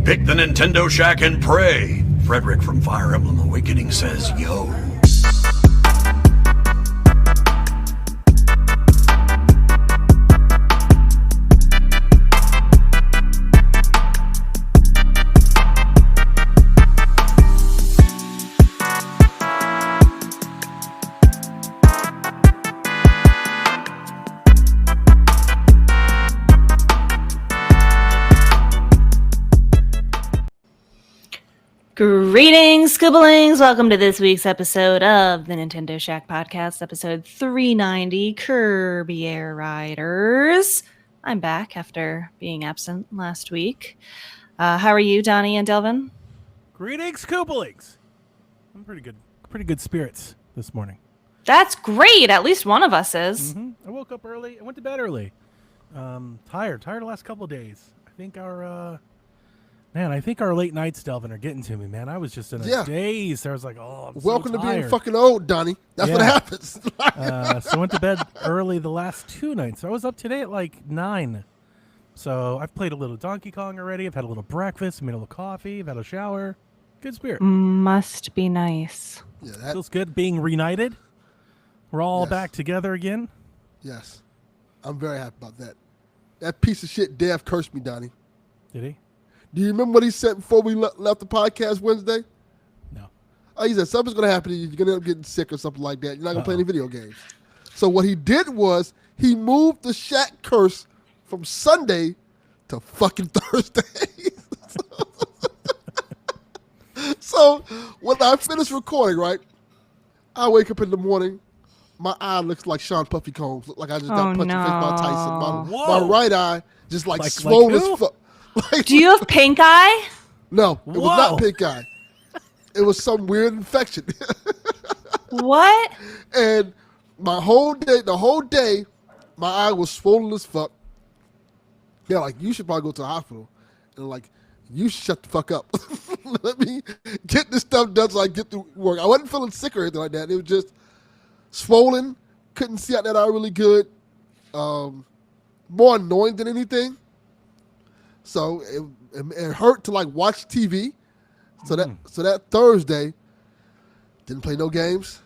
Pick the Nintendo Shack and pray. Frederick from Fire Emblem Awakening says, yo. Greetings, Scribblings! Welcome to this week's episode of the Nintendo Shack Podcast, episode 390, Kirby Air Riders. I'm back after being absent last week. How are you, Donnie and Delvin? Greetings, Scribblings! I'm pretty good spirits this morning. That's great! At least one of us is. I woke up early. I went to bed early. Tired the last couple of days. I think our late nights, Delvin, are getting to me, man. I was just in a daze. I was like, I'm welcome so to tired. being fucking old, Donnie. That's what happens. So I went to bed early the last 2 nights. So I was up today at like 9. So I've played a little Donkey Kong already. I've had a little breakfast, made a little coffee, I've had a shower. Good spirit. Must be nice. Yeah, that Feels good being reunited. We're all back together again. Yes. I'm very happy about that. That piece of shit Dev cursed me, Donnie. Did he? Do you remember what he said before we left the podcast Wednesday? No. Oh, he said, something's going to happen to you. You're going to end up getting sick or something like that. You're not going to play any video games. So what he did was he moved the Shaq curse from Sunday to fucking Thursday. So when I finish recording, right, I wake up in the morning. My eye looks like Sean Puffy Combs. Look like I just got punched in the face by Tyson. My right eye just like swollen as fuck. Do you have pink eye? No, it was not pink eye. It was some weird infection. What? And the whole day, my eye was swollen as fuck. They're like, you should probably go to the hospital. And like, you shut the fuck up. Let me get this stuff done so I get through work. I wasn't feeling sick or anything like that. It was just swollen. Couldn't see out that eye really good. More annoying than anything. So it hurt to like watch TV. So that Thursday, didn't play no games.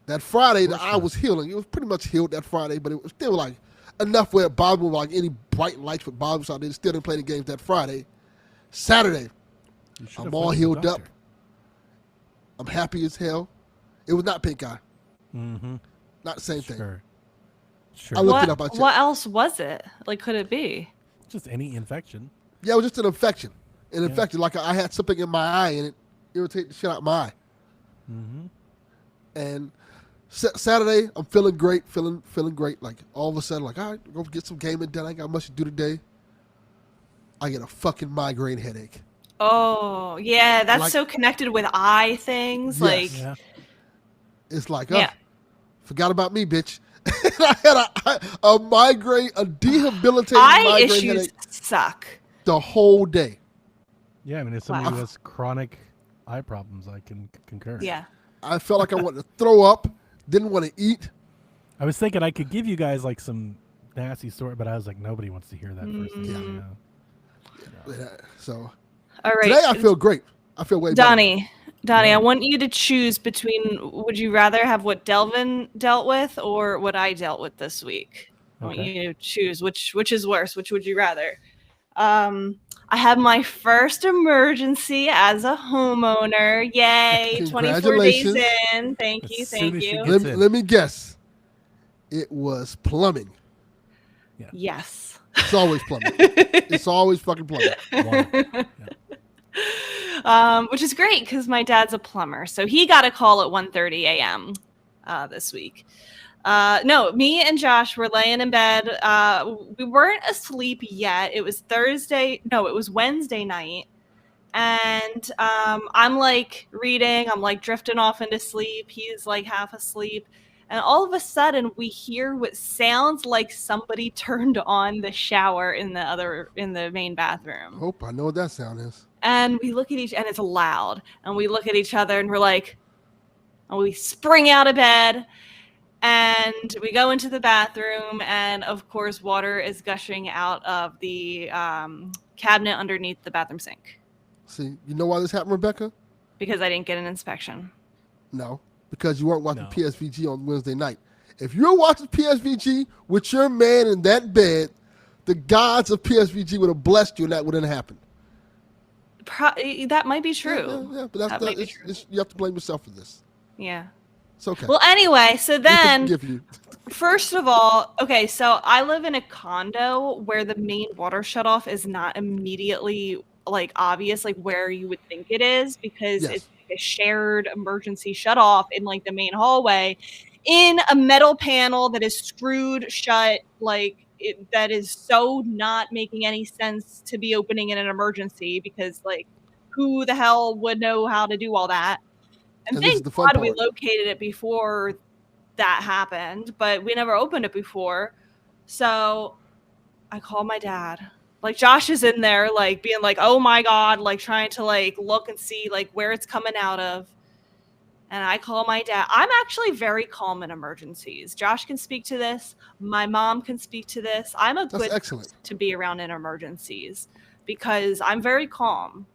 That Friday, the eye was healing. It was pretty much healed that Friday, but it was still like enough where it bothered me, like any bright lights would bother me. So I still didn't play the games that Friday. Saturday, I'm all healed up. I'm happy as hell. It was not pink eye. Not the same thing. Sure. I looked it up. What else was it? Like, could it be? Just any infection. Yeah, it was just an infection. Like I had something in my eye and it irritated the shit out of my eye. And Saturday, I'm feeling great, feeling great. Like all of a sudden, like, all right, go get some gaming done. I ain't got much to do today. I get a fucking migraine headache. Oh, yeah, that's like, so connected with eye things. Yes. Like, it's like, forgot about me, bitch. I had a migraine, a debilitating migraine issues headache suck the whole day. Yeah, I mean, as somebody who has chronic eye problems, I can concur. Yeah. I felt like I wanted to throw up, didn't want to eat. I was thinking I could give you guys like some nasty story, but I was like, nobody wants to hear that first. So, all right. Today I feel great. I feel way better. Donnie, I want you to choose between, would you rather have what Delvin dealt with or what I dealt with this week? I want you to choose which is worse. Which would you rather? I had my first emergency as a homeowner. Yay. 24 days in. Thank you. Let me guess. It was plumbing. Yeah. Yes. It's always plumbing. It's always fucking plumbing. Which is great because my dad's a plumber. So he got a call at 1:30 a.m. This week. No, me and Josh were laying in bed. We weren't asleep yet. It was Wednesday night. And I'm like reading. I'm like drifting off into sleep. He's like half asleep. And all of a sudden we hear what sounds like somebody turned on the shower in the main bathroom. Hope I know what that sound is. And we look at and it's loud. And we look at each other and we're like, and we spring out of bed. And we go into the bathroom, and of course, water is gushing out of the cabinet underneath the bathroom sink See, you know why this happened, Rebecca? because I didn't get an inspection. No, because you weren't watching No. PSVG on Wednesday night. If you're watching PSVG with your man in that bed, the gods of PSVG would have blessed you and that wouldn't have happened. That might be true. Yeah, but That might be true. you have to blame yourself for this. Yeah. It's okay. Well, anyway, so We can then, forgive you. first of all, okay, so I live in a condo where the main water shutoff is not immediately like obvious, like where you would think it is, because Yes. it's like a shared emergency shutoff in like the main hallway in a metal panel that is screwed shut, like that is so not making any sense to be opening in an emergency, because like who the hell would know how to do all that? And And this is thank the fun God we part. located it before that happened, but we never opened it before. So I called my dad. Like Josh is in there, like being like, "Oh my God," like trying to like look and see like where it's coming out of. And I call my dad. I'm actually very calm in emergencies. Josh can speak to this. My mom can speak to this. I'm a That's good excellent. person to be around in emergencies because I'm very calm.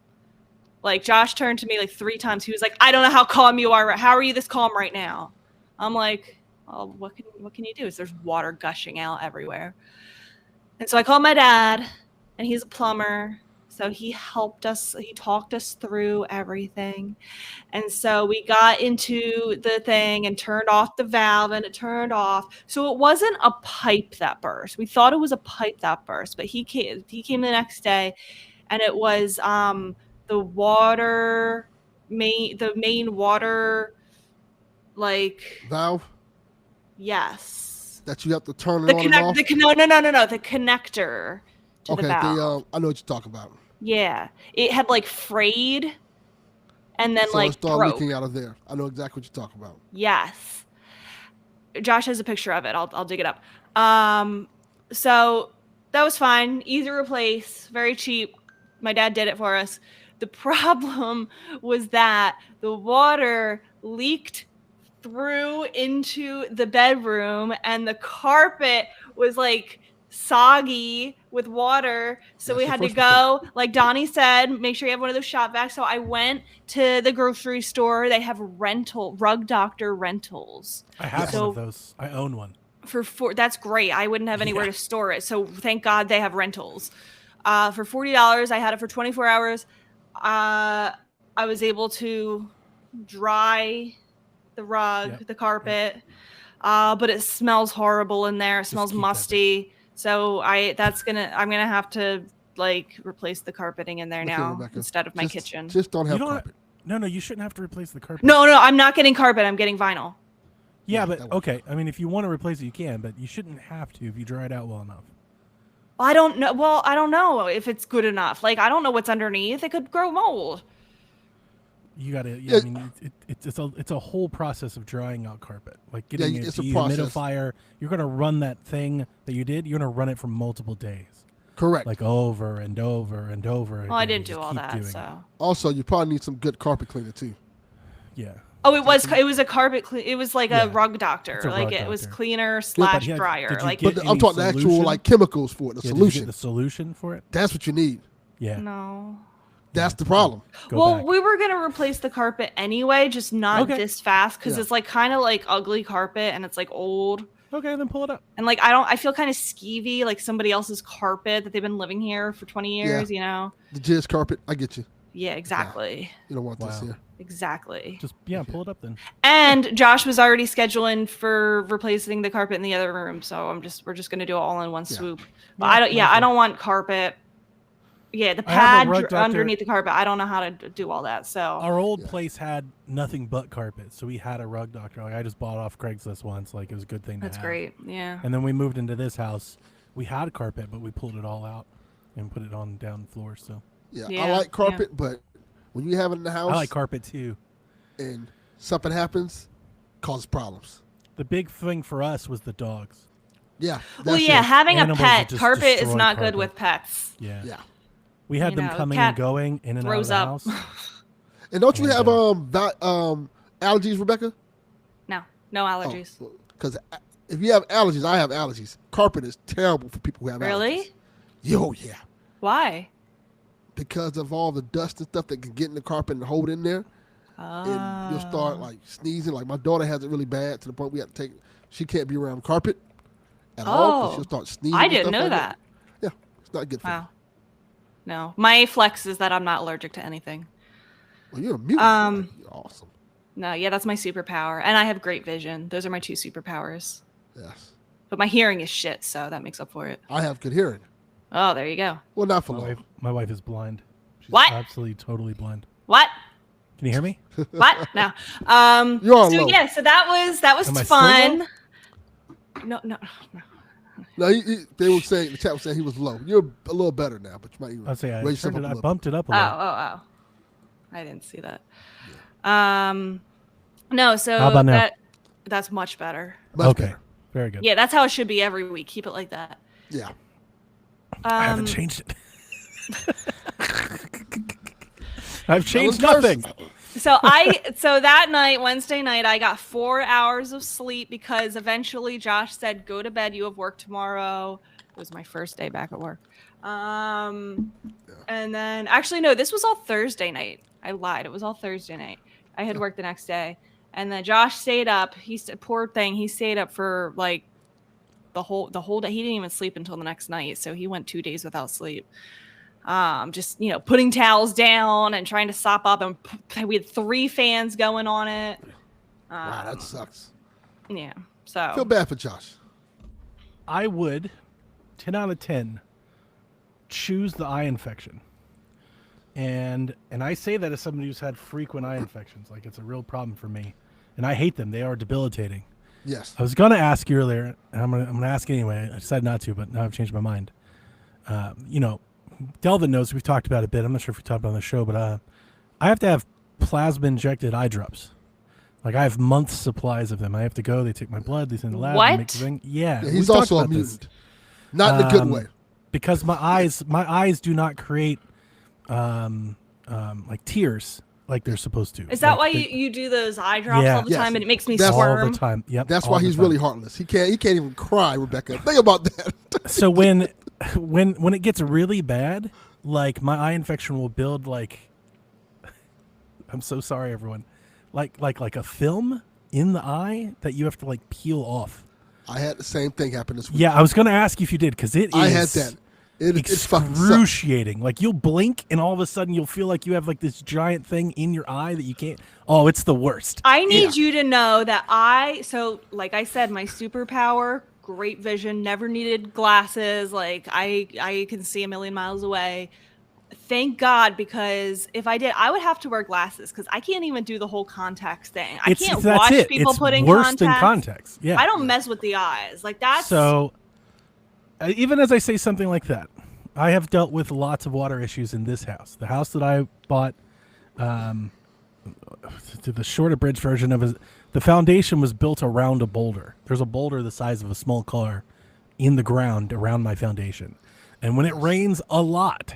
Like Josh turned to me like 3 times. He was like, "I don't know how calm you are. How are you this calm right now?" I'm like, "Oh, what can you do? There's water gushing out everywhere." And so I called my dad, and he's a plumber. So he helped us. He talked us through everything. And so we got into the thing and turned off the valve, and it turned off. So it wasn't a pipe that burst. We thought it was a pipe that burst, but he came the next day, and it was the main water, like, Valve yes. that you have to turn it The on and off. no, the connector to the Okay, valve. I know what you're talking about. Yeah, it had like frayed, and then So like it started broke. leaking out of there. I know exactly what you're talking about. Yes. Josh has a picture of it. I'll dig it up. So that was fine. Easy to replace. Very cheap. My dad did it for us. The problem was that the water leaked through into the bedroom, and the carpet was like soggy with water. So That's we the had to first go, like Donnie said, make sure you have one of those shop vacs. So I went to the grocery store. They have rug doctor rentals. I have So- one of those. I own one. That's great. I wouldn't have anywhere Yeah. to store it. So thank God they have rentals. For $40, I had it for 24 hours. I was able to dry the rug, Yep. the carpet, but it smells horrible in there. It smells keep that musty. So I'm gonna have to like replace the carpeting in there Look here, now Rebecca. instead of my Just- kitchen. Just don't have You don't- carpet. No, you shouldn't have to replace the carpet. No, I'm not getting carpet. I'm getting vinyl. Yeah, Yeah, but that works. okay. I mean, if you want to replace it, you can, but you shouldn't have to if you dry it out well enough. I don't know. Well, I don't know if it's good enough. Like I don't know what's underneath. It could grow mold. You gotta. Yeah. I mean, it's a whole process of drying out carpet. Like getting a it's a process. dehumidifier. You're gonna run that thing that you did. You're gonna run it for multiple days, Correct. like over and over and over. Well, I again. didn't You do just all keep that. doing it. So. Also, you probably need some good carpet cleaner too. Yeah. Oh, it was a carpet clean. It was like Yeah. a rug doctor. It's a Like rug it was doctor. cleaner / but yeah, dryer. did you Like get But any I'm talking the actual solution? like chemicals for it, the Yeah, did you solution. get the solution for it? That's what you need. Yeah. no. That's the problem. Go Well, back. we were gonna replace the carpet anyway, just not Okay. this fast because Yeah. it's like kind of like ugly carpet and it's like old Okay, then pull it up. and like I feel kind of skeevy, like somebody else's carpet that they've been living here for 20 years. You know? The jizz carpet, I get you. Yeah, exactly. You don't want this Wow. here. Exactly. Just pull it up then. And Josh was already scheduling for replacing the carpet in the other room, so we're just gonna do it all in one Yeah. swoop. But Yeah, I don't want carpet. Yeah, the I have a pad rug doctor- underneath the carpet. I don't know how to do all that. So Our old Yeah. place had nothing but carpet, so we had a rug doctor. Like I just bought off Craigslist once. Like it was a good thing to that's have. great. Yeah. And then we moved into this house. We had carpet, but we pulled it all out and put it on down the floor. So Yeah, I Yeah, like carpet, but when you have it in the house I like carpet too. and something happens, causes problems. The big thing for us was the dogs. Yeah. Well, that's yeah, it. having a Animals that pet, just carpet is destroy not good carpet. with pets. Yeah. Yeah. We had You them know, coming cat and going in and out of throws the up. house. And don't you And, have allergies, Rebecca? No allergies. Because if you have allergies, I have allergies. Carpet is terrible for people who have allergies. Really? Yo, yeah. Why? because of all the dust and stuff that can get in the carpet and hold in there. And you'll start like sneezing. Like my daughter has it really bad to the point we have to take. She can't be around carpet at all because she'll start sneezing. I and didn't stuff know like that. Yeah, it's not good for you. Wow. No, my flex is that I'm not allergic to anything. Well, you're a mutant. You're awesome. No, yeah, that's my superpower, and I have great vision. Those are my 2 superpowers. Yes. But my hearing is shit, so that makes up for it. I have good hearing. Oh, there you go. Well, not for long. My wife is blind. She's What? absolutely, totally blind. What? Can you hear me? What? No. You're on so low. yeah, so that was Am I still fun. No. No, they were saying the chat was saying he was low. You're a little better now, but you might even I'll say I raise turned yourself it. up I a little. bumped it up a little. Oh. I didn't see that. No, so How about now? that's much better. Much Okay, better. very good. Yeah, that's how it should be every week. Keep it like that. Yeah. I haven't changed it. I've changed That was nothing. So that night, Wednesday night, I got 4 hours of sleep because eventually Josh said, "Go to bed. You have work tomorrow." It was my first day back at work. And then actually no, this was all Thursday night. I lied. It was all Thursday night. I had work the next day, and then Josh stayed up. He said, "Poor thing." He stayed up for like the whole day. He didn't even sleep until the next night, so he went 2 days without sleep. Just putting towels down and trying to sop up, and we had 3 fans going on it. Wow, that sucks. Yeah. I feel So bad for Josh. I would, 10 out of 10, choose the eye infection. And I say that as somebody who's had frequent eye infections. Like, it's a real problem for me. And I hate them. They are debilitating. Yes. I was going to ask you earlier, and I'm gonna ask anyway. I decided not to, but now I've changed my mind. Delvin knows, we've talked about it a bit. I'm not sure if we talked about it on the show, but I have to have plasma-injected eye drops. Like, I have months' supplies of them. I have to go. They take my blood. They send the lab. What? They make the thing. Yeah, Yeah, he's we've talked also a about this. mutant. Not in a good way. Because my eyes do not create like tears like they're supposed to. is that why Like, you do those eye drops Yeah. all the Yes. time and it makes me That's- all squirm? the time? Yep. That's all why the he's time. really heartless. He can't even cry, Rebecca. Think about that. So when it gets really bad, like my eye infection will build like, I'm so sorry everyone, like a film in the eye that you have to like peel off. I had the same thing happen this week. Yeah, I was gonna ask you if you did, because it is. I had that. It fucking sucks. excruciating. Like, you'll blink and all of a sudden you'll feel like you have like this giant thing in your eye that you can't. Oh, it's the worst. I need you to know that like I said, my superpower, great vision, never needed glasses. Like I can see a million miles away. Thank God, because if I did, I would have to wear glasses because I can't even do the whole contacts thing. I can't that's watch it. people It's putting worse contacts. than contacts. Yeah. I don't mess with the eyes. Like that's So, even as I say something like that, I have dealt with lots of water issues in this house. The house that I bought, to the short abridged version of it, the foundation was built around a boulder. There's a boulder the size of a small car in the ground around my foundation. And when it rains a lot,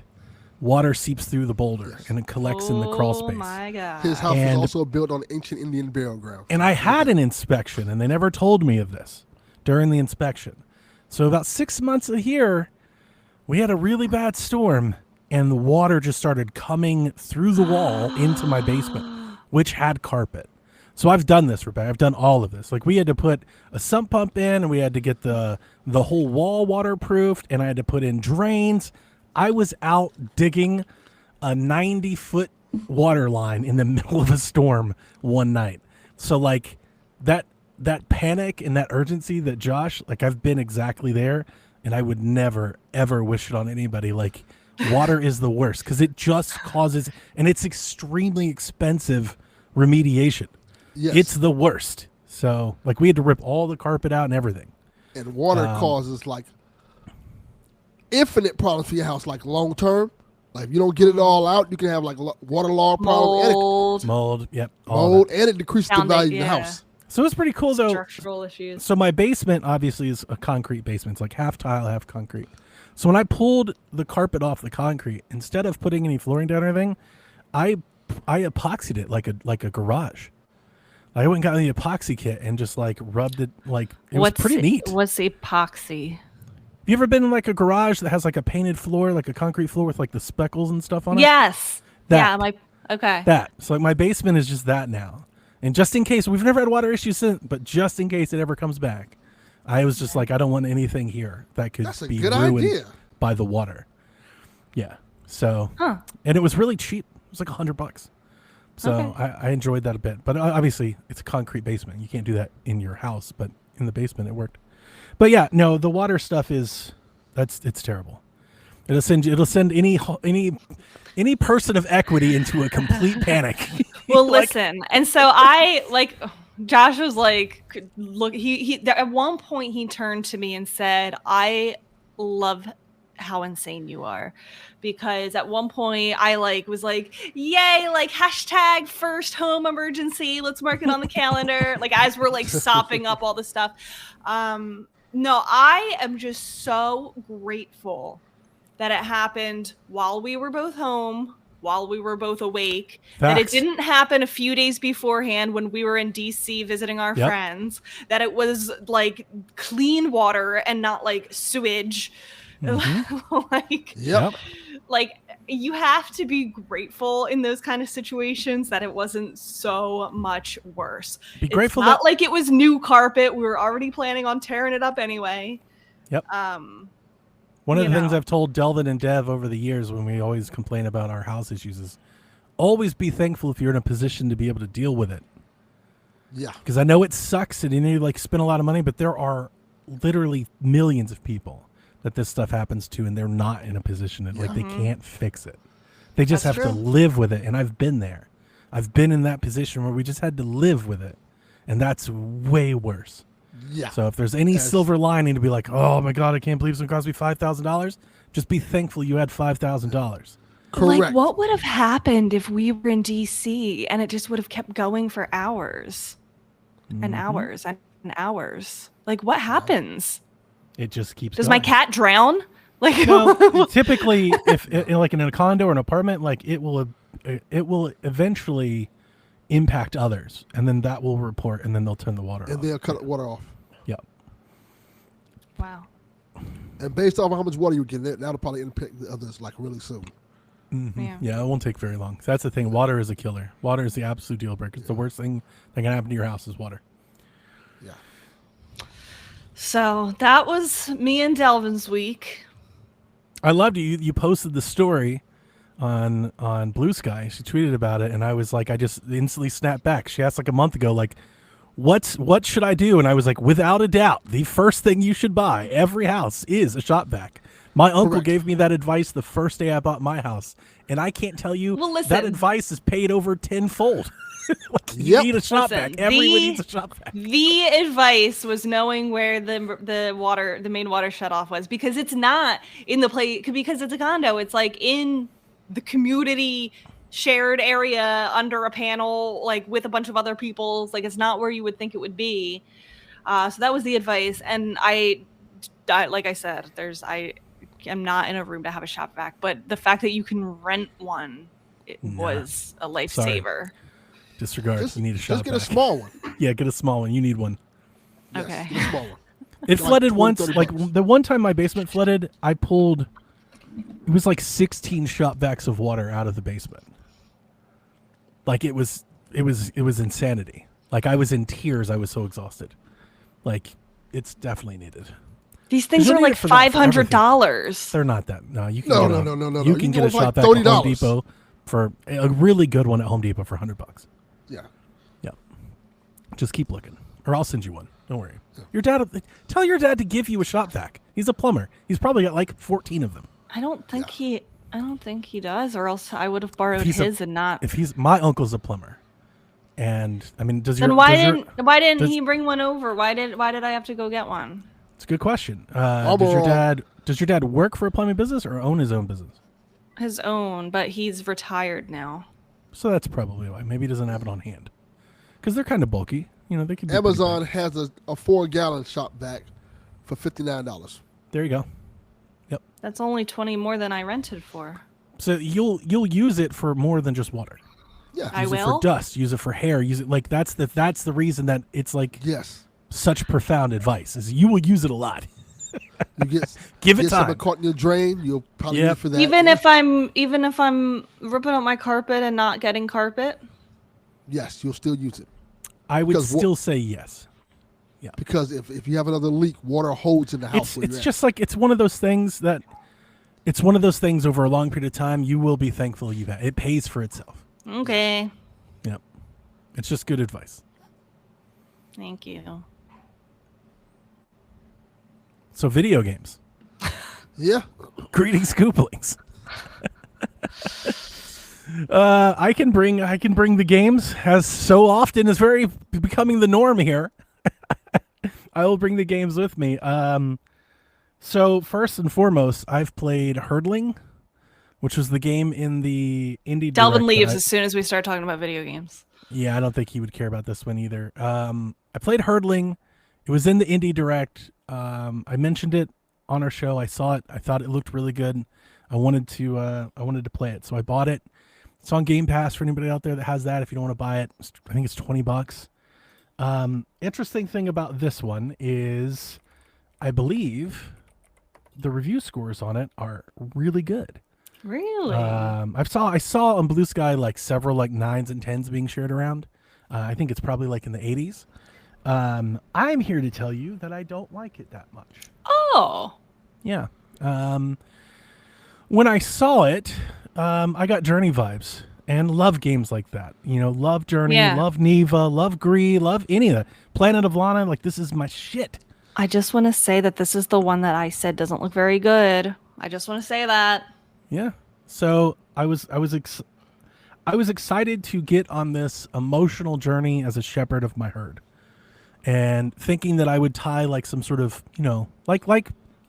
water seeps through the boulder and it collects in the crawl space. Oh my God. His house And- was also built on ancient Indian burial ground. And I had an inspection, and they never told me of this during the inspection. So about 6 months here, we had a really bad storm, and the water just started coming through the wall into my basement, which had carpet. So I've done this, Rebecca. I've done all of this. Like, we had to put a sump pump in, and we had to get the whole wall waterproofed, and I had to put in drains. I was out digging a 90-foot water line in the middle of a storm one night. So, like, that panic and that urgency that Josh, like, I've been exactly there, and I would never, ever wish it on anybody. Like, water is the worst because it just causes, and it's extremely expensive remediation. Yes. It's the worst. So, like, we had to rip all the carpet out and everything. And water causes like infinite problems for your house, like long term. Like if you don't get it all out, you can have like waterlogged problems, Mold, Yep. all mold, that. and it decreases the value of the yeah. house. So it's pretty cool, though. structural issues. So my basement obviously is a concrete basement. It's like half tile, half concrete. So when I pulled the carpet off the concrete, instead of putting any flooring down or anything, I epoxied it like a garage. I went and got the epoxy kit and just like rubbed it. Like, it was pretty neat. What's epoxy? you ever been in like a garage that has like a painted floor, like a concrete floor with like the speckles and stuff on it? Yes. That. Yeah. Okay. That. So like my basement is just that now. And just in case, we've never had water issues since, but just in case it ever comes back, I was just like, I don't want anything here that could be ruined by the water. Yeah. So, and it was really cheap. It was like $100. So I enjoyed that a bit. But obviously, it's a concrete basement. You can't do that in your house, but in the basement, it worked. But yeah, no, the water stuff it's terrible. It'll send any person of equity into a complete panic. Well, listen, and so Josh was like, look, he at one point he turned to me and said, "I love how insane you are," because at one point I was like, "Yay!" Hashtag first home emergency. Let's mark it on the calendar. As we're sopping up all the stuff. No, I am just so grateful that it happened while we were both home, while we were both awake. Facts. That it didn't happen a few days beforehand when we were in DC visiting our friends. That it was clean water and not sewage. You have to be grateful in those kind of situations that it wasn't so much worse. Be grateful. It's not like it was new carpet. We were already planning on tearing it up anyway. Yep. One of the things I've told Delvin and Dev over the years when we always complain about our house issues is always be thankful if you're in a position to be able to deal with it. Yeah. Because I know it sucks and you spend a lot of money, but there are literally millions of people that this stuff happens to, and they're not in a position that they can't fix it. They just have to live with it. And I've been there. I've been in that position where we just had to live with it. And that's way worse. Yeah. So if there's any silver lining to be like, oh my God, I can't believe it's going to cost me $5,000. Just be thankful you had $5,000. Correct. What would have happened if we were in DC and it just would have kept going for hours and hours and hours? What happens? It just keeps Does going. my cat drown? No, typically, if in a condo or an apartment, it will eventually impact others, and then that will report, and then they'll turn the water off. And they'll cut the water off. Yep. Wow. And based off of how much water you get, that'll probably impact the others really soon. Mm-hmm. Yeah, it won't take very long. That's the thing. Water is a killer. Water is the absolute deal breaker. It's the worst thing that can happen to your house is water. Yeah. So that was me and Delvin's week. I loved it. You posted the story on Blue Sky. She tweeted about it, and I was like, I just instantly snapped back. She asked a month ago, what should I do? And I was like, without a doubt, the first thing you should buy, every house, is a shop vac. My uncle gave me that advice the first day I bought my house, and I can't tell you that advice is paid over tenfold. You need a shop vac. Everyone needs a shop vac. The advice was knowing where the main water shutoff was, because it's not in the place, because it's a condo. It's in the community shared area under a panel, with a bunch of other people. It's not where you would think it would be. So that was the advice. And I like I said, I am not in a room to have a shop vac, but the fact that you can rent one, was a lifesaver. Disregard. You need a shop vac. Just get a small one. Yeah, get a small one. You need one. Yes, okay. Get a small one. It flooded once. The one time my basement flooded, I pulled. It was 16 shop vacs of water out of the basement. It was insanity. I was in tears. I was so exhausted. It's definitely needed. These things are $500. They're not that. No, you can no. You can get a shop vac at Home Depot for a really good one at Home Depot for $100. Yeah. Yeah. Just keep looking, or I'll send you one. Don't worry. Yeah. Tell your dad to give you a shop vac. He's a plumber. He's probably got 14 of them. I don't think he does, or else I would have borrowed his and not. My uncle's a plumber, and I mean, why didn't he bring one over? Why did I have to go get one? It's a good question. Does your dad work for a plumbing business or own his own business? His own, but he's retired now. So that's probably why. Maybe he doesn't have it on hand, because they're kind of bulky. They could. Amazon has a 4-gallon shop vac for $59. There you go. Yep. That's only 20 more than I rented for. So you'll use it for more than just water. Yeah, I use will. It for dust. Use it for hair. Use it that's the reason that it's yes, such profound advice is you will use it a lot. You get Give it get something time. caught in your drain, you'll probably Yep. use for that. Even Yeah. if I'm ripping up my carpet and not getting carpet. Yes, you'll still use it. I would Because still say yes. Because if you have another leak, water holds in the house. It's just like it's one of those things over a long period of time you will be thankful you've had. It pays for itself. Okay. Yep. It's just good advice. Thank you. So video games. Yeah. Greetings, Scooplings. I can bring the games as so often is very becoming the norm here. I will bring the games with me. So first and foremost, I've played Hurdling, which was the game in the indie. Delvin Direct leaves that as soon as we start talking about video games. Yeah, I don't think he would care about this one either. I played Hurdling. It was in the indie direct. I mentioned it on our show. I saw it. I thought it looked really good. I wanted to play it, so I bought it. It's on Game Pass for anybody out there that has that. If you don't want to buy it, I think it's $20. Interesting thing about this one is, I believe the review scores on it are really good. Really? I saw on Blue Sky like several like 9s and 10s being shared around. I think it's probably like in the 80s. I'm here to tell you that I don't like it that much. Oh. Yeah. When I saw it, I got Journey vibes and love games like that. You know, love Journey, love Neva, love Gree, love any of that. Planet of Lana, like this is my shit. I just want to say that this is the one that I said doesn't look very good. I just want to say that. Yeah. So I was excited to get on this emotional journey as a shepherd of my herd, and thinking that I would tie like some sort of, you know, like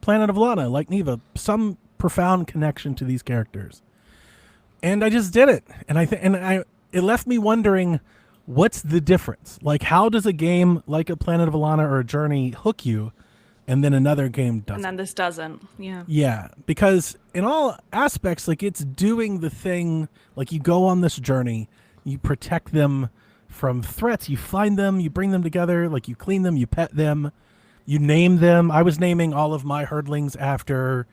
Planet of Lana, like Neva, some profound connection to these characters. And I just did it. And it left me wondering, what's the difference? Like, how does a game like a Planet of Lana or a Journey hook you, and then another game doesn't? And then this doesn't. Yeah. Yeah, because in all aspects, like it's doing the thing, like you go on this journey, you protect them from threats, you find them, you bring them together, like you clean them, you pet them, you name them. I was naming all of my herdlings after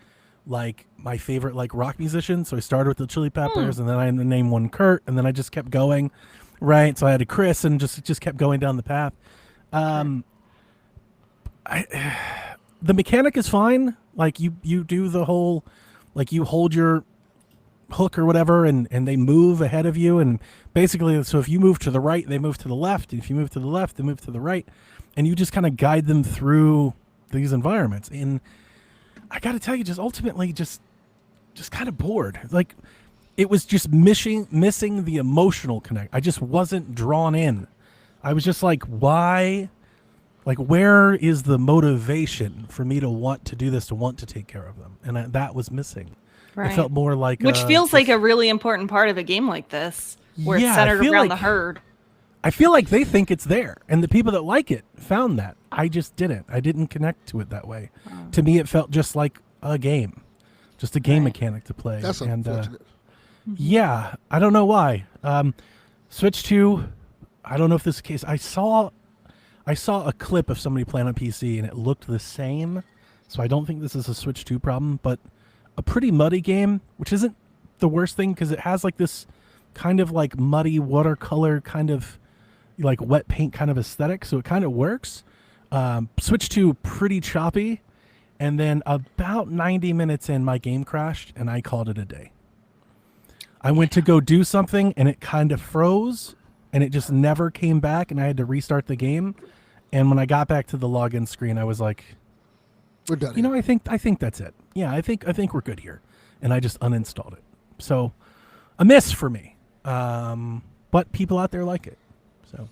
like my favorite like rock musicians. So I started with the Chili Peppers, and then I named one Kurt, and then I just kept going. Right. So I had a Chris, and just kept going down the path. The mechanic is fine. Like you do the whole, like you hold your hook or whatever, and they move ahead of you, and basically, so if you move to the right, they move to the left, and if you move to the left, they move to the right, and you just kind of guide them through these environments. And I got to tell you, just ultimately, just kind of bored. Like it was just missing the emotional connect. I just wasn't drawn in. I was just like, why? Like, where is the motivation for me to want to do this, to want to take care of them? And that was missing. Right. It felt more like... Which feels like a really important part of a game like this, where it's centered around the herd. I feel like they think it's there, and the people that like it found that. I just didn't. I didn't connect to it that way. To me, it felt just like a game. Just a game mechanic to play. That's unfortunate. Yeah, I don't know why. Switch 2, I don't know if this is the case. I saw a clip of somebody playing on PC, and it looked the same. So I don't think this is a Switch 2 problem, but a pretty muddy game, which isn't the worst thing because it has like this kind of like muddy watercolor kind of like wet paint kind of aesthetic. So it kind of works. Switch 2, pretty choppy. And then about 90 minutes in, my game crashed, and I called it a day. I went to go do something, and it kind of froze, and it just never came back, and I had to restart the game. And when I got back to the login screen, I was like, We're done. you know, I think that's it. Yeah, I think we're good here. And I just uninstalled it. So a miss for me. But people out there like it. So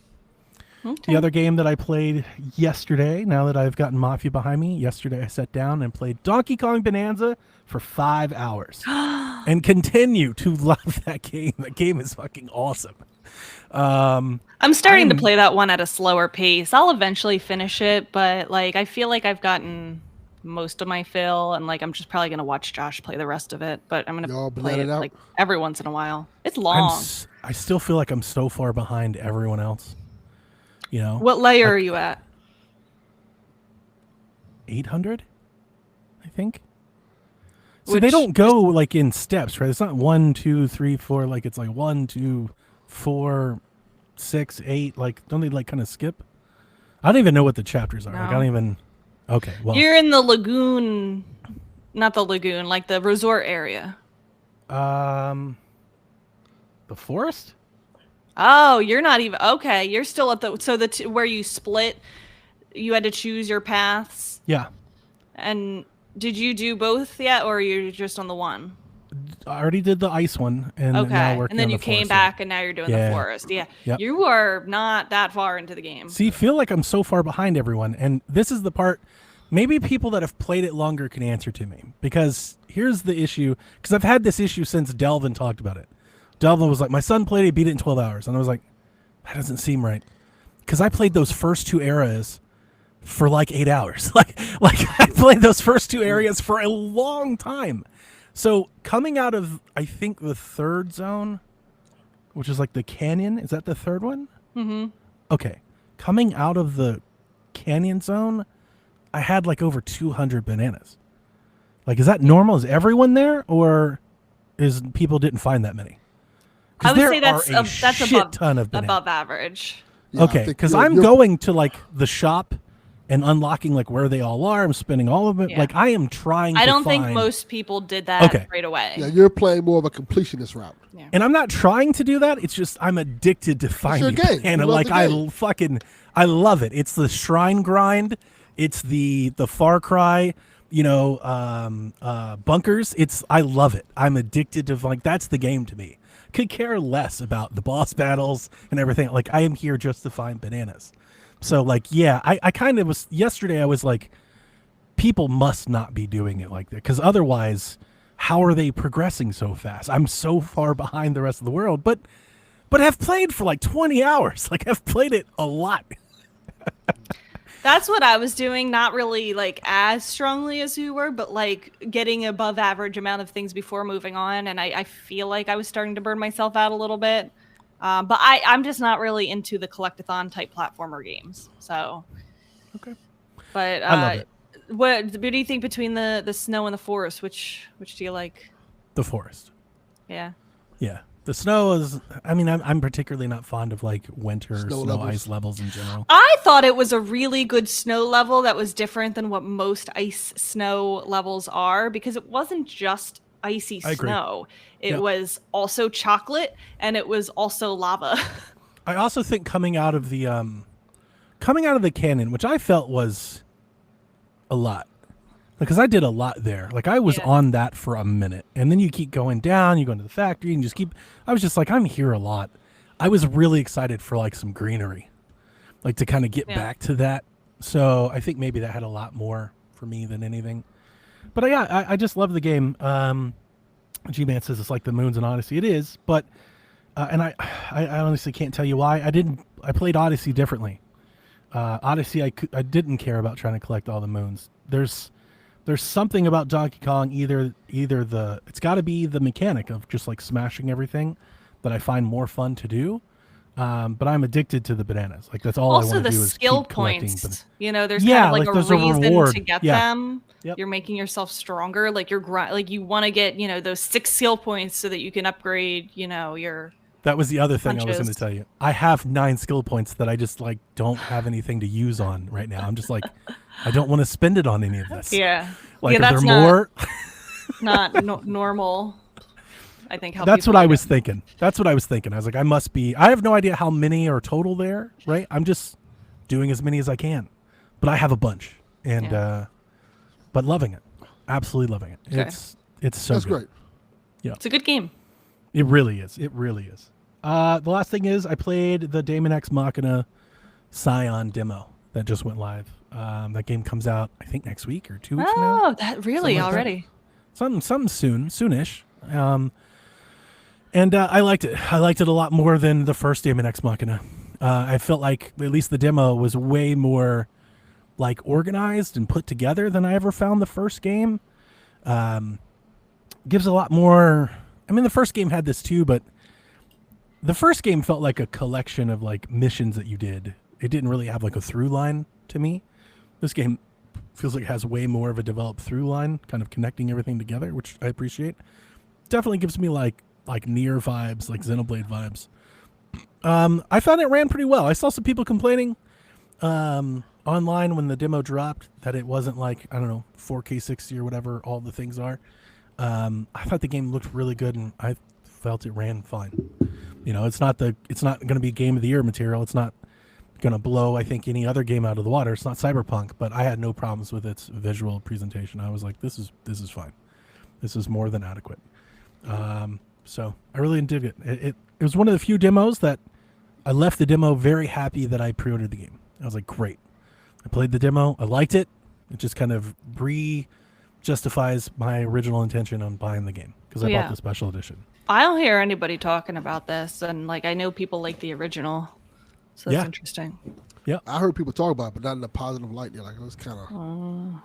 the other game that I played yesterday, now that I've gotten Mafia behind me, yesterday I sat down and played Donkey Kong Bonanza for 5 hours and continue to love that game. That game is fucking awesome. I'm starting to play that one at a slower pace. I'll eventually finish it, but like I feel like I've gotten most of my fill, and like I'm just probably gonna watch Josh play the rest of it. But I'm gonna play it like every once in a while. It's long. I still feel like I'm so far behind everyone else. You know, What layer are you at? 800. think. So they Which- don't go like in steps, right? It's not 1, 2, 3, 4. Like it's like 1, 2, 4, 6, 8. Like don't they like kind of skip? I don't even know what the chapters are. Like I No. don't even. Okay, well, You're in the lagoon, not the lagoon, like the resort area. the forest. Oh, you're not even okay. You're still at the where you split. You had to choose your paths. Yeah, And did you do both yet, or you're just on the one? I already did the ice one, and Okay, now working and then on you the came forest back, and now you're doing Yeah. the forest. Yeah, Yep. you are not that far into the game. one. See, feel like I'm so far behind everyone, and this is the part. Maybe people that have played it longer can answer to me, because here's the issue. Because I've had this issue since Delvin talked about it. Delvin was like, "My son played it, beat it in 12 hours," and I was like, "That doesn't seem right," because I played those first two eras for like 8 hours. like I played those first two areas for a long time. So coming out of, I think, the third zone, which is like the canyon, is that the third one? Mm-hmm. Okay. Coming out of the canyon zone, I had like over 200 bananas. Like, is that normal? Is everyone there, or is people didn't find that many? 'Cause I would there say that's are a that's shit above ton of bananas. above average. Yeah, I Okay, think because you're- I'm you're- going to like the shop and unlocking like where they all are. I'm spending all of it. Yeah. Like I am trying. I to don't think find- most people did that Okay. right away. Yeah, you're playing more of a completionist route. And I'm not trying to do that. It's just I'm addicted to finding game. and You love like the I game. I love it. It's the shrine grind. It's the Far Cry, bunkers. I love it. I'm addicted to like that's the game to me. Could care less about the boss battles and everything. Like I am here just to find bananas. So like yeah, I kind of was yesterday. I was like, people must not be doing it like that because otherwise, how are they progressing so fast? I'm so far behind the rest of the world, but have played for like 20 hours. Like I've played it a lot. That's what I was doing, not really like as strongly as you were, but like getting above average amount of things before moving on. And I feel like I was starting to burn myself out a little bit. But I'm just not really into the collectathon type platformer games. So, Okay. But I love it. what do you think between the snow and the forest? Which do you like? The forest. Yeah. Yeah. The snow is, I mean, I'm particularly not fond of like winter Snow snow levels. ice levels in general. I thought it was a really good snow level that was different than what most ice snow levels are because it wasn't just icy I agree. snow. It Yeah. was also chocolate and it was also lava. I also think coming out of the canyon, which I felt was a lot. Because I did a lot there. Like I was Yeah. on that for a minute. And then you keep going down, you go into the factory and just keep I was just like, I'm here a lot. I was really excited for like some greenery. Like to kind of get Yeah. back to that. So I think maybe that had a lot more for me than anything. But yeah, I just love the game. G-Man says it's like the Moons and Odyssey. It is, but and I honestly can't tell you why. I played Odyssey differently. Odyssey I didn't care about trying to collect all the moons. There's something about Donkey Kong, either it's got to be the mechanic of just like smashing everything that I find more fun to do. But I'm addicted to the bananas. Like that's all I Also want the to do is skill keep collecting points. There's Yeah, kind of like, like there's a a reason reward. to get Yeah. them. Yep. You're making yourself stronger. Like like you want to get, those 6 skill points so that you can upgrade, your That was the other thing I was going punches. to tell you. I have 9 skill points that I just like don't have anything to use on right now. I'm just like, I don't want to spend it on any of this. Yeah. Like yeah, if that's there more, not normal. I think how that's people what I are was thinking. That's what I was thinking. I was like, I have no idea how many are total there, right? I'm just doing as many as I can. But I have a bunch. And but loving it. Absolutely loving it. Okay. It's so That's good. great. It's a good game. It really is. It really is. The last thing is I played the Daemon X Machina Scion demo that just went live. That game comes out, I think, next week or 2 weeks from now. Oh, that really Something like that. already. Something soonish. And I liked it. I liked it a lot more than the first Daemon X Machina. I felt like at least the demo was way more like organized and put together than I ever found the first game. Gives a lot more. I mean, the first game had this too, but the first game felt like a collection of like missions that you did. It didn't really have like a through line to me. This game Feels like it has way more of a developed through line, kind of connecting everything together, which I appreciate. Definitely gives me like Nier vibes, like Xenoblade vibes. I found it ran pretty well. I saw some people complaining online when the demo dropped that it wasn't like, I don't know, 4K 60 or whatever all the things are. I thought the game looked really good, and I felt it ran fine. You know, it's not going to be Game of the Year material. It's not going to blow, I think, any other game out of the water. It's not Cyberpunk, but I had no problems with its visual presentation. I was like, this is fine. This is more than adequate. So I really dig it. It was one of the few demos that I left the demo very happy that I pre-ordered the game. I was like, great. I played the demo. I liked it. It just kind of justifies my original intention on buying the game because I bought the special edition. I don't hear anybody talking about this, and like I know people like the original, so that's interesting. Yeah, I heard people talk about it, but not in a positive light. They're like, it was kind of.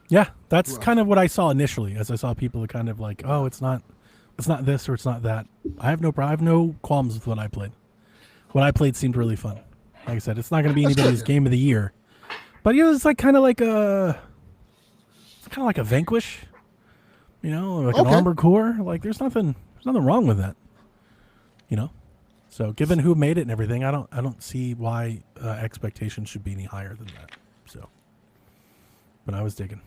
Yeah, that's kind of what I saw initially, as I saw people kind of like, oh, it's not this or it's not that. I have no qualms with what I played. What I played seemed really fun. Like I said, it's not going to be anybody's game of the year, but you know, it's like kind of like a Vanquish, you know, like an Armored Core. Like there's nothing wrong with that, you know. So given who made it and everything, I don't see why expectations should be any higher than that. So, but I was digging.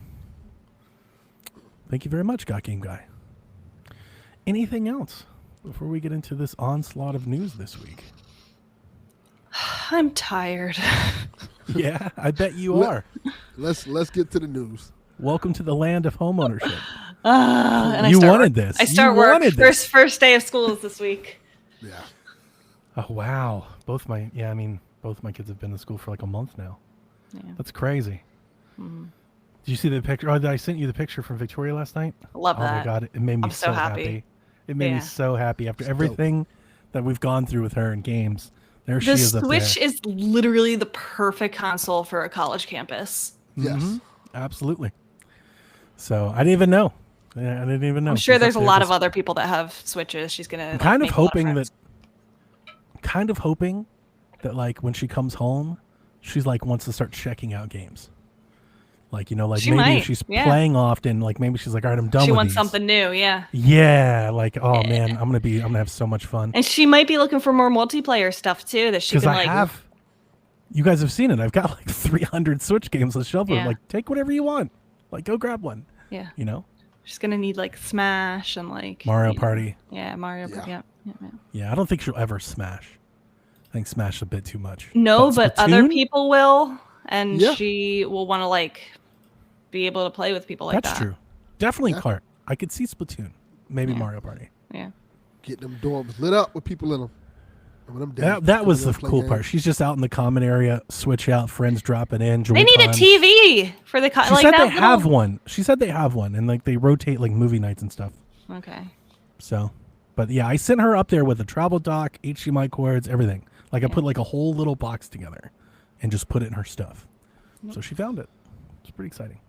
Thank you very much, Got Game Guy. Anything else before we get into this onslaught of news this week? I'm tired. Yeah, I bet you are. Let's get to the news. Welcome to the land of homeownership. And you wanted this. I start work. First day of school is this week. Yeah. Oh wow. Both my kids have been in school for like a month now. Yeah. That's crazy. Mm-hmm. Did you see the picture? Oh, I sent you the picture from Victoria last night. I love that. Oh my god, it made me so happy. It made me so happy after everything that we've gone through with her in games. There she is up there. The Switch is literally the perfect console for a college campus. Yes. Mm-hmm. Absolutely. So I didn't even know. I'm sure there's a lot of other people that have Switches. She's gonna. I'm kind of hoping that like when she comes home, she's like wants to start checking out games. Like, you know, like maybe if she's playing often, like maybe she's like, all right, I'm done with these. She wants something new, yeah. Yeah, like, oh man, I'm gonna have so much fun. And she might be looking for more multiplayer stuff too that she can like. You guys have seen it. I've got like 300 Switch games on the shelf. Like, take whatever you want. Like, go grab one. Yeah. You know? She's going to need like Smash and like... Mario Party. Yeah, Mario Party. Yeah. I don't think she'll ever Smash. I think Smash a bit too much. No, but other people will. And she will want to like be able to play with people like that. That's true. Definitely Kart. I could see Splatoon. Maybe Mario Party. Yeah. Get them dorms lit up with people in them. That was the cool part. She's just out in the common area, switch out, friends dropping in. They need a TV for the. She said they have one. She said they have one, and like they rotate like movie nights and stuff. Okay. So, but yeah, I sent her up there with a travel dock, HDMI cords, everything. Like I put like a whole little box together, and just put it in her stuff. So she found it. It's pretty exciting.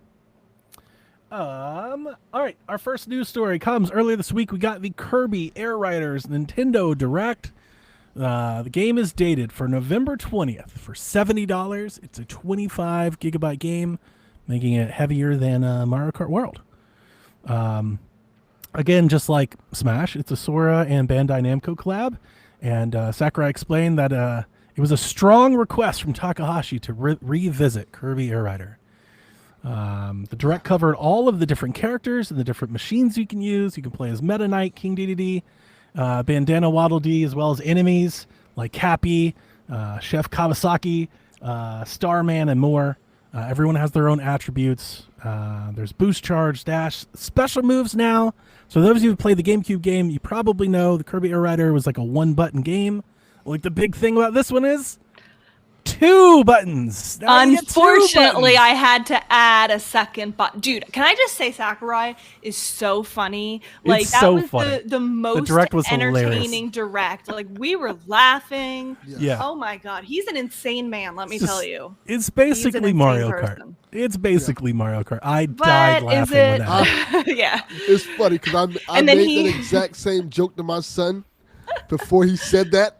All right, our first news story comes earlier this week. We got the Kirby Air Riders Nintendo Direct. The game is dated for November 20th for $70. It's a 25 gigabyte game, making it heavier than Mario Kart World. Again, just like Smash, it's a Sora and Bandai Namco collab. And Sakurai explained that it was a strong request from Takahashi to revisit Kirby Air Rider. The Direct covered all of the different characters and the different machines you can use. You can play as Meta Knight, King Dedede, Bandana Waddle Dee, as well as enemies like Cappy, Chef Kawasaki, Starman, and more. Everyone has their own attributes. There's boost charge, dash, special moves now. So those of you who played the GameCube game, you probably know the Kirby Air Rider was like a one-button game. Like the big thing about this one is 2 buttons. Unfortunately, I had to add a second button. Dude, can I just say Sakurai is so funny? Like it's that so was funny. The most the Direct was entertaining hilarious. Direct. Like we were laughing. Yeah. Oh my god, he's an insane man, let me tell you. It's basically Mario Kart. It's basically Mario Kart. I died laughing when that. Yeah. It's funny because I made that exact same joke to my son. before he said that.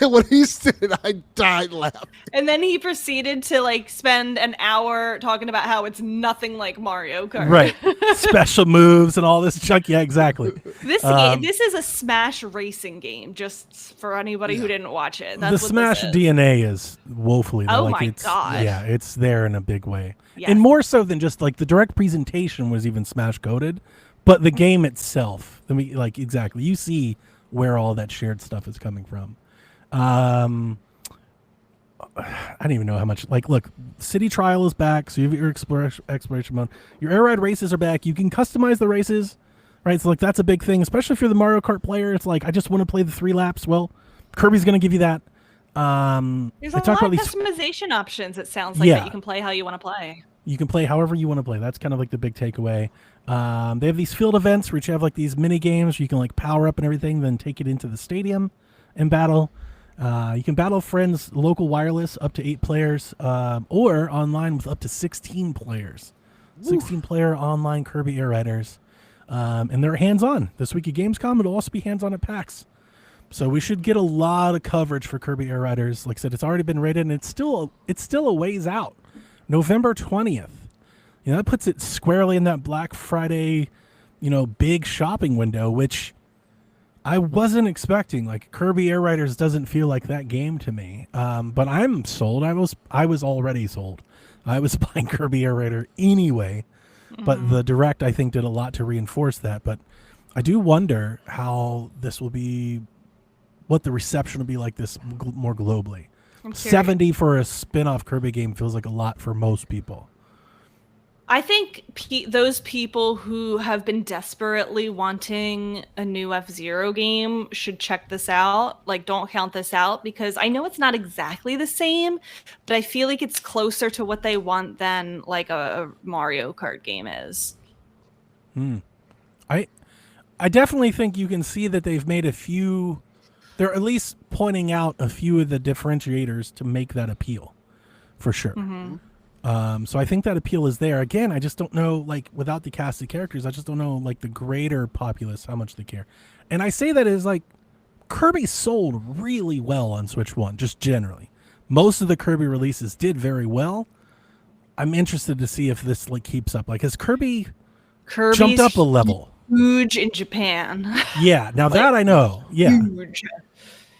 And when he said it, I died laughing. And then he proceeded to like spend an hour talking about how it's nothing like Mario Kart. Right. Special moves and all this junk. Yeah, exactly. This is a Smash racing game, just for anybody who didn't watch it. That's the what Smash this is. DNA is woefully. Oh like, my it's, God. Yeah, it's there in a big way. Yes. And more so than just like the direct presentation was even Smash coded, but the game itself, like exactly, you see where all that shared stuff is coming from. I don't even know how much. Like, look, City Trial is back, so you have your exploration mode. Your air ride races are back. You can customize the races, right? So like that's a big thing, especially if you're the Mario Kart player. It's like I just want to play the 3 laps. Well, Kirby's going to give you that. There's a lot of customization options. It sounds like that you can play how you want to play. You can play however you want to play. That's kind of like the big takeaway. They have these field events which have like these mini games where you can like power up and everything, then take it into the stadium and battle. You can battle friends, local wireless, up to 8 players, or online with up to 16 players. 16-player online Kirby Air Riders. And they're hands-on. This week at Gamescom, it'll also be hands-on at PAX. So we should get a lot of coverage for Kirby Air Riders. Like I said, it's already been rated, and it's still a ways out. November 20th. You know, that puts it squarely in that Black Friday, big shopping window, which I wasn't expecting. Like Kirby Air Riders doesn't feel like that game to me. But I'm sold. I was already sold. I was buying Kirby Air Rider anyway. But the Direct, I think, did a lot to reinforce that. But I do wonder how this will be, what the reception will be like this more globally. 70 for a spin-off Kirby game feels like a lot for most people. I think those people who have been desperately wanting a new F-Zero game should check this out. Like, don't count this out, because I know it's not exactly the same, but I feel like it's closer to what they want than like a Mario Kart game is. I definitely think you can see that they've made a few. They're at least pointing out a few of the differentiators to make that appeal, for sure. So I think that appeal is there. Again, I just don't know, like, without the cast of characters, I just don't know, like, the greater populace, how much they care. And I say that as, like, Kirby sold really well on Switch 1, just generally. Most of the Kirby releases did very well. I'm interested to see if this, like, keeps up. Like, has Kirby's jumped up a level? Huge in Japan. Yeah, now that I know. Yeah. Huge.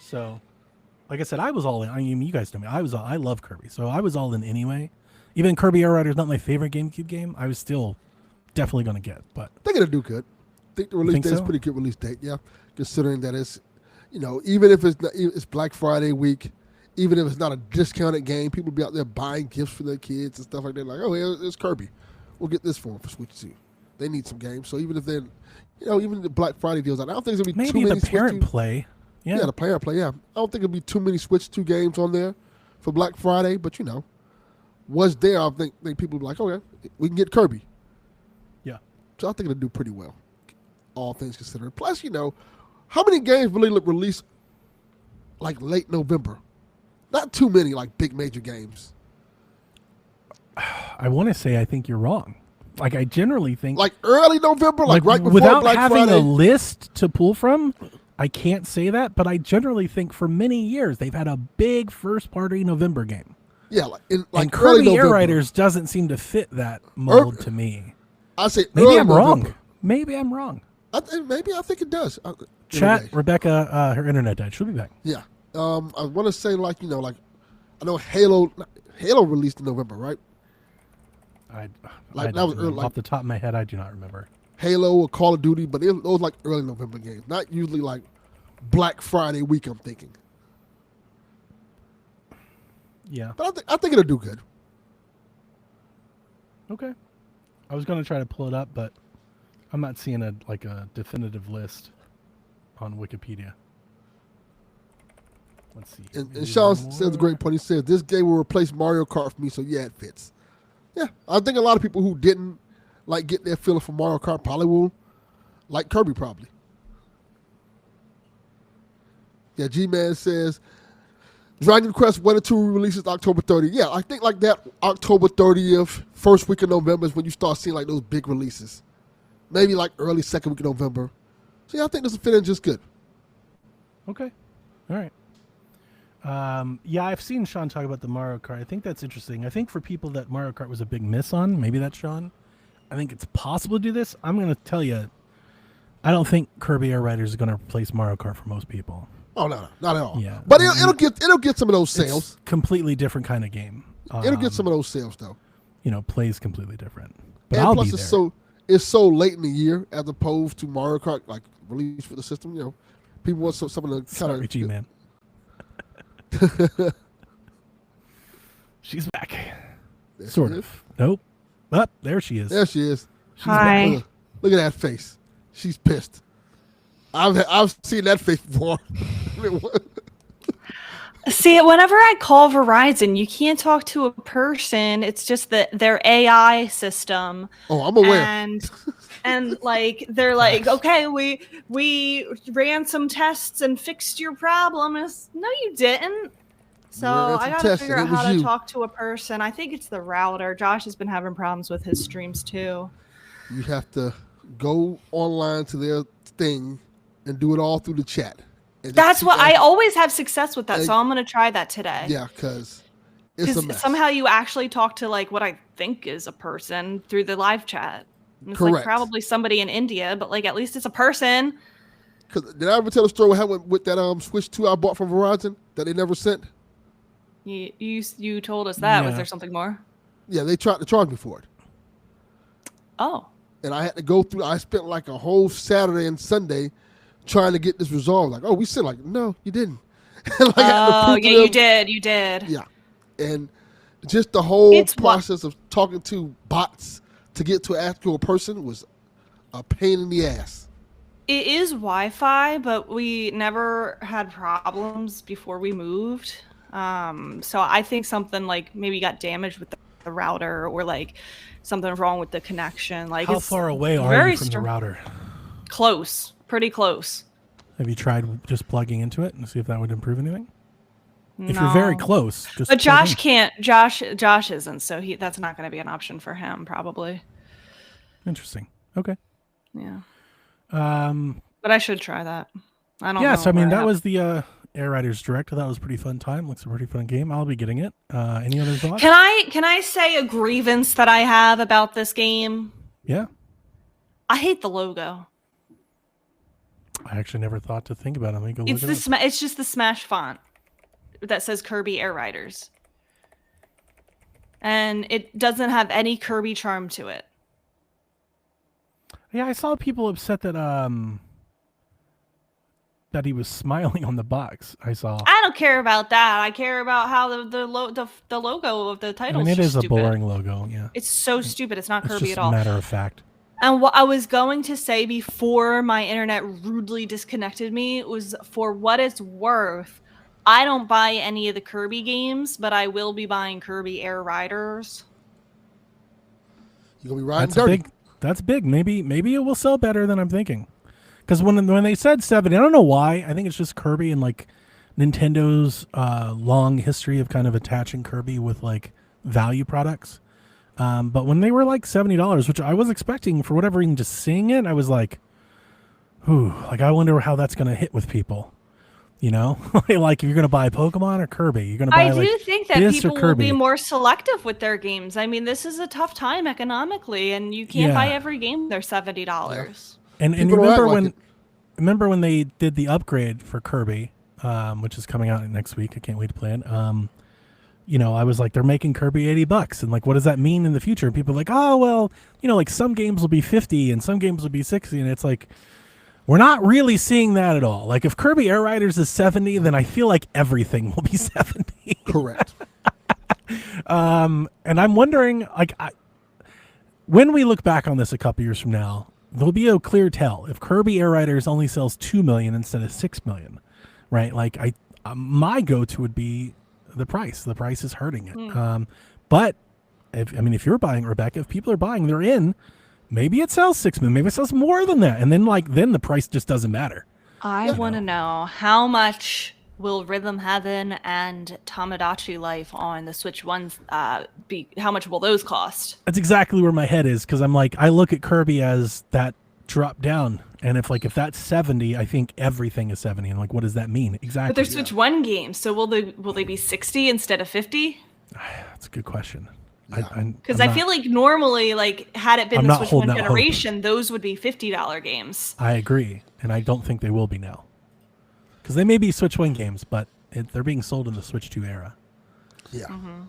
So, like I said, I was all in. I mean, you guys know me. I love Kirby, so I was all in anyway. Even Kirby Air Riders, not my favorite GameCube game, I was still definitely going to get. But I think it'll do good. I think the release date is pretty good release date, yeah. Considering that it's, even if it's Black Friday week, even if it's not a discounted game, people be out there buying gifts for their kids and stuff like that. Like, oh, it's Kirby. We'll get this for them for Switch 2. They need some games. So even if they're, even the Black Friday deals, I don't think there's going to be too many. Maybe the parent play. Yeah, the parent play, yeah. I don't think it'll be too many Switch 2 games on there for Black Friday, but was there, I think people will be like, okay, we can get Kirby. Yeah. So I think it'll do pretty well, all things considered. Plus, how many games really release like late November? Not too many, like big major games. I want to say I think you're wrong. Like, I generally think... Like early November? Like right before without Black having Friday? a list to pull from, I can't say that, but I generally think for many years they've had a big first-party November game. Yeah, and Kirby Air Riders doesn't seem to fit that mold to me. I say maybe I'm November. wrong. Maybe I'm wrong. I think it does. Chat, Rebecca, her internet died. She'll be back. Yeah. I want to say like I know Halo released in November, right? That was early, off the top of my head. I do not remember. Halo or Call of Duty, but those like early November games, not usually like Black Friday week. I'm thinking. Yeah, but I think it'll do good. Okay, I was going to try to pull it up, but I'm not seeing a definitive list on Wikipedia. Let's see. And Sean says a great point. He says this game will replace Mario Kart for me, so yeah, it fits. Yeah, I think a lot of people who didn't like get their feeling for Mario Kart probably will like Kirby probably. Yeah, G-Man says Dragon Quest 1 and 2 releases October 30th. Yeah, I think like that October 30th, first week of November is when you start seeing like those big releases. Maybe like early second week of November. So yeah, I think this will fit in just good. Okay. All right. Yeah, I've seen Sean talk about the Mario Kart. I think that's interesting. I think for people that Mario Kart was a big miss on, maybe that's Sean. I think it's possible to do this. I'm going to tell you, I don't think Kirby Air Riders is going to replace Mario Kart for most people. Oh no, not at all. Yeah, but it'll get some of those sales. It's completely different kind of game. It'll get some of those sales though. Plays completely different. But And I'll plus, be there. it's so late in the year as opposed to Mario Kart, like released for the system. People want some of the kind Sorry, of G-Man. She's back. Sort of. Nope. Up there she is. There she is. Hi. Look at that face. She's pissed. I've seen that face before. See, whenever I call Verizon, you can't talk to a person. It's just their AI system. Oh, I'm aware. And like they're like, okay, we ran some tests and fixed your problem. No, you didn't. So I gotta figure out how to talk to a person. I think it's the router. Josh has been having problems with his streams too. You have to go online to their thing and do it all through the chat. That's what I always have success with that. So I'm gonna try that today. Yeah, because it's a mess. Somehow you actually talk to like what I think is a person through the live chat. It's Correct. like probably somebody in India, but like at least it's a person. Did I ever tell the story what happened with that Switch 2 I bought from Verizon that they never sent? You told us that. Yeah. Was there something more? Yeah, they tried to charge me for it. Oh. And I had to go through. I spent like a whole Saturday and Sunday trying to get this resolved. Like, oh, we sent. Like, no, you didn't. Like, oh, yeah, you did. You did. Yeah, and just the whole process of talking to bots to get to actual person was a pain in the ass. It is Wi-Fi, but we never had problems before we moved. So I think something like maybe got damaged with the router or like something wrong with the connection. Like, how far away are you from the router? Close, pretty close. Have you tried just plugging into it and see if that would improve anything? No. If you're very close, just. But Josh can't. Josh isn't. So that's not going to be an option for him, probably. Interesting. Okay. Yeah. But I should try that. I don't know. Yes, I mean that was the Air Riders Direct. That was a pretty fun time. Looks a pretty fun game. I'll be getting it. Any other thoughts? Can I say a grievance that I have about this game? Yeah. I hate the logo. I actually never thought to think about it. Let me go look it up. It's just the Smash font that says Kirby Air Riders. And it doesn't have any Kirby charm to it. Yeah, I saw people upset that that he was smiling on the box. I don't care about that. I care about how the logo of the title. I mean, it is stupid. a boring logo. Yeah, it's so stupid. It's not Kirby just at all. Matter of fact. And what I was going to say before my internet rudely disconnected me was, for what it's worth, I don't buy any of the Kirby games, but I will be buying Kirby Air Riders. You're gonna be riding dirty. That's big. Maybe it will sell better than I'm thinking. Because when they said 70, I don't know why. I think it's just Kirby and like Nintendo's long history of kind of attaching Kirby with like value products. But when they were like $70, which I was expecting for whatever reason, just seeing it, I was like, "Ooh!" Like I wonder how that's going to hit with people. You know, like if you're going to buy Pokemon or Kirby, you're going to buy. I do think that people will be more selective with their games. I mean, this is a tough time economically, and you can't buy every game. They're $70. Yeah. And you remember when they did the upgrade for Kirby, which is coming out next week. I can't wait to play it. You know, I was like, they're making Kirby $80, and like, what does that mean in the future? And people are like, oh well, you know, like some games will be 50 and some games will be 60, and it's like, we're not really seeing that at all. Like if Kirby Air Riders is 70, then I feel like everything will be 70. Correct. And I'm wondering, like, when we look back on this a couple years from now, there'll be a clear tell if Kirby Air Riders only sells 2 million instead of 6 million, right? Like my go-to would be the price. The price is hurting it. But if you're buying, Rebecca, if people are buying, they're in. Maybe it sells 6 million. Maybe it sells more than that, and then the price just doesn't matter. I want to know how much will Rhythm Heaven and Tamagotchi Life on the Switch ones be? How much will those cost? That's exactly where my head is, because I'm like, I look at Kirby as that drop down, And if that's 70, I think everything is 70. And what does that mean exactly? But they're Switch 1 games, so will they be 60 instead of 50? That's a good question. Yeah. Because I feel like normally, had it been I'm the not Switch 1 holding out generation, those would be $50 games. I agree, and I don't think they will be now. Because they may be Switch 1 games, but they're being sold in the Switch 2 era. Yeah.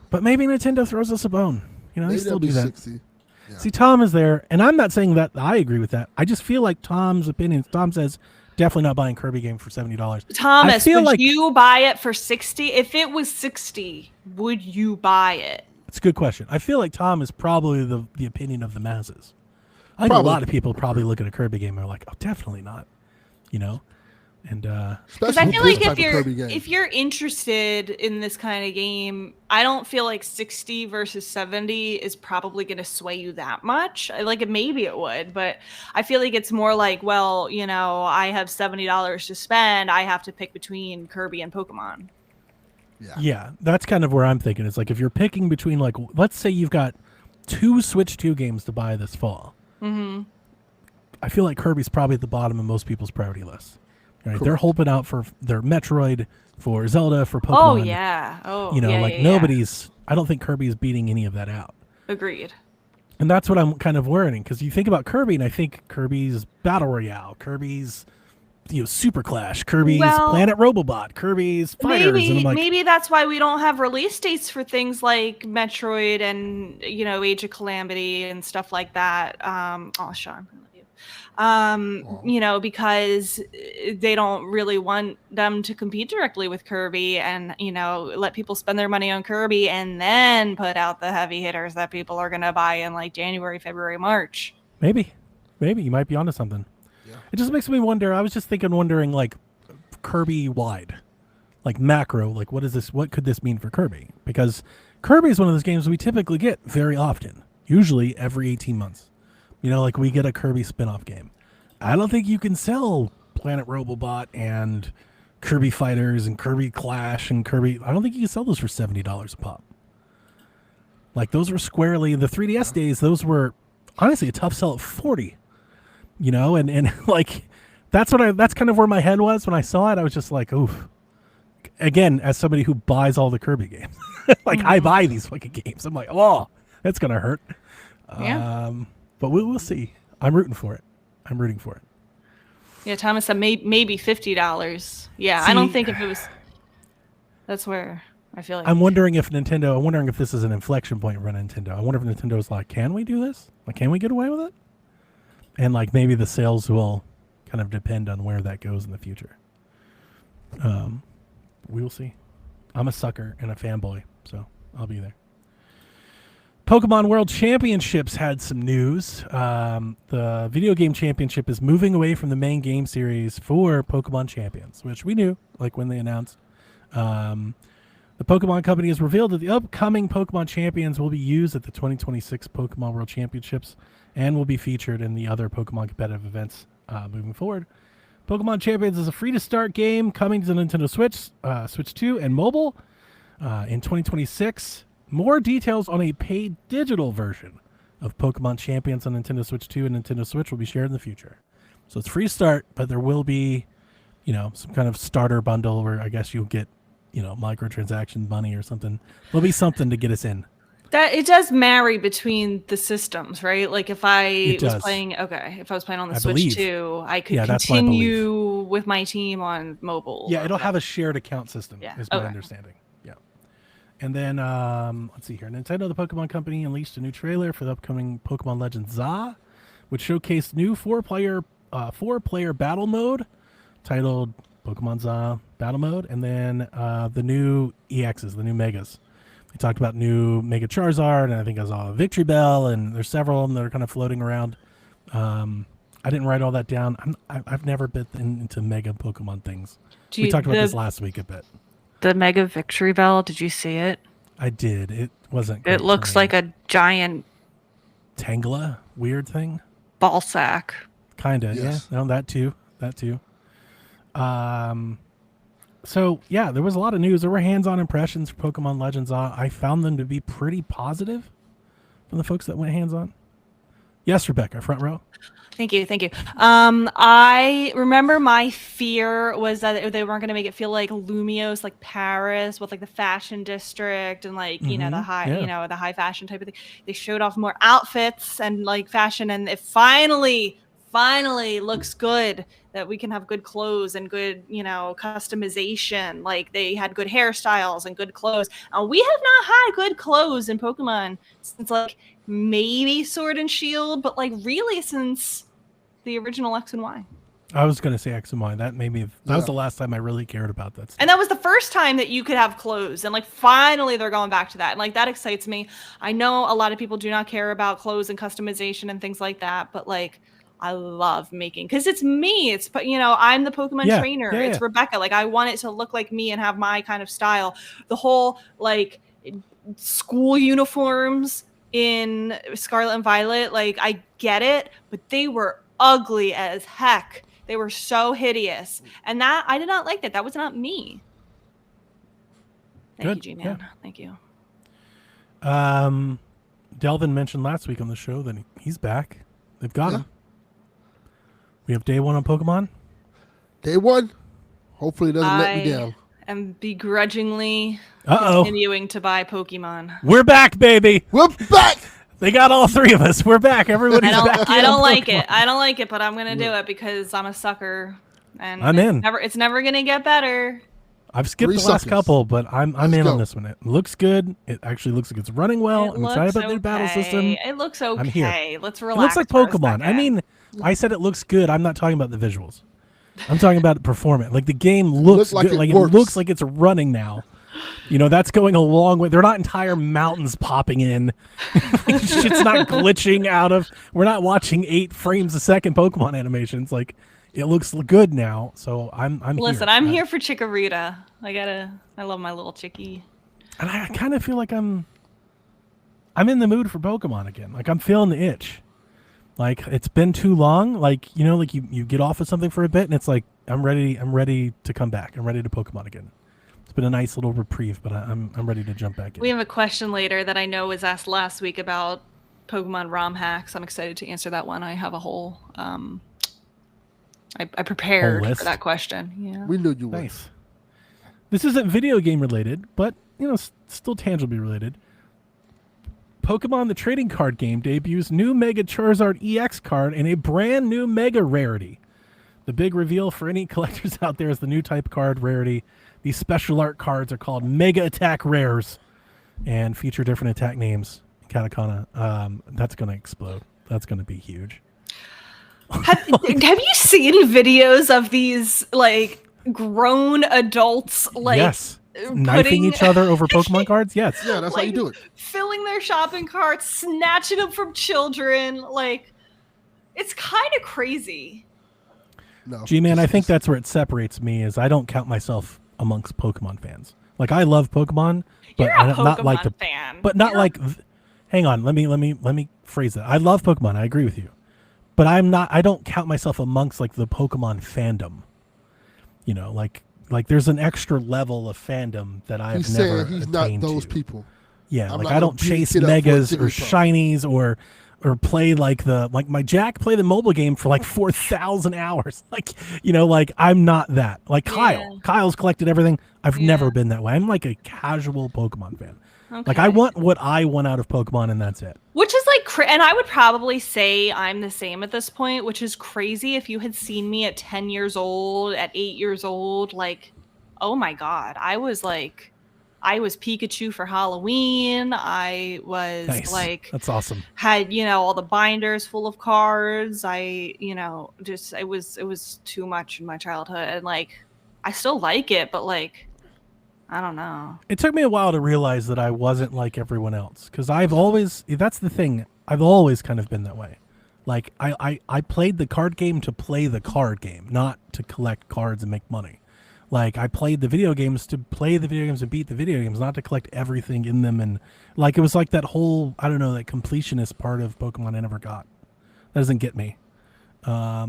But maybe Nintendo throws us a bone. They Maybe still that'll do be that. 60. Yeah. See, Tom is there, and I'm not saying that I agree with that. I just feel like Tom's opinion. Tom says definitely not buying Kirby game for $70. Thomas, would you buy it for 60? If it was 60, would you buy it? It's a good question. I feel like Tom is probably the opinion of the masses. I think a lot of people probably look at a Kirby game and are like, oh, definitely not. And because I feel like if you're interested in this kind of game, I don't feel like 60 versus 70 is probably going to sway you that much. Maybe it would, but I feel like it's more like, well, I have $70 to spend. I have to pick between Kirby and Pokemon. Yeah, that's kind of where I'm thinking. It's if you're picking between let's say you've got 2 Switch 2 games to buy this fall. Mm-hmm. I feel like Kirby's probably at the bottom of most people's priority lists. Right? They're hoping out for their Metroid, for Zelda, for Pokemon. Oh yeah. Nobody's. I don't think Kirby is beating any of that out. Agreed. And that's what I'm kind of worrying, because you think about Kirby, and I think Kirby's Battle Royale, Kirby's Super Clash, Kirby's Planet Robobot, Kirby's Fighters. Maybe that's why we don't have release dates for things like Metroid and Age of Calamity and stuff like that. Sean, I love you. Because they don't really want them to compete directly with Kirby and let people spend their money on Kirby and then put out the heavy hitters that people are going to buy in January, February, March. Maybe you might be onto something. Yeah. It just makes me wonder. I was just wondering Kirby wide, macro, what is this? What could this mean for Kirby? Because Kirby is one of those games we typically get very often, usually every 18 months. We get a Kirby spin-off game. I don't think you can sell Planet Robobot and Kirby Fighters and Kirby Clash and Kirby. I don't think you can sell those for $70 a pop. Those were squarely in the 3DS days. Those were honestly a tough sell at $40. And that's kind of where my head was when I saw it. I was just like, oof. Again, as somebody who buys all the Kirby games, I buy these fucking games. I'm like, oh, that's gonna hurt. Yeah. But we'll see. I'm rooting for it. Yeah, Thomas said maybe $50. Yeah, see, I don't think if it was. That's where I feel like. I'm wondering if this is an inflection point for Nintendo. I wonder if Nintendo's can we do this? Can we get away with it? And maybe the sales will kind of depend on where that goes in the future. We will see. I'm a sucker and a fanboy, so I'll be there. Pokemon World Championships had some news. The video game championship is moving away from the main game series for Pokemon Champions, which we knew, when they announced. The Pokemon Company has revealed that the upcoming Pokemon Champions will be used at the 2026 Pokemon World Championships and will be featured in the other Pokemon competitive events moving forward. Pokemon Champions is a free-to-start game coming to the Nintendo Switch, Switch 2, and mobile in 2026. More details on a paid digital version of Pokemon Champions on Nintendo Switch 2 and Nintendo Switch will be shared in the future. So it's free to start, but there will be, some kind of starter bundle where I guess you'll get, microtransaction money or something. There'll be something to get us in. That it does marry between the systems, right? If I was playing on the Switch 2, I could continue with my team on mobile. Yeah, it'll have a shared account system, is my understanding. And then, let's see here. Nintendo, the Pokemon Company, unleashed a new trailer for the upcoming Pokemon Legends Z-A, which showcased new four-player battle mode titled Pokemon Z Battle Mode, and then the new EXs, the new Megas. We talked about new Mega Charizard, and I think I saw a Victory Bell, and there's several of them that are kind of floating around. I didn't write all that down. I've never been into Mega Pokemon things. We talked about this last week a bit. The Mega Victory Bell, did you see it? I did. It wasn't. It looks like a giant Tangela weird thing. Ball sack. Kinda, yes. Yeah. No, that too. So yeah, there was a lot of news. There were hands-on impressions for Pokemon Legends Z. I found them to be pretty positive from the folks that went hands-on. Yes, Rebecca, front row. Thank you. I remember my fear was that they weren't going to make it feel like Lumios, like Paris, with like the fashion district and like the the high fashion type of thing. They showed off more outfits and like fashion, and it finally looks good that we can have good clothes and good customization. Like they had good hairstyles and good clothes. We have not had good clothes in Pokemon since like maybe Sword and Shield, but like really since the original X and Y. I was going to say X and Y. That was the last time I really cared about that stuff. And that was the first time that you could have clothes. And like finally they're going back to that. And like that excites me. I know a lot of people do not care about clothes and customization and things like that, but like I love making, because it's me. It's I'm the Pokemon trainer. It's Rebecca. Like I want it to look like me and have my kind of style. The whole like school uniforms in Scarlet and Violet, like I get it, but they were ugly as heck. They were so hideous, and that I did not like that. That was not me. Thank you, G-Man. Yeah. Thank you. Delvin mentioned last week on the show that he's back. They've got him. We have day 1 on Pokemon. Day 1. Hopefully it doesn't let me down. I'm begrudgingly continuing to buy Pokemon. We're back, baby. We're back. They got all 3 of us. We're back. Everybody's back. I don't like it. I don't like it, but I'm gonna do it because I'm a sucker, and I'm in. It's never gonna get better. I've skipped the last couple, but I'm in on this one. It looks good. It actually looks like it's running well. I'm excited about the battle system. It looks okay. I'm here. Let's relax. It looks like Pokemon. I mean, I said it looks good. I'm not talking about the visuals. I'm talking about performance. Like the game looks good. Like it looks like it's running now. That's going a long way. They're not entire mountains popping in. Shit's not glitching out of. We're not watching 8 frames a second Pokemon animations. Like it looks good now. So I'm Listen, I'm here for Chikorita. I love my little chickie. And I kind of feel like I'm in the mood for Pokemon again. Like I'm feeling the itch. Like it's been too long. Like like you get off of something for a bit, and it's like I'm ready to come back. I'm ready to Pokemon again. It's been a nice little reprieve, but I'm ready to jump back in. We have a question later that I know was asked last week about Pokemon ROM hacks. I'm excited to answer that one. I have a whole I prepared for that question. Yeah, we knew you would. Nice. This isn't video game related, but still tangibly related. Pokemon the trading card game debuts new Mega Charizard EX card and a brand new Mega rarity. The big reveal for any collectors out there is the new type card rarity. These special art cards are called Mega Attack Rares and feature different attack names in katakana. That's going to explode. That's going to be huge. Have you seen videos of these like grown adults knifing each other over Pokemon cards? Yes. Yeah, that's how you do it. Filling their shopping carts, snatching them from children. Like, it's kind of crazy. No, G-Man, I think that's where it separates me is I don't count myself amongst Pokemon fans. Like, I love Pokemon, but I'm not like the fan. But not like hang on, let me phrase that. I love Pokemon, I agree with you. But I don't count myself amongst like the Pokemon fandom. Like there's an extra level of fandom that I've never attained to. He's not those people. Yeah, like I don't chase megas or shinies or play like my Jack play the mobile game for like 4,000 hours. Like, like I'm not that. Like Kyle's collected everything. I've never been that way. I'm like a casual Pokemon fan. Okay. Like I want what I want out of Pokemon and that's it. Which is like, and I would probably say I'm the same at this point, which is crazy. If you had seen me at 10 years old, at 8 years old, like, oh my God, I was Pikachu for Halloween. I was like, that's awesome. Had, all the binders full of cards. It was too much in my childhood. And like, I still like it, but like, I don't know. It took me a while to realize that I wasn't like everyone else. Cause that's the thing. I've always kind of been that way. Like I played the card game to play the card game, not to collect cards and make money. Like I played the video games to play the video games and beat the video games, not to collect everything in them. And like, it was like that whole, I don't know, that completionist part of Pokemon I never got. That doesn't get me. I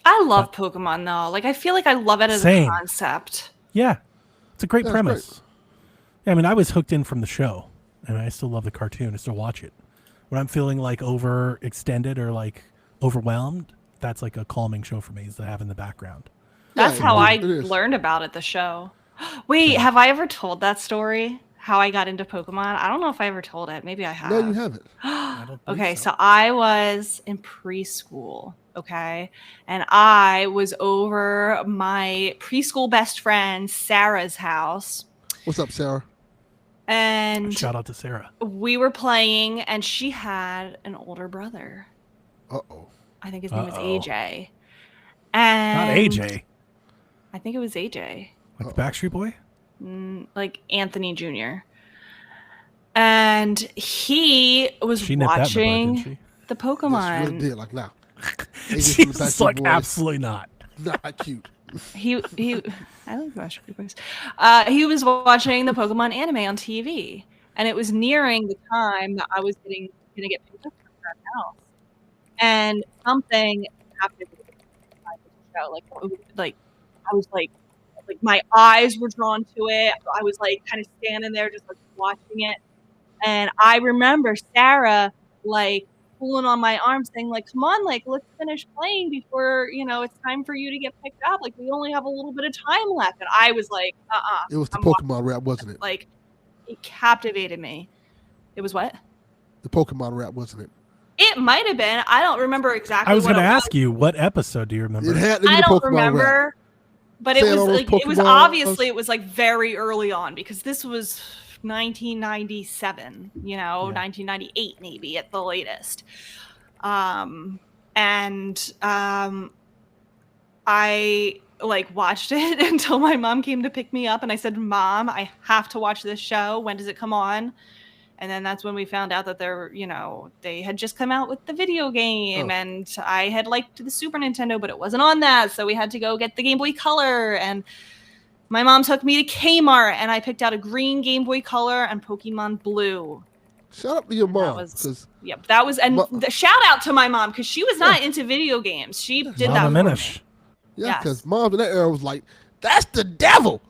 love Pokemon though. Like, I feel like I love it as a concept. Yeah. It's a great premise. Great. Yeah, I mean, I was hooked in from the show and I still love the cartoon. I still watch it. when I'm feeling like overextended or like overwhelmed, that's like a calming show for me is to have in the background. That's Yeah, how I it is. learned about it, the show. Wait, have I ever told that story? How I got into Pokemon? I don't know if I ever told it. Maybe I have. No, you haven't. I don't believe Okay, so. so I was in preschool, okay? And I was over my preschool best friend Sarah's house. What's up, Sarah? And Shout out to Sarah. we were playing, and she had an older brother. Uh-oh. I think his name was Uh-oh. AJ. Not And AJ. I think it was AJ. Like the Backstreet Boy? Like Anthony Jr. And he was She nipped that in the bud, watching didn't she? the Yes, Pokemon. really did. Like now. She was like, absolutely not. Not cute. He I like Backstreet Boys. He was watching the Pokemon anime on TV, and it was nearing the time that I was gonna get picked up from that house, and something happened with the show. Like I was like my eyes were drawn to it. I was like kind of standing there just like watching it, and I remember Sarah like pulling on my arm saying like, come on, like let's finish playing before it's time for you to get picked up, like we only have a little bit of time left. And I was like, It was the I'm Pokemon rap, wasn't it? like it captivated me. It was what? The Pokemon rap, wasn't it? It might have been. I don't remember exactly. I was going to ask you, what episode do you remember? It had to be I the don't Pokemon remember, rap. but Say it it was on those like it was Pokemon obviously posts. it was like very early on because this was 1997, 1998 maybe at the latest. I like watched it until my mom came to pick me up, and I said, Mom, I have to watch this show. When does it come on? And then that's when we found out that they had just come out with the video game, and I had liked the Super Nintendo, but it wasn't on that. So we had to go get the Game Boy Color, and my mom took me to Kmart, and I picked out a green Game Boy Color and Pokemon Blue. Shout out to your mom. That was the shout out to my mom because she was not into video games. She did Mama that for Minish. me. Yeah, because Yes. mom in that era was like, that's the devil.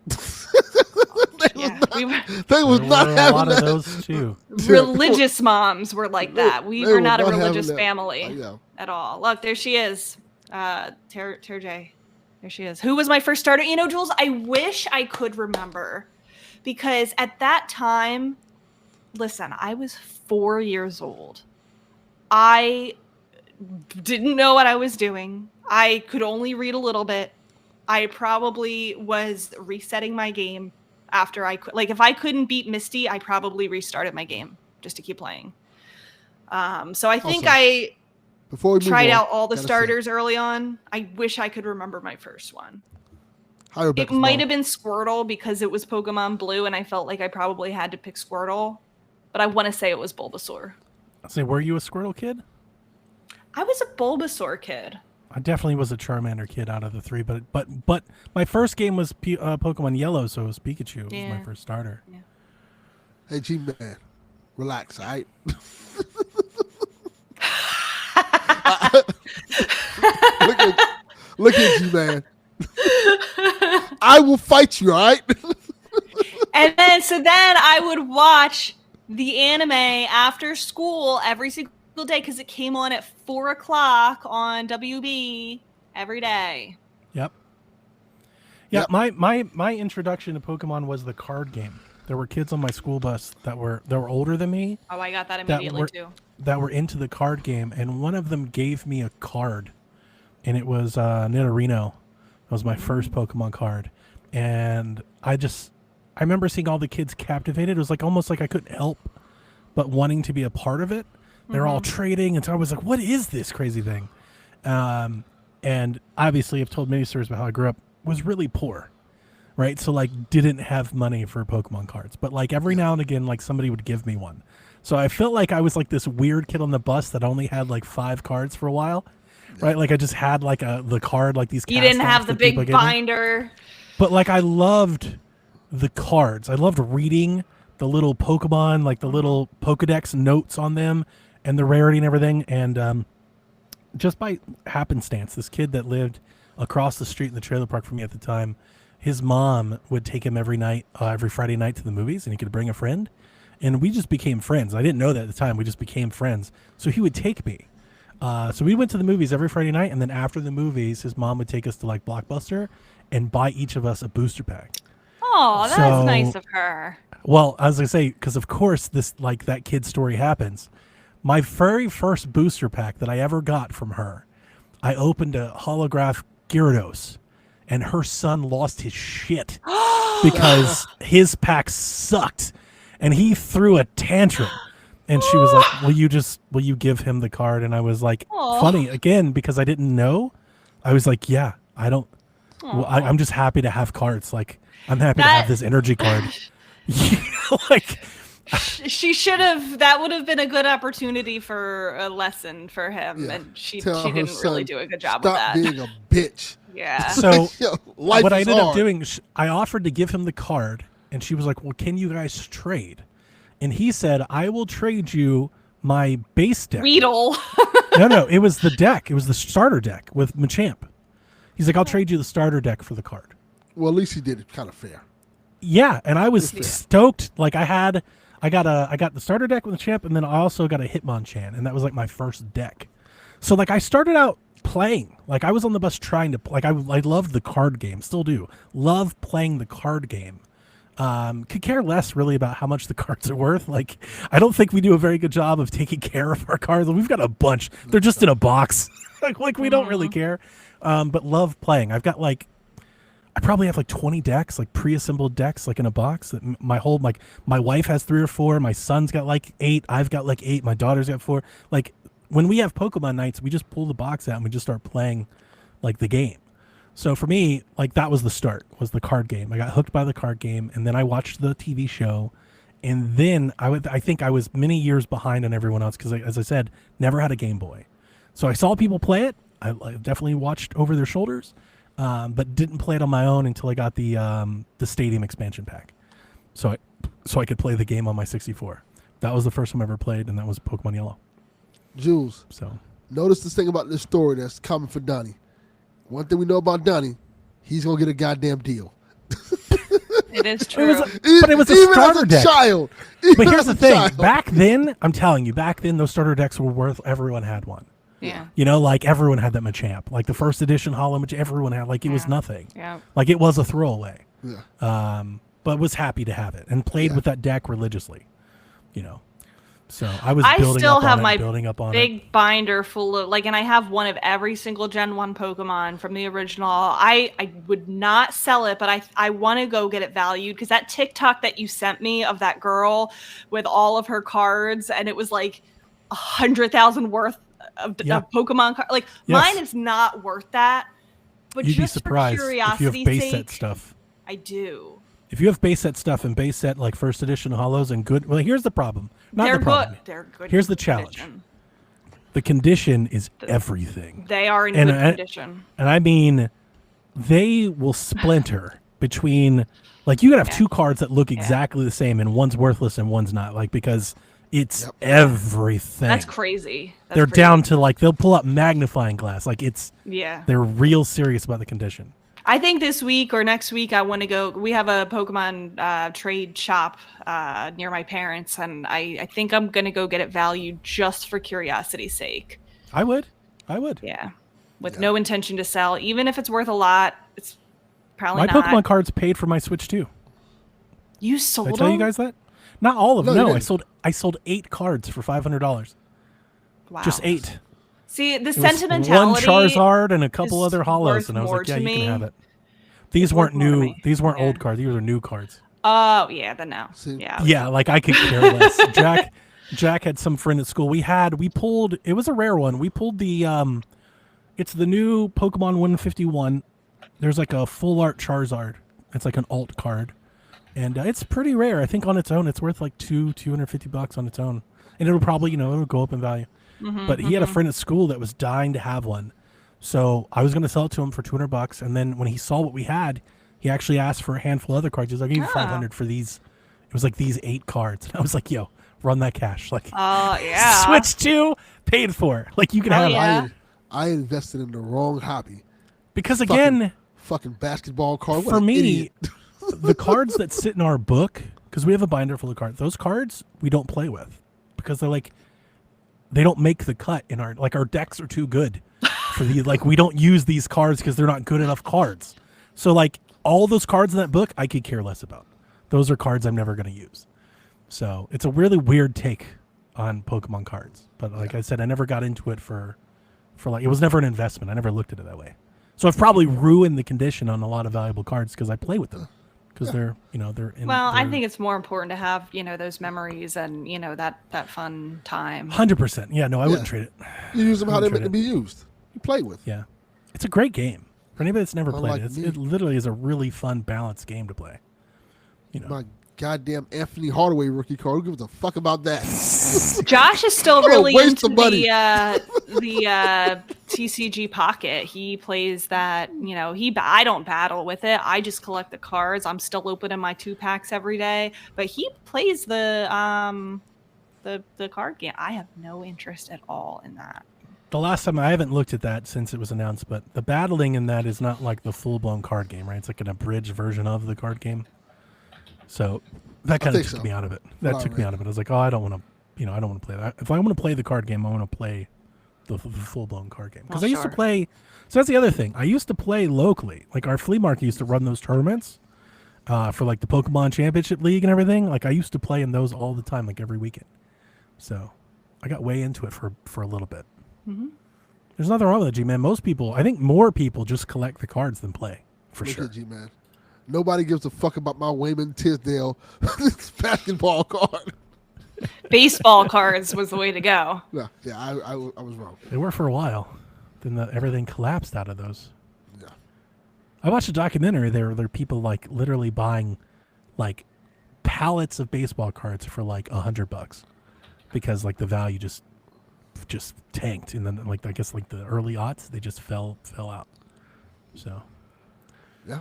Yeah, they was There not were a having lot that. of those too. Religious moms were like that. We They were were not a not having religious that. family Yeah. at all. Look, there she is. Terjay. There she is. Who was my first starter? Jules, I wish I could remember because at that time, listen, I was 4 years old. I didn't know what I was doing. I could only read a little bit. I probably was resetting my game after if I couldn't beat Misty, I probably restarted my game just to keep playing. So I think I Before we move tried on, out all the gotta starters early on. I wish I could remember my first one. Hi, Rebecca's It might mom. have been Squirtle because it was Pokemon Blue, and I felt like I probably had to pick Squirtle. But I want to say it was Bulbasaur. I say, were you a Squirtle kid? I was a Bulbasaur kid. I definitely was a Charmander kid out of the three, but my first game was Pokemon Yellow, so it was Pikachu. It was my first starter. Yeah. Hey, G-Man, relax, all right? Look at you, man. I will fight you, all right? And then I would watch the anime after school every single day because it came on at 4:00 on WB every day. Yep. Yeah, my introduction to Pokemon was the card game. There were kids on my school bus that were older than me Oh, I got that immediately too. that were into the card game, and one of them gave me a card, and it was Nidorino. That was my first Pokemon card, and I remember seeing all the kids captivated. It was like almost like I couldn't help but wanting to be a part of it. They're all trading, and so I was like, "What is this crazy thing?" And obviously, I've told many stories about how I grew up. Was really poor, right? So like, didn't have money for Pokemon cards, but like every now and again, like somebody would give me one. So I felt like I was like this weird kid on the bus that only had like 5 cards for a while, right? Like I just had like the card, like these. You didn't have the big binder. But like I loved the cards. I loved reading the little Pokemon, like the little Pokedex notes on them and the rarity and everything. And just by happenstance, this kid that lived across the street in the trailer park from me at the time, his mom would take him every night, every Friday night to the movies, and he could bring a friend. and we just became friends. I didn't know that at the time. We just became friends. So he would take me. So we went to the movies every Friday night, and then after the movies, his mom would take us to like Blockbuster and buy each of us a booster pack. Oh, that's So- nice of her. Well, as I say, because of course this like that kid story happens. My very first booster pack that I ever got from her, I opened a holograph Gyarados, and her son lost his shit because his pack sucked, and he threw a tantrum. And she was like, will you give him the card? And I was like, Aw. funny again, because I didn't know. I was like, yeah, I don't. Well, I'm just happy to have cards. Like, I'm happy to have this energy card. You know, like, She should have. That would have been a good opportunity for a lesson for him, Yeah. and she Tell her didn't really son, do a good job with Stop that. being a bitch. Yeah. so Yo, life what I is ended up hard. doing, I offered to give him the card, and she was like, well, can you guys trade? And he said, I will trade you my base deck. Weedle. No, it was the deck. It was the starter deck with Machamp. He's like, I'll trade you the starter deck for the card. Well, at least he did it kind of fair. Yeah, and I was That's fair. stoked. Like I got the starter deck with the champ, and then I also got a Hitmonchan, and that was like my first deck. So like I started out playing. Like I was on the bus trying to like I loved the card game, still do. Love playing the card game. Could care less really about how much the cards are worth. Like I don't think we do a very good job of taking care of our cards. We've got a bunch. They're just in a box. like we don't really care. But love playing. I've got like I probably have like 20 decks, like pre-assembled decks, like in a box. That my wife has 3 or 4. My son's got like 8. I've got like 8. My daughter's got 4. Like when we have Pokemon nights, we just pull the box out and we just start playing like the game. So for me, like that was the start, was the card game. I got hooked by the card game, and then I watched the TV show, and then I think I was many years behind on everyone else because, as I said, never had a Game Boy. So I saw people play it. I definitely watched over their shoulders. But didn't play it on my own until I got the Stadium expansion pack, so I could play the game on my 64. That was the first time I ever played, and that was Pokemon Yellow. Jules, So notice this thing about this story that's common for Donnie. One thing we know about Donnie, he's gonna get a goddamn deal. It is it true. was, but it was a Even starter as a deck. child. But Even here's as the a thing: child. back then, I'm telling you, back then those starter decks were worth. Everyone had one. Yeah. You know, like everyone had that Machamp, like the first edition Holo Machamp. Everyone had, like it was Yeah. nothing. Yeah. Like it was a throwaway. Yeah. But was happy to have it and played Yeah. with that deck religiously. You know, so I was I building still up have on it, my building up on it. big binder full of and I have one of every single Gen 1 Pokemon from the original. I would not sell it, but I want to go get it valued because that TikTok that you sent me of that girl with all of her cards, and it was like 100,000 worth of Pokemon cards. Like Yes. mine is not worth that. But You'd be just surprised for if you have curiosity's base sake, set stuff. I do. If you have base set stuff and base set like first edition Holos and good, well, here's the problem. Not They're the problem. good. They're good. Here's the challenge. condition. The condition is everything. They are in And good I- condition. And I mean, they will splinter between, like, you could have Yeah. 2 cards that look exactly the same and one's worthless and one's not, like, because it's Yep. everything. That's crazy. That's They're crazy. down to, like, they'll pull up magnifying glass. Like, Yeah. they're real serious about the condition. I think this week or next week I want to go. We have a Pokemon trade shop near my parents, and I think I'm gonna go get it valued just for curiosity's sake. I would. Yeah, with no intention to sell, even if it's worth a lot. It's probably My not. Pokemon cards paid for my Switch too. You sold Did I tell you them? guys that? Not all of them. No, you No, didn't. I sold 8 cards for $500. Wow. Just 8. See, the It was sentimentality. one Charizard and a couple is other Holos, worth and I was more like, yeah, to you me. can have it. These It's weren't worth more to new. me. These weren't Yeah. old cards. These were new cards. Oh yeah, then no. See, Yeah. Yeah, like I could care less. Jack had some friend at school. We pulled. It was a rare one. We pulled the. It's the new Pokemon 151. There's like a full art Charizard. It's like an alt card, and it's pretty rare. I think on its own, it's worth like $250 on its own, and it'll probably it'll go up in value. But he had a friend at school that was dying to have one, so I was going to sell it to him for $200. And then when he saw what we had, he actually asked for a handful of other cards. He was like, "I'll give you $500 for these." It was like these 8 cards, and I was like, "Yo, run that cash!" Like, Oh yeah. Switch 2 paid for. Like you can Oh, have it. yeah. I invested in the wrong hobby. Because again, Fucking basketball card. What for an me, idiot. the cards that sit in our book, because we have a binder full of cards. Those cards we don't play with because they're like, they don't make the cut in our decks are too good for the we don't use these cards because they're not good enough cards. So like all those cards in that book, I could care less about. Those are cards I'm never going to use. So it's a really weird take on Pokemon cards. But like I said, I never got into it for it was never an investment. I never looked at it that way. So I've probably ruined the condition on a lot of valuable cards because I play with them. Because they're in. Well, I think it's more important to have those memories and that fun time. 100%. Yeah, no, I wouldn't trade it. You use them how they're meant to be used. You play with. Yeah, it's a great game for anybody that's never played it. me. It literally is a really fun, balanced game to play. My goddamn Anthony Hardaway rookie card. Who gives a fuck about that? Josh is still What a really waste into of money. the TCG Pocket. He plays that. I don't battle with it. I just collect the cards. I'm still opening my 2-packs every day. But he plays the card game. I have no interest at all in that. The last time I haven't looked at that since it was announced, but the battling in that is not like the full-blown card game, right? It's like an abridged version of the card game. So that kind of took me out of it. That took me out of it. I was like, oh, I don't want to, I don't want to play that. If I want to play the card game, I want to play the full-blown card game. Because I used to play, so that's the other thing. I used to play locally. Like our flea market used to run those tournaments for like the Pokemon Championship League and everything. Like I used to play in those all the time, like every weekend. So I got way into it for a little bit. Mm-hmm. There's nothing wrong with it, G-Man. Most people, I think more people just collect the cards than play, for Look sure. at G-Man. Nobody gives a fuck about my Wayman Tisdale basketball card. Baseball cards was the way to go. Yeah, I was wrong. They were for a while. Then everything collapsed out of those. Yeah. I watched a documentary. There are people like literally buying like pallets of baseball cards for like $100 because like the value just tanked, and then like I guess like the early aughts they just fell out. So yeah.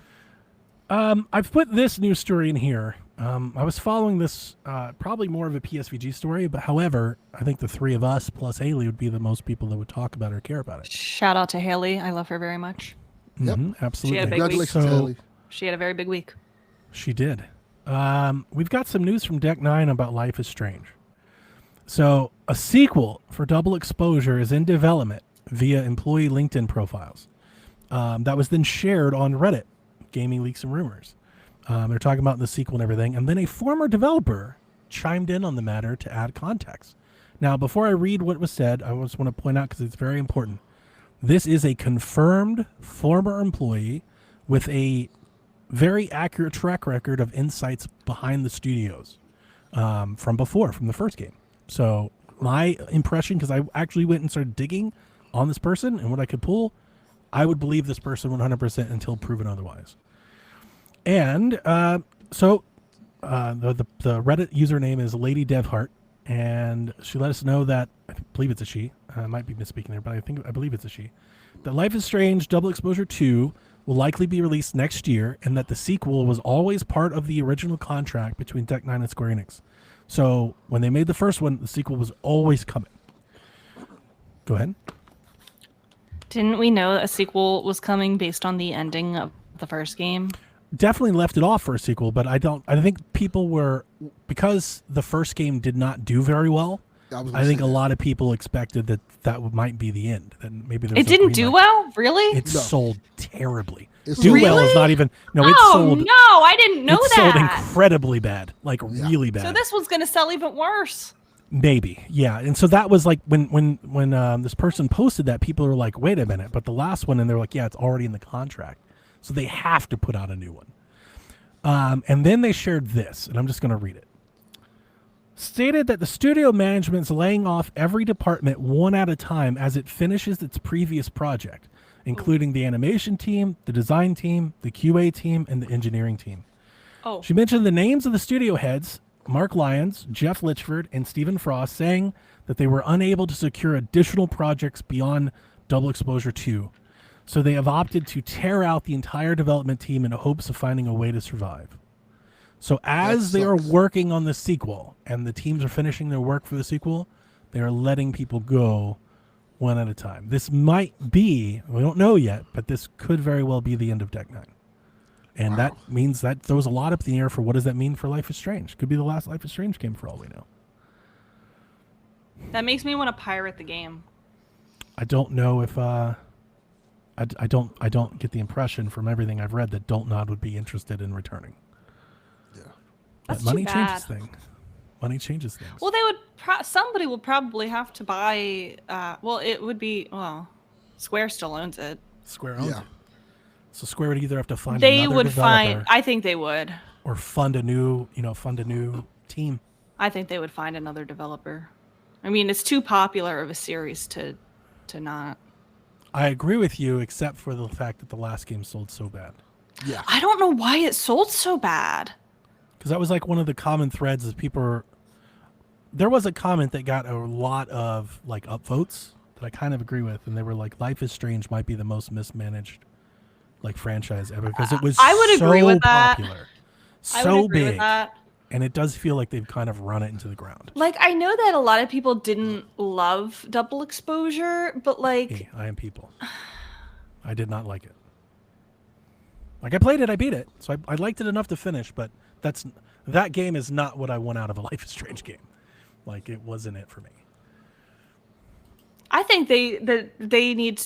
I've put this news story in here. I was following this probably more of a PSVG story, but however, I think the three of us plus Haley would be the most people that would talk about or care about it. Shout out to Haley. I love her very much. Yep. Absolutely. She had a big Congratulations, week. Haley. She had a very big week. She did. We've got some news from Deck 9 about Life is Strange. So a sequel for Double Exposure is in development via employee LinkedIn profiles. That was then shared on Reddit, Gaming Leaks and Rumors. They're talking about the sequel and everything. And then a former developer chimed in on the matter to add context. Now, before I read what was said, I just want to point out, because it's very important, this is a confirmed former employee with a very accurate track record of insights behind the studios from the first game. So my impression, because I actually went and started digging on this person and what I could pull, I would believe this person 100% until proven otherwise. And so the Reddit username is Lady Devhart, and she let us know that, I believe it's a she, I might be misspeaking there, but I believe it's a she, that Life is Strange Double Exposure 2 will likely be released next year, and that the sequel was always part of the original contract between Deck 9 and Square Enix. So when they made the first one, the sequel was always coming. Go ahead. Didn't we know a sequel was coming based on the ending of the first game? Definitely left it off for a sequel, but I think people were, because the first game did not do very well, I think a lot of people expected that might be the end. That maybe it didn't do well? Really? It sold terribly. Do well is not even, no, it sold. No, I didn't know that. It sold incredibly bad, like really bad. So this one's going to sell even worse. Maybe, yeah. And so that was like when this person posted that, people were like, wait a minute, but the last one, and they're like, yeah, it's already in the contract. So they have to put out a new one. And then they shared this, and I'm just going to read it. Stated that the studio management's laying off every department one at a time as it finishes its previous project, including the animation team, the design team, the QA team, and the engineering team. Oh. She mentioned the names of the studio heads, Mark Lyons, Jeff Litchford, and Stephen Frost, saying that they were unable to secure additional projects beyond Double Exposure 2. So they have opted to tear out the entire development team in hopes of finding a way to survive. So as they are working on the sequel and the teams are finishing their work for the sequel, they are letting people go one at a time. This might be, we don't know yet, but this could very well be the end of Deck 9. And that means that throws a lot up in the air for what does that mean for Life is Strange. Could be the last Life is Strange game for all we know. That makes me want to pirate the game. I don't know if I don't get the impression from everything I've read that Dontnod would be interested in returning. Yeah. That's But money too bad. changes things. Money changes things. Well, they would. Somebody will probably have to buy. It would be. Well, Square still owns it. Square owns Yeah. it. So Square would either have to find They another would developer find. I think they would. or fund a new team. I think they would find another developer. I mean, it's too popular of a series to not. I agree with you, except for the fact that the last game sold so bad. Yeah. I don't know why it sold so bad. Because that was like one of the common threads is there was a comment that got a lot of like upvotes that I kind of agree with, and they were like, Life is Strange might be the most mismanaged like franchise ever because it was I would so agree with that. popular, I so would agree with big, that. and it does feel like they've kind of run it into the ground. Like, I know that a lot of people didn't love Double Exposure, but like, Hey, I am people. I did not like it. Like I played it, I beat it, so I liked it enough to finish, but that game is not what I want out of a Life is Strange game. Like it wasn't it for me. I think they need.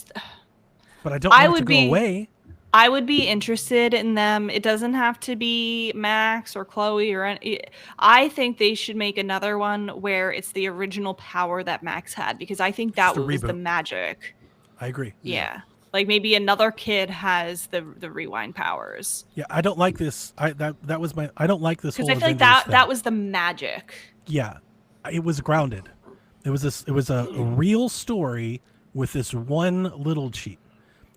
But I don't want it to go away. I would be interested in them. It doesn't have to be Max or Chloe or any. I think they should make another one where it's the original power that Max had, because I think that Just a was the reboot. magic. I agree. Yeah. Like maybe another kid has the rewind powers. Yeah, I don't like this. I don't like this whole Because I feel like Avengers thing. that was the magic. Yeah, it was grounded. It was a real story with this one little cheat.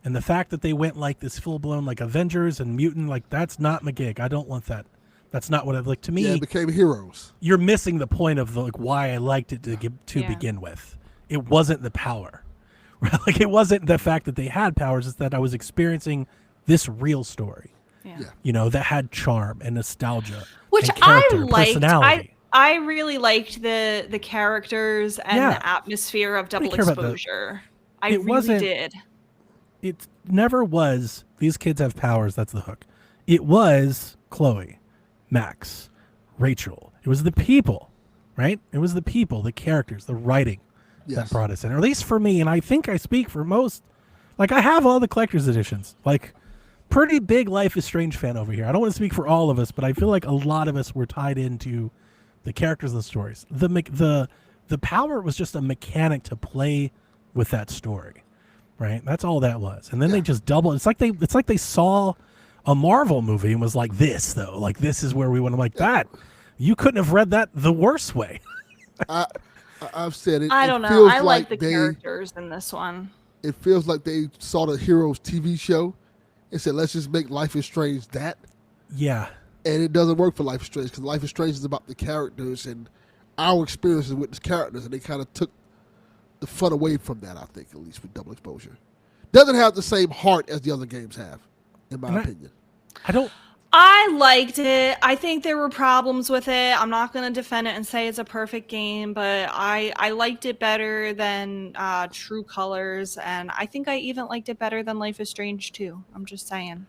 And the fact that they went like this full blown like Avengers and Mutant, like that's not my gig. I don't want that. That's not what I'd like. To me, Yeah, it became heroes. you're missing the point of like why I liked it to Yeah. begin with. It wasn't the power. Like it wasn't the fact that they had powers, it's that I was experiencing this real story. Yeah. Yeah. That had charm and nostalgia. Which and character, I liked. personality. I really liked the characters and Yeah. the atmosphere of Double care about the- Exposure. I It really wasn't- did. It never was these kids have powers, that's the hook. It was Chloe, Max, Rachel. It was the people, right? It was the people, the characters, the writing that Yes. brought us in. Or at least for me, and I think I speak for most. Like I have all the collector's editions. Like pretty big Life is Strange fan over here. I don't want to speak for all of us, but I feel like a lot of us were tied into the characters and the stories. The power was just a mechanic to play with that story. Right? That's all that was. And then they just double. It's like they saw a Marvel movie and was like, this though, like this is where we went. I'm like, that you couldn't have read that the worst way. I've said it. I it don't know. feels I like the they- characters in this one. It feels like they saw the Heroes TV show and said, let's just make Life is Strange that. Yeah. And it doesn't work for Life is Strange because Life is Strange is about the characters and our experiences with the characters, and they kind of took the fun away from that, I think, at least with Double Exposure. Doesn't have the same heart as the other games have, in my opinion. I liked it. I think there were problems with it. I'm not going to defend it and say it's a perfect game, but I liked it better than True Colors, and I think I even liked it better than Life is Strange too. I'm just saying.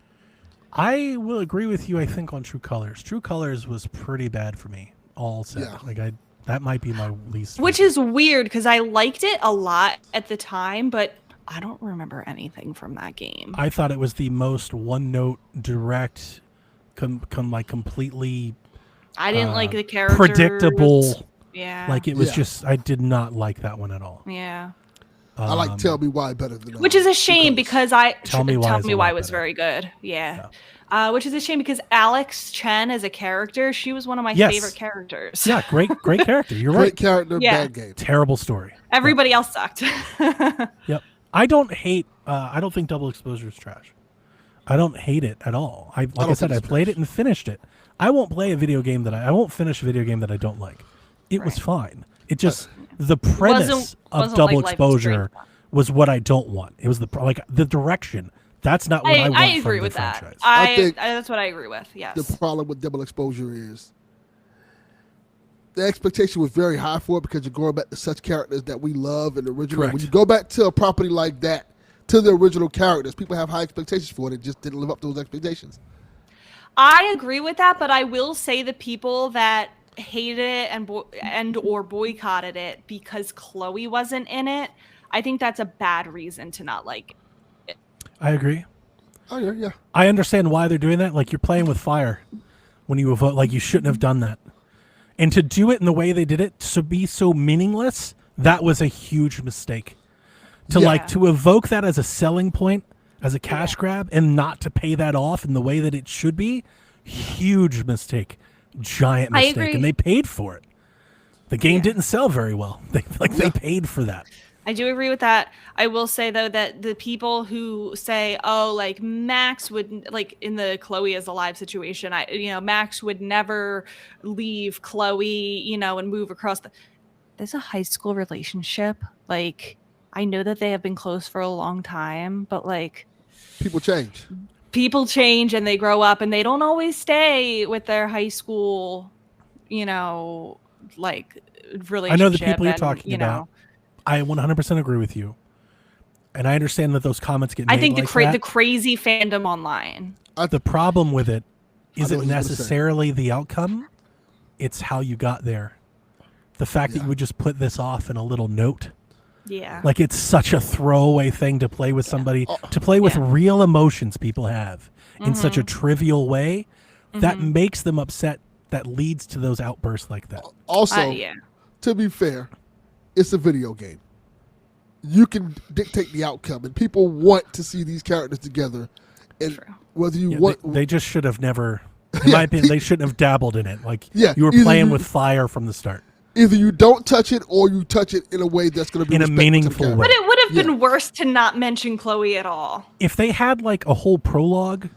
I will agree with you, I think, on True Colors. True Colors was pretty bad for me, all said. Yeah. Like that might be my least Which favorite. is weird because I liked it a lot at the time, but I don't remember anything from that game. I thought it was the most one-note, direct, completely I didn't like the characters. predictable. Yeah. Like it was Yeah. just, I did not like that one at all. Yeah. I like Tell Me Why better than Which is a shame because Tell Me Why is a lot was better. very good. Yeah. Which is a shame because Alex Chen as a character, she was one of my Yes. favorite characters. Yeah, great character. You're great right. character, Yeah. bad game. Terrible story. Everybody else sucked. Yep. I don't think Double Exposure is trash. I don't hate it at all. Like I don't said, think I it's played trash. it and finished it. I won't play a video game I won't finish a video game that I don't like. It was fine. It just the premise of wasn't Double like Life is Exposure Strange. was what I don't want. It was the direction. That's not what I want I from agree the with that. franchise. I think that's what I agree with. Yes. The problem with Double Exposure is the expectation was very high for it because you're going back to such characters that we love in the original. Correct. When you go back to a property like that, to the original characters, people have high expectations for it. It just didn't live up to those expectations. I agree with that, but I will say the people that hated it and or boycotted it because Chloe wasn't in it, I think that's a bad reason to not like it. I agree. Oh yeah. I understand why they're doing that. Like, you're playing with fire when you vote. Like, you shouldn't have done that. And to do it in the way they did it, to be so meaningless, that was a huge mistake. To evoke that as a selling point, as a cash grab, and not to pay that off in the way that it should be, huge mistake. Giant mistake. I agree. And they paid for it. The game didn't sell very well. They paid for that. I do agree with that. I will say though that the people who say, "Oh, like Max would like in the Chloe is alive situation," Max would never leave Chloe, and move across there's a high school relationship. Like, I know that they have been close for a long time, but like people change. People change and they grow up and they don't always stay with their high school, like relationship. I know the people you're talking about. I 100% agree with you. And I understand that those comments get made. I think the crazy fandom online. The problem with it isn't necessarily the outcome. It's how you got there. The fact that you would just put this off in a little note. Yeah. Like, it's such a throwaway thing to play with somebody, to play with real emotions people have in such a trivial way that makes them upset, that leads to those outbursts like that. Also, to be fair, it's a video game. You can dictate the outcome, and people want to see these characters together. And whether you want, they just should have never. In my opinion, they shouldn't have dabbled in it. Like, you were playing with fire from the start. Either you don't touch it, or you touch it in a way that's going to be in a meaningful way. But it would have been worse to not mention Chloe at all. If they had like a whole prologue,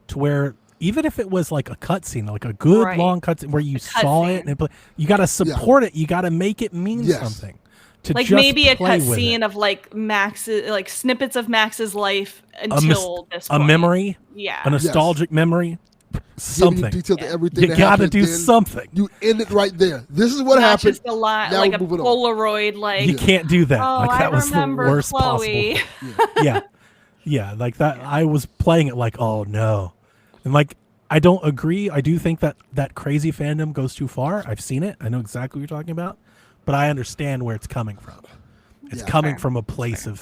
to where even if it was like a cutscene, like a good long cutscene where you saw it, and you got to support it. You got to make it mean something. To like just maybe a play cutscene of like Max's, like snippets of Max's life until this point. A memory, a nostalgic memory, something. Detail to everything. You got to do something. You end it right there. This is what happened. Just like a Polaroid. Like, you can't do that. Oh, like that was the worst Chloe. possible. Yeah, like that. I was playing it like, oh no, and like I don't agree. I do think that crazy fandom goes too far. I've seen it. I know exactly what you're talking about. But I understand where it's coming from. It's coming from a place of,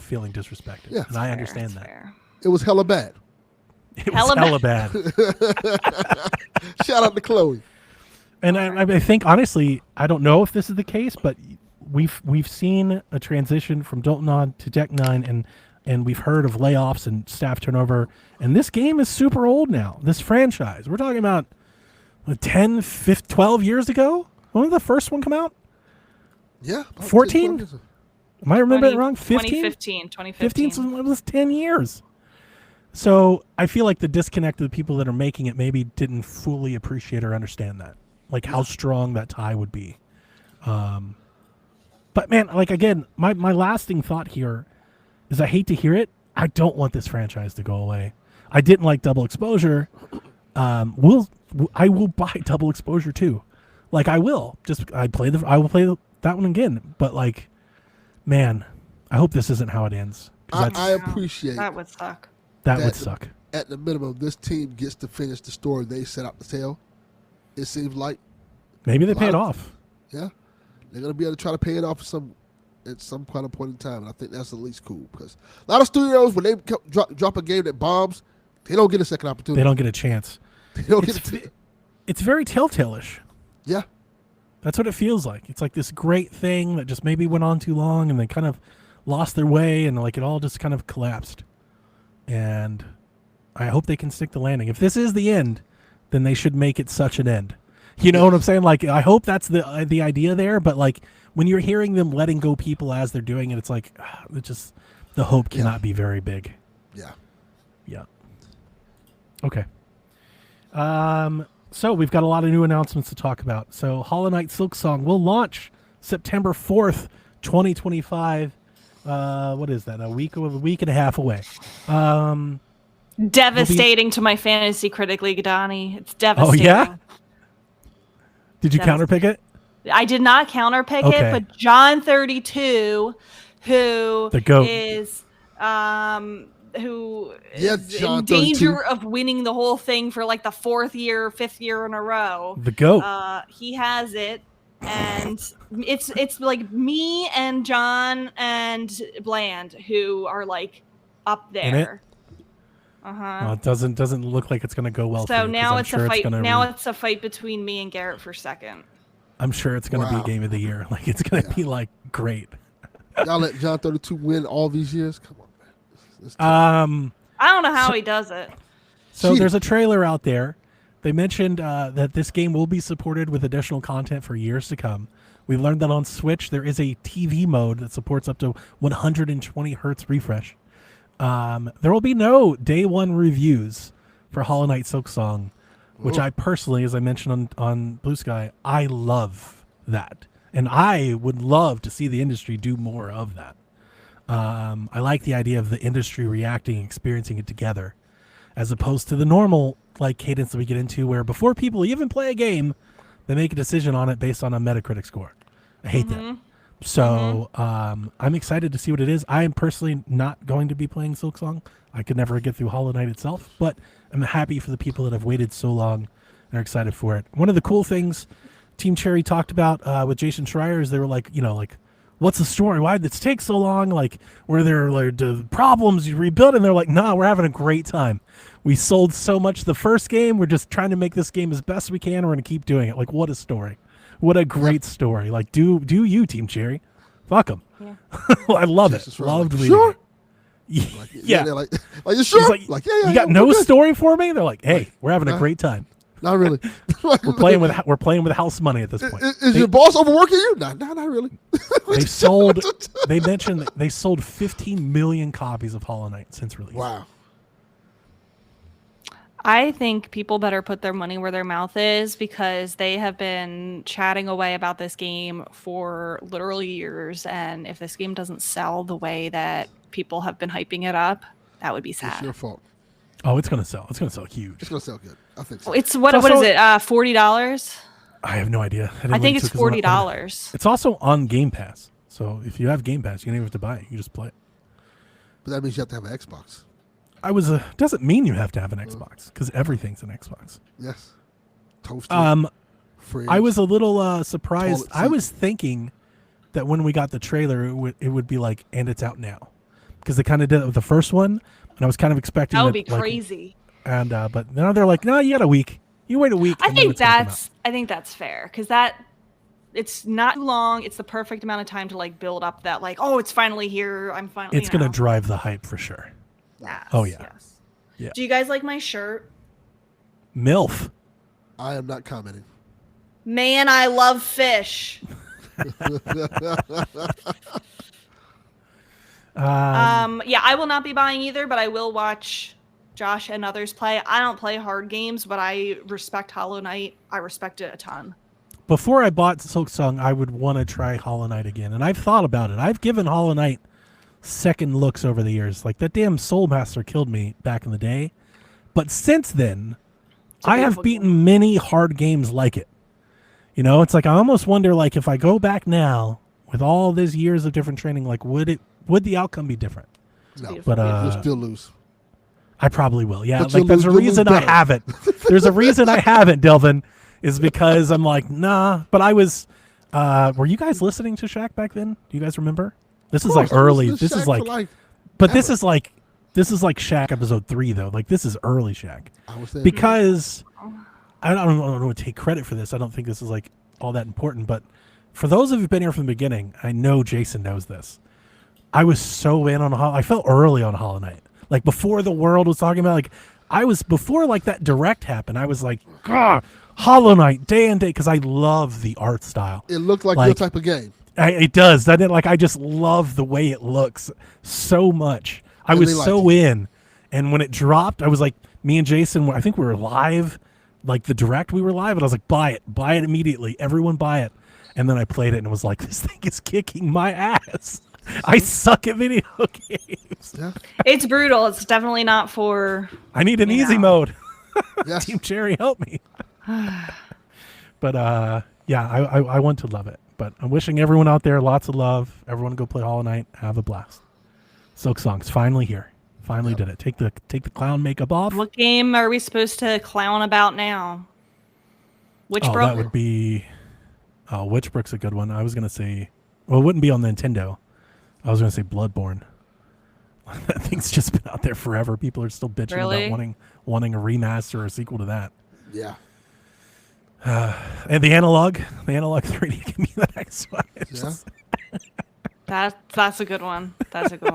feeling disrespected. Yeah. And I understand that. Fair. It was hella bad. It was hella bad. Shout out to Chloe. And I think, honestly, I don't know if this is the case, but we've seen a transition from Dalton on to Deck 9, and we've heard of layoffs and staff turnover. And this game is super old now. This franchise. We're talking about 10, 15, 12 years ago? When did the first one come out? Yeah. 14? Am I remembering it wrong? 2015. 15, so it was 10 years. So I feel like the disconnect of the people that are making it maybe didn't fully appreciate or understand that. Like how strong that tie would be. But man, like again, my lasting thought here is I hate to hear it. I don't want this franchise to go away. I didn't like Double Exposure. I will buy Double Exposure too. Like I will. I will play that one again, but like, man, I hope this isn't how it ends. I appreciate that would suck. That would suck. At the minimum, this team gets to finish the story they set out to tell. It seems like maybe they pay it off. Yeah, they're gonna be able to try to pay it off at some kind of point in time, and I think that's at least cool because a lot of studios when they drop a game that bombs, they don't get a second opportunity. They don't get a chance. It's very Telltale-ish. Yeah. That's what it feels like. It's like this great thing that just maybe went on too long and they kind of lost their way and like it all just kind of collapsed. And I hope they can stick the landing. If this is the end, then they should make it such an end. You know what I'm saying? Like, I hope that's the idea there. But like when you're hearing them letting go people as they're doing it, it's like, the hope cannot be very big. Yeah. Yeah. Okay. So we've got a lot of new announcements to talk about. So Hollow Knight Silksong will launch September 4th, 2025. What is that? A week and a half away. Devastating to my fantasy critic league, Donnie. It's devastating. Oh yeah. Did you counterpick it? I did not counterpick it, but John 32, who the GOAT. is who Yeah, is John, in 32. danger of winning the whole thing for like the 5th year in a row. The GOAT. He has it, and it's like me and John and Bland who are like up In it? there. Well, it doesn't look like it's going to go well. So for you, now I'm it's sure a fight. gonna It's a fight between me and Garrett for second. I'm sure it's going to Wow. be game of the year. Like it's going to be like great. Y'all let John 32 win all these years? Come on, man. It's I don't know how he does it. So Cheating. there's a trailer out there. They mentioned that this game will be supported with additional content for years to come. We learned that on Switch there is a TV mode that supports up to 120 hertz refresh. There will be no day one reviews for Hollow Knight Silksong, which I personally, as I mentioned on Blue Sky, I love that. And I would love to see the industry do more of that. I like the idea of the industry reacting, experiencing it together, as opposed to the normal like cadence that we get into where before people even play a game, they make a decision on it based on a Metacritic score. I hate that. So I'm excited to see what it is. I am personally not going to be playing Silksong. I could never get through Hollow Knight itself, but I'm happy for the people that have waited so long and are excited for it. One of the cool things Team Cherry talked about with Jason Schreier is they were like, what's the story? Why did this take so long? Like, were there like the problems you rebuild? And they're like, nah, we're having a great time. We sold so much the first game. We're just trying to make this game as best we can. We're going to keep doing it. Like, what a story. What a great story. Like, do you, Team Cherry. Fuck them. Yeah. I love it. Loved reading sure? it. Yeah. They're like, are you sure? He's like, you got no story for me? They're like, hey, we're having a great time. Not really. We're playing with house money at this point. Is your boss overworking you? Not really. They mentioned that they sold 15 million copies of Hollow Knight since release. Wow. I think people better put their money where their mouth is because they have been chatting away about this game for literal years. And if this game doesn't sell the way that people have been hyping it up, that would be sad. It's your fault. Oh, it's gonna sell. It's gonna sell huge. It's gonna sell good. I think so. It's what is it? $40? I have no idea. I think it's $40. It's also on Game Pass. So if you have Game Pass, you don't even have to buy it. You just play it. But that means you have to have an Xbox. Doesn't mean you have to have an Xbox because everything's an Xbox. Yes. Toaster. Fridge, I was a little surprised. toilet I seat. was thinking that when we got the trailer, it would be like, and it's out now, because they kind of did it with the first one, and I was kind of expecting That would be like, crazy. And but now they're like, no, you got a week. You wait a week. I and then think it's gonna come out. I think that's fair because it's not too long. It's the perfect amount of time to like build up that like, oh, it's finally here. I'm finally. It's gonna drive the hype for sure. Yes, Oh, yeah. Yes. Yeah. Do you guys like my shirt? MILF. I am not commenting. Man, I love fish. Yeah, I will not be buying either, but I will watch Josh and others play. I don't play hard games, but I respect Hollow Knight. I respect it a ton. Before I bought Silksong, I would want to try Hollow Knight again, and I've thought about it. I've given Hollow Knight second looks over the years. Like that damn Soul Master killed me back in the day, but since then, I have beaten many hard games like it. It's like I almost wonder, like if I go back now with all these years of different training, like would the outcome be different? No, But you'll still lose. I probably will. Yeah, But like you'll there's a lose reason I better. haven't. There's a reason I haven't, Delvin, is because I'm like, nah. But I was. Were you guys listening to Shaq back then? Do you guys remember? This is like early. This is like, but this is like Shaq episode 3 though. Like this is early Shaq. I was there. Because I don't want to take credit for this. I don't think this is like all that important. But for those of you who've been here from the beginning, I know Jason knows this. I was so in on I felt early on Hollow Knight. Like before the world was talking about, like I was before like that direct happened. I was like, God, Hollow Knight day and day because I love the art style. It looked like your type of game. It does. Doesn't it? Like I just love the way it looks so much. I was so in, and when it dropped, I was like, me and Jason. I think we were live, like the direct. We were live, and I was like, buy it immediately. Everyone buy it. And then I played it and was like, this thing is kicking my ass. I suck at video games. Yeah. It's brutal. It's definitely not for. I need an easy mode. Yes. Team Cherry, help me. But yeah, I want to love it. But I'm wishing everyone out there lots of love. Everyone go play Hollow Knight. Have a blast. Silksong's finally here. Finally did it. Take the clown makeup off. What game are we supposed to clown about now? Which Oh, that would be. Oh, Witchbrook's a good one. I was gonna say. Well, it wouldn't be on Nintendo. I was gonna say Bloodborne. That thing's just been out there forever. People are still bitching about wanting a remaster or a sequel to that. Yeah. And the analog 3D can be the next one. Yeah. That's a good one. That's a good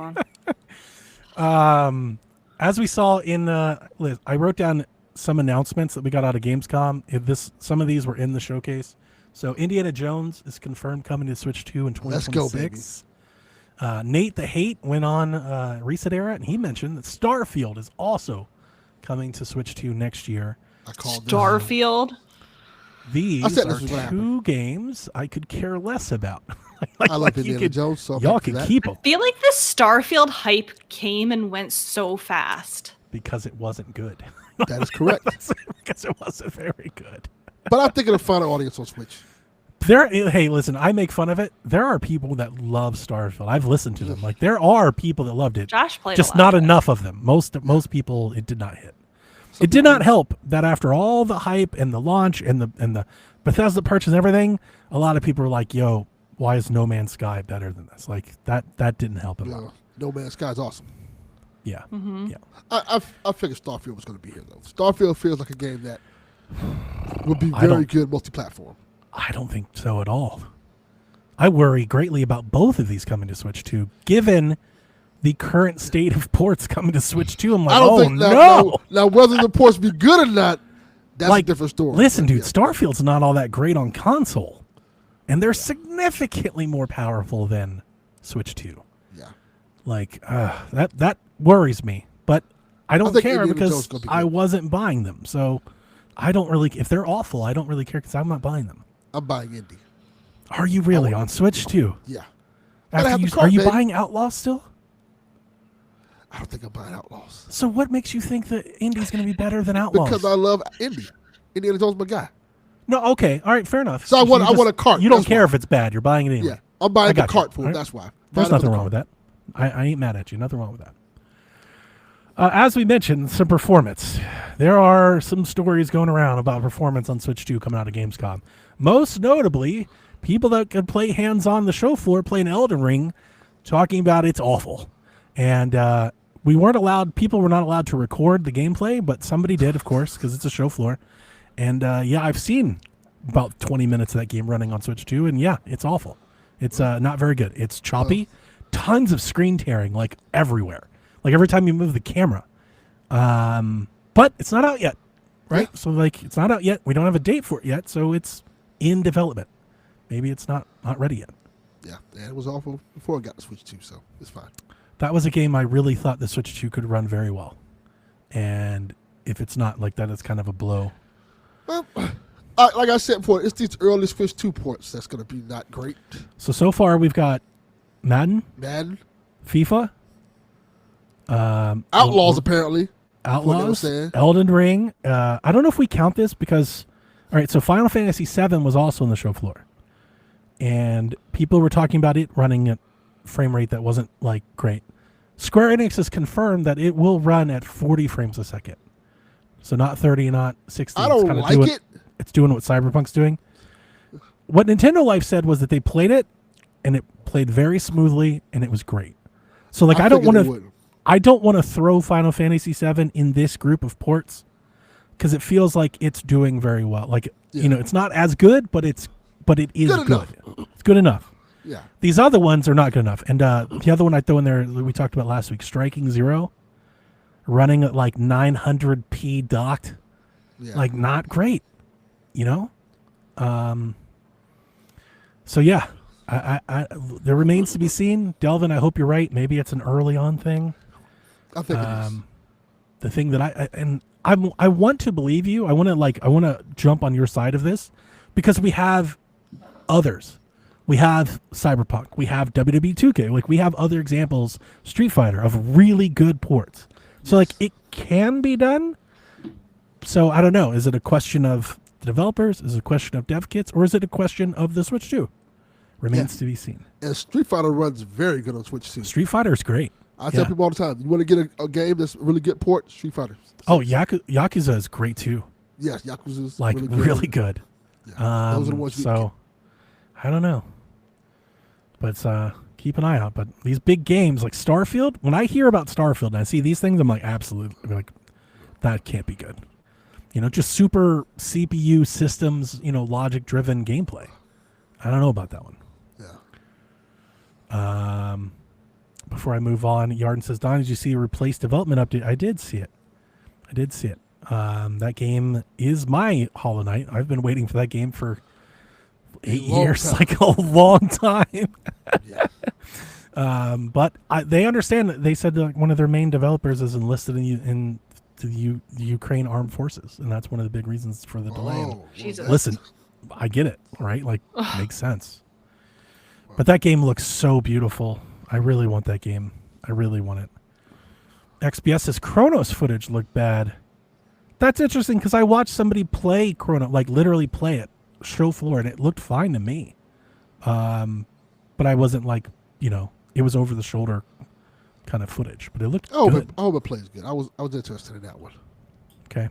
one. As we saw in the list, I wrote down some announcements that we got out of Gamescom. Some of these were in the showcase. So Indiana Jones is confirmed coming to Switch 2 in 2026. Let's go, baby. Nate the Hate went on Reset Era, and he mentioned that Starfield is also coming to Switch 2 next year. I called Starfield. These are two games I could care less about. I love Indiana Jones, so y'all can keep them. I feel like the Starfield hype came and went so fast. Because it wasn't good. That is correct. Because it wasn't very good. But I think it'll find an audience on Switch. Hey, listen, I make fun of it. There are people that love Starfield. I've listened to them. Like, there are people that loved it. Josh played just a lot not enough of them. Most people, it did not hit. It did not help that after all the hype and the launch and the Bethesda purchase and everything, a lot of people were like, "Yo, why is No Man's Sky better than this?" Like that didn't help at all. No Man's Sky is awesome. Yeah, yeah. I figured Starfield was going to be here though. Starfield feels like a game that would be very good multi-platform. I don't think so at all. I worry greatly about both of these coming to Switch 2, given the current state of ports coming to Switch 2. I'm like, I don't think now whether the ports be good or not, that's a different story. Listen, dude, Starfield's not all that great on console, and they're significantly more powerful than Switch 2. Yeah, like that worries me, but I don't care because I wasn't buying them. So I don't really. If they're awful, I don't really care because I'm not buying them. I'm buying Indie. Are you really on Switch 2? Yeah. Are you buying Outlaws still? I don't think I'm buying Outlaws. So what makes you think that Indie's going to be better than Outlaws? Because I love Indie. Indiana Jones, my guy. No, okay, all right, fair enough. So I want a cart. You don't care if it's bad. You're buying it anyway. Yeah, I'm buying the cart for it. That's why. There's nothing wrong with that. I ain't mad at you. Nothing wrong with that. As we mentioned, some performance. There are some stories going around about performance on Switch 2 coming out of Gamescom. Most notably, people that could play hands-on the show floor playing Elden Ring, talking about it's awful. And people were not allowed to record the gameplay, but somebody did, of course, because it's a show floor. And I've seen about 20 minutes of that game running on Switch 2, and it's awful. It's not very good. It's choppy, tons of screen tearing, like everywhere, like every time you move the camera. But it's not out yet, right? Yeah. So it's not out yet. We don't have a date for it yet, so it's in development. Maybe it's not ready yet. Yeah, it was awful before I got the Switch 2, so it's fine. That was a game I really thought the Switch 2 could run very well. And if it's not like that, it's kind of a blow. Well, like I said before, it's these early Switch 2 ports that's going to be not great. So far we've got Madden, FIFA, Outlaws apparently. Outlaws, Elden Ring. I don't know if we count this because, all right, so Final Fantasy VII was also on the show floor. And people were talking about it running at frame rate that wasn't like great. Square Enix has confirmed that it will run at 40 frames a second. So not 30, not 60. I don't like it. It's doing what Cyberpunk's doing. What Nintendo Life said was that they played it and it played very smoothly and it was great. So like I don't want to throw Final Fantasy VII in this group of ports because it feels like it's doing very well. Like it's not as good, but it is good. It's good enough. Yeah. These other ones are not good enough. And the other one I throw in there that we talked about last week, Striking Zero, running at like 900p docked, like not great, So I there remains to be seen. Delvin, I hope you're right. Maybe it's an early on thing. I think it is. The thing that I want to believe you. I want to jump on your side of this because we have others. We have Cyberpunk. We have WWE 2K. Like we have other examples, Street Fighter, of really good ports. So like it can be done. So I don't know. Is it a question of the developers? Is it a question of dev kits? Or is it a question of the Switch 2? Remains to be seen. And Street Fighter runs very good on Switch 2. Street Fighter is great. I tell people all the time, you want to get a game that's a really good port, Street Fighter. Oh, Yakuza is great too. Yes, Yakuza's Like really good. Yeah, those are the ones So I don't know. But keep an eye out. But these big games like Starfield, when I hear about Starfield and I see these things, I'm like, absolutely, like that can't be good. Just super CPU systems, logic-driven gameplay. I don't know about that one. Yeah. Before I move on, Yarden says, Don, did you see a replace development update? I did see it. That game is my Hollow Knight. I've been waiting for that game for 8 years, like a long time. Yeah. But they understand that they said that one of their main developers is enlisted in the Ukraine Armed Forces, and that's one of the big reasons for the delay. Oh, Jesus. Listen, I get it, right? Like, makes sense. But that game looks so beautiful. I really want that game. I really want it. XBS says Chronos footage looked bad. That's interesting because I watched somebody play Chrono, like literally play it, show floor, and it looked fine to me. But I wasn't like, it was over the shoulder kind of footage, but it looked good. I hope it plays good. I was interested in that one. Okay.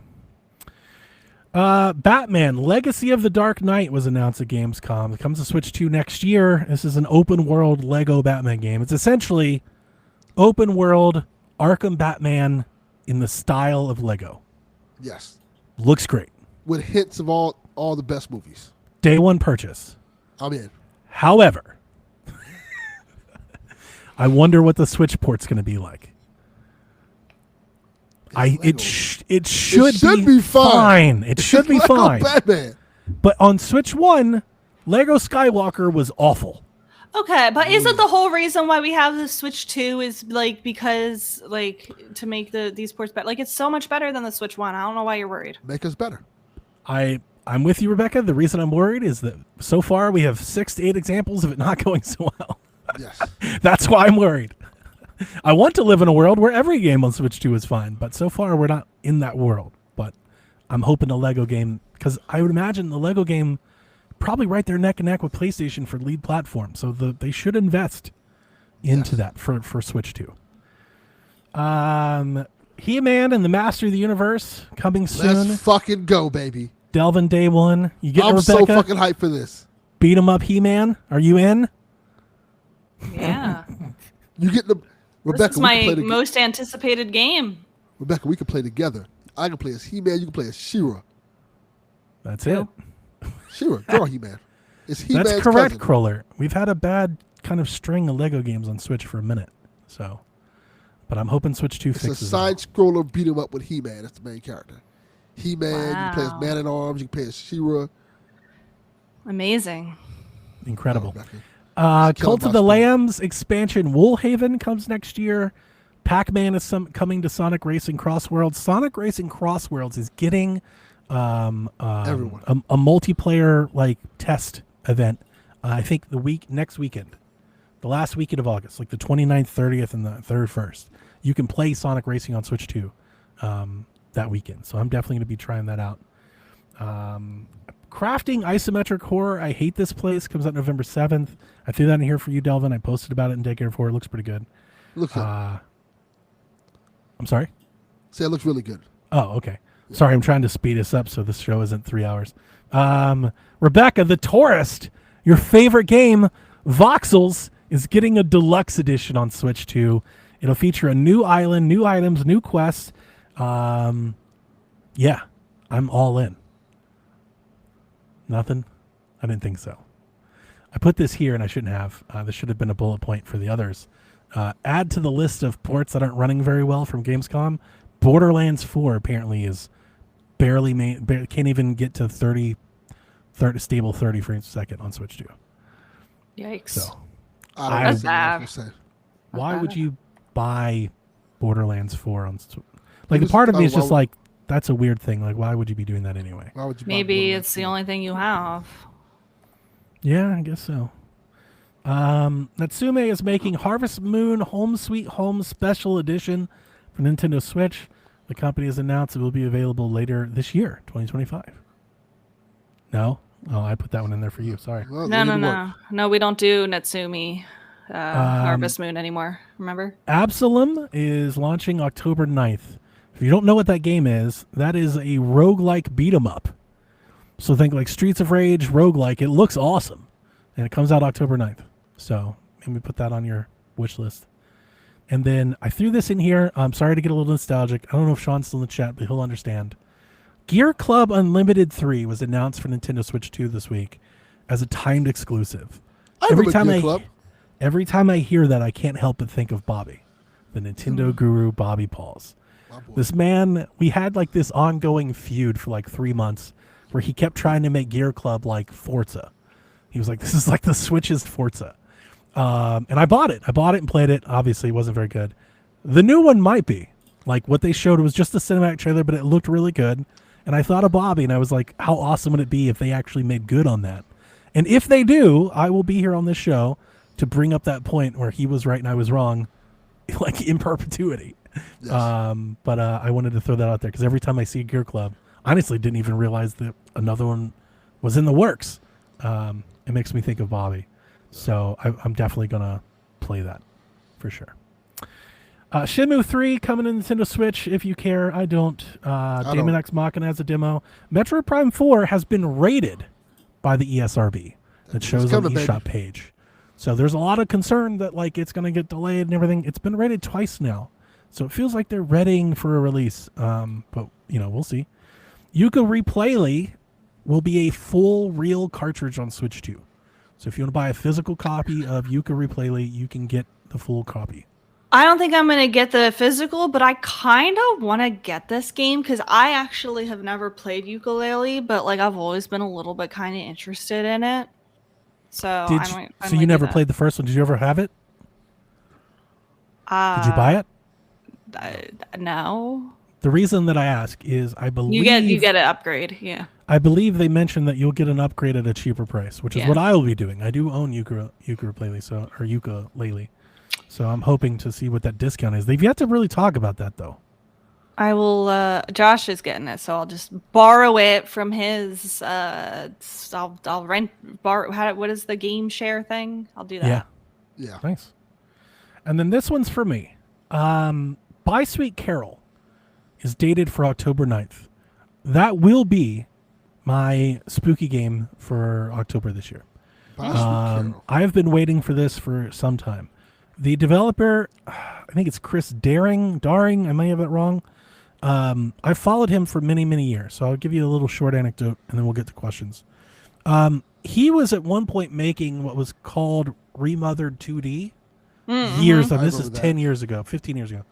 Batman Legacy of the Dark Knight was announced at Gamescom. It comes to Switch 2 next year. This is an open world Lego Batman game. It's essentially open world Arkham Batman in the style of Lego. Yes. Looks great. With hints of all the best movies. Day one purchase. I'm in. However, I wonder what the Switch port's going to be like. It should be fine. It should be Lego fine. Batman. But on Switch 1, Lego Skywalker was awful. Okay, but isn't the whole reason why we have the Switch 2 is like because like to make these ports better? Like it's so much better than the Switch 1. I don't know why you're worried. Make us better. I'm with you, Rebecca. The reason I'm worried is that so far we have 6 to 8 examples of it not going so well. Yes. That's why I'm worried. I want to live in a world where every game on Switch 2 is fine, but so far we're not in that world. But I'm hoping the Lego game, because I would imagine the Lego game probably right there neck and neck with PlayStation for lead platform. So they should invest into that for Switch 2. He-Man and the Master of the Universe coming soon. Let's fucking go, baby. Delvin Day 1. You get I'm Rebecca? so fucking hyped for this. Beat 'em up He-Man. Are you in? Yeah. You get the Rebecca. This is my most anticipated game. Rebecca, we can play together. I can play as He-Man. You can play as She-Ra. That's it. She-Ra, girl He-Man. It's He-Man's That's correct, cousin. Crawler. We've had a bad kind of string of Lego games on Switch for a minute. So, but I'm hoping Switch 2 It's a fixes side it. scroller beat 'em up with He-Man. That's the main character. He-Man, you can play as Wow. Man-at-Arms. You can play as She-Ra. Amazing. Incredible. Rebecca. Cult of the Lambs expansion Woolhaven comes next year. Pac-Man is coming to Sonic Racing Crossworlds. Sonic Racing Crossworlds is getting Everyone. a multiplayer like test event. I think next weekend, the last weekend of August, like the 29th, 30th, and the 31st. You can play Sonic Racing on Switch 2 that weekend. So I'm definitely going to be trying that out. Crafting Isometric Horror. I hate this place. Comes out November 7th. I threw that in here for you, Delvin. I posted about it in Take Care of Horror. It looks pretty good. Looks good. I'm sorry? Say it looks really good. Oh, okay. Sorry, I'm trying to speed this up so this show isn't 3 hours. Rebecca, The Tourist, your favorite game, Voxels, is getting a deluxe edition on Switch 2. It'll feature a new island, new items, new quests. Yeah, I'm all in. Nothing? I didn't think so. I put this here and I shouldn't have. This should have been a bullet point for the others. Add to the list of ports that aren't running very well from Gamescom. Borderlands 4 apparently is barely can't even get to 30 stable 30 frames a second on Switch 2. Yikes. So I That's don't know bad. what to say. why would you buy Borderlands 4 on like the part of me is just like that's a weird thing. Like why would you be doing that anyway? Why would you buy Maybe Borderlands it's the 4? only thing you have. Yeah, I guess so. Natsume is making Harvest Moon Home Sweet Home Special Edition for Nintendo Switch. The company has announced it will be available later this year, 2025. No? Oh, I put that one in there for you. Sorry. Well, No, they no, didn't work. no. No, we don't do Natsumi Harvest Moon anymore. Remember? Absalom is launching October 9th. If you don't know what that game is, that is a roguelike beat 'em up. So think like Streets of Rage, roguelike. It looks awesome. And it comes out October 9th. So maybe put that on your wish list. And then I threw this in here. I'm sorry to get a little nostalgic. I don't know if Sean's still in the chat, but he'll understand. Gear Club Unlimited 3 was announced for Nintendo Switch 2 this week as a timed exclusive. Every time I hear that, I can't help but think of Bobby, the Nintendo guru Bobby Pauls. This man, we had like this ongoing feud for like 3 months where he kept trying to make Gear Club like Forza. He was like, this is like the Switch's Forza. And I bought it. And played it. Obviously, it wasn't very good. The new one might be. Like what they showed was just a cinematic trailer, but it looked really good. And I thought of Bobby, and I was like, how awesome would it be if they actually made good on that? And if they do, I will be here on this show to bring up that point where he was right and I was wrong, like in perpetuity. Yes. But I wanted to throw that out there because every time I see Gear Club, I honestly didn't even realize that another one was in the works. It makes me think of Bobby. So I'm definitely going to play that for sure. Shenmue 3 coming to Nintendo Switch if you care. I don't. Daemon X Machina has a demo. Metroid Prime 4 has been rated by the ESRB. That shows on the eShop page. So there's a lot of concern that like it's going to get delayed and everything. It's been rated twice now. So it feels like they're readying for a release. But, we'll see. Yooka-Laylee will be a full real cartridge on Switch 2. So if you want to buy a physical copy of Yooka-Laylee, you can get the full copy. I don't think I'm going to get the physical, but I kind of want to get this game because I actually have never played Yooka-Laylee, but like I've always been a little bit kind of interested in it. So so you never played the first one? Did you ever have it? Did you buy it? No. The reason that I ask is I believe you get an upgrade. Yeah. I believe they mentioned that you'll get an upgrade at a cheaper price, which is what I will be doing. I do own Yooka-Laylee, so I'm hoping to see what that discount is. They've yet to really talk about that though. I will. Josh is getting it, so I'll just borrow it from his. I'll borrow. What is the game share thing? I'll do that. Yeah. Nice. And then this one's for me. By Sweet Carol is dated for October 9th. That will be my spooky game for October this year. I have been waiting for this for some time. The developer, I think it's Chris Daring, I may have it wrong. I've followed him for many, many years, so I'll give you a little short anecdote, and then we'll get to questions. He was at one point making what was called Remothered 2D years ago. This is 10 years ago, 15 years ago.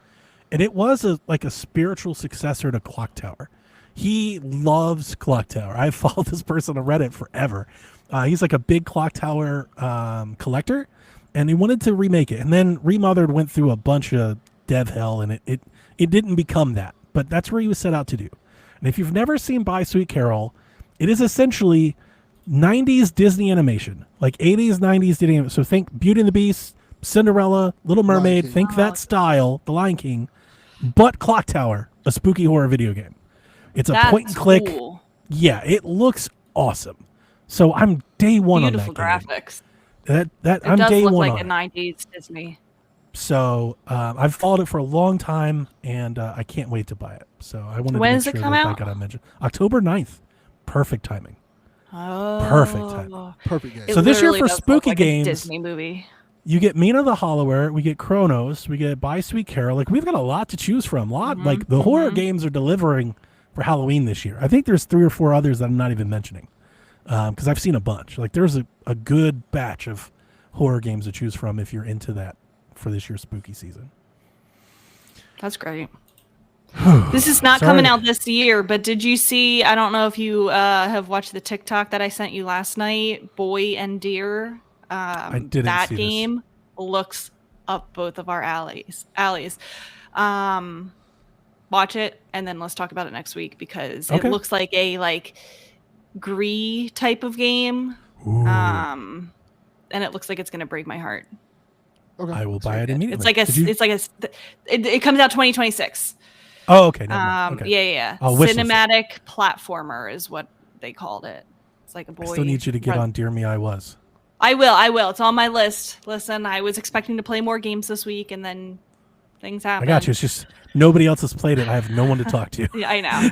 And it was like a spiritual successor to Clock Tower. He loves Clock Tower. I've followed this person on Reddit forever. He's like a big Clock Tower collector, and he wanted to remake it. And then Remothered went through a bunch of dev hell, and it didn't become that. But that's where he was set out to do. And if you've never seen By Sweet Carol, it is essentially 90s Disney animation, like 80s, 90s Disney animation. So think Beauty and the Beast, Cinderella, Little Mermaid, think that style, The Lion King, but Clock Tower, a spooky horror video game. It's a point and click. Cool. Yeah, it looks awesome. So I'm day one on that game. Beautiful graphics. I'm does day look one like on a 90s Disney. So I've followed it for a long time, and I can't wait to buy it. So I wanted to make sure that I got to mention October 9th. Perfect timing. Oh, perfect timing. Perfect game. So this year for spooky games, Disney movie. You get Mina the Hollower, we get Chronos, we get By Sweet Carol. Like we've got a lot to choose from. Like the horror games are delivering for Halloween this year. I think there's 3 or 4 others that I'm not even mentioning because I've seen a bunch. Like there's a good batch of horror games to choose from if you're into that for this year's spooky season. That's great. This is not coming out this year, but did you see, I don't know if you have watched the TikTok that I sent you last night, Boy and Deer. I didn't that see game this. Looks up both of our alleys. Watch it and then let's talk about it next week because it looks like a Gree type of game. And it looks like it's going to break my heart. Okay. I will buy it immediately. It comes out 2026. Oh, okay. Yeah. Cinematic platformer is what they called it. It's like a boy. I still need you to get on Dear Me I Was. I will. It's on my list. Listen, I was expecting to play more games this week, and then things happen. I got you. It's just nobody else has played it. I have no one to talk to. Yeah, I know.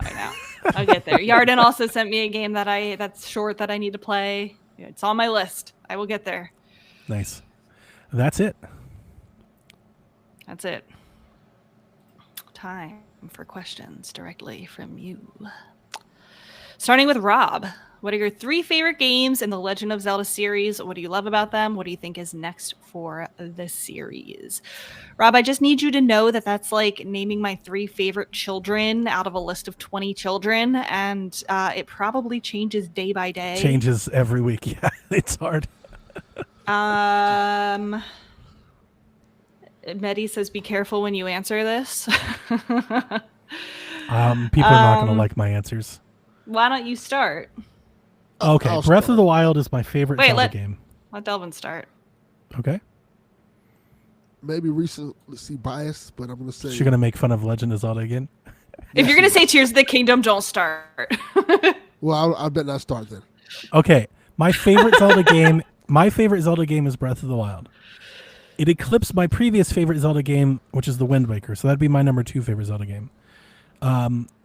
I'll get there. Yarden also sent me a game that's short that I need to play. It's on my list. I will get there. Nice. That's it. That's it. Time for questions directly from you. Starting with Rob. What are your 3 favorite games in the Legend of Zelda series? What do you love about them? What do you think is next for the series? Rob, I just need you to know that that's like naming my 3 favorite children out of a list of 20 children, and it probably changes day by day. Changes every week. Yeah, it's hard. Medi says, be careful when you answer this. People are not going to like my answers. Why don't you start? Okay, I'll Breath start. of the Wild is my favorite Zelda game. Let Delvin start. Okay. Maybe recently biased, but I'm going to say. She's going to make fun of Legend of Zelda again? If you're going to say Tears of the Kingdom, don't start. Well, I bet not start then. Okay, my favorite Zelda game. My favorite Zelda game is Breath of the Wild. It eclipsed my previous favorite Zelda game, which is The Wind Waker. So that'd be my number 2 favorite Zelda game.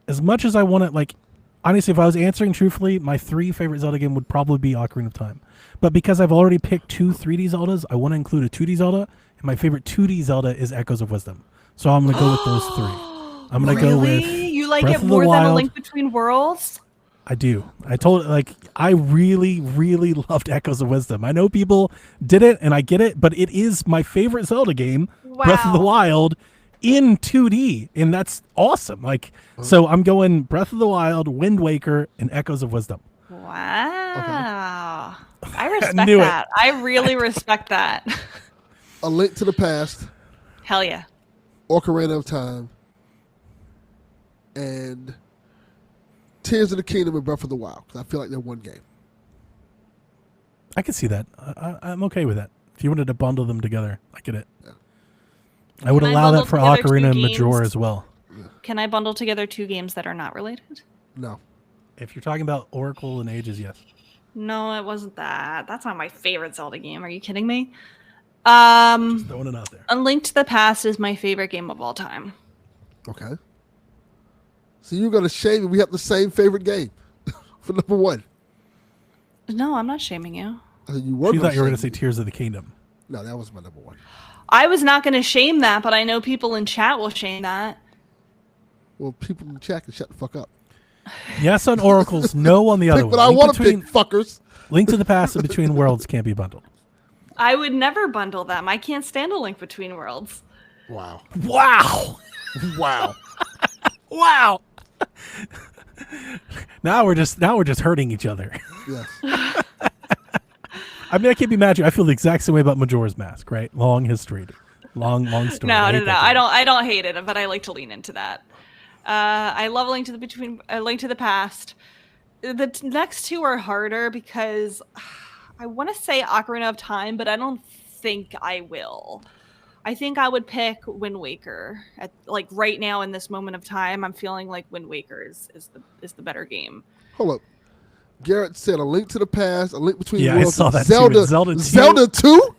As much as I want it, like, honestly, if I was answering truthfully, my 3 favorite Zelda game would probably be Ocarina of Time. But because I've already picked 2 3D Zeldas, I want to include a 2D Zelda, and my favorite 2D Zelda is Echoes of Wisdom. So I'm going to go with those 3. I'm going to go with You like Breath it of the more than A Wild. Link Between Worlds? I do. I really, really loved Echoes of Wisdom. I know people did it, and I get it, but it is my favorite Zelda game, Breath of the Wow. Wild, in 2D, and that's awesome. So I'm going Breath of the Wild, Wind Waker, and Echoes of Wisdom. Wow. I respect knew it. that. I really respect that. A Link to the Past, Hell yeah. Ocarina of Time, and Tears of the Kingdom and Breath of the Wild. 'Cause I feel like they're one game. I can see that. I'm okay with that. If you wanted to bundle them together, I get it. Yeah. I would Can I allow bundle that for together 2 Ocarina and games? Majora as well. Can I bundle together 2 games that are not related? No. If you're talking about Oracle and Ages, yes. No, it wasn't that. That's not my favorite Zelda game. Are you kidding me? Just throwing it out there. A Link to the Past is my favorite game of all time. Okay. So you're going to shame me. We have the same favorite game for number 1. No, I'm not shaming you. I said you were You thought you were going to shame say me. Tears of the Kingdom. No, that was my number 1. I was not going to shame that, but I know people in chat will shame that. Well, people in the chat can shut the fuck up. Yes on Oracles, no on the other Pick one. what I Link want to between- pick, fuckers. Link to the Past and Between Worlds can't be bundled. I would never bundle them. I can't stand A Link Between Worlds. Wow. Wow. Wow. Wow. Now we're just hurting each other. Yes. I mean, I can't be mad at you. I feel the exact same way about Majora's Mask, right? Long history. Long story. No. hate that game. I don't hate it, but I like to lean into that. I love A Link to the Past. The next 2 are harder because I want to say Ocarina of Time, but I don't think I will. I think I would pick Wind Waker. Right now in this moment of time, I'm feeling like Wind Waker is the better game. Hold up. Garrett said A Link to the Past, A Link Between Yeah, I Worlds, saw and that too. Zelda. Zelda 2? Zelda 2?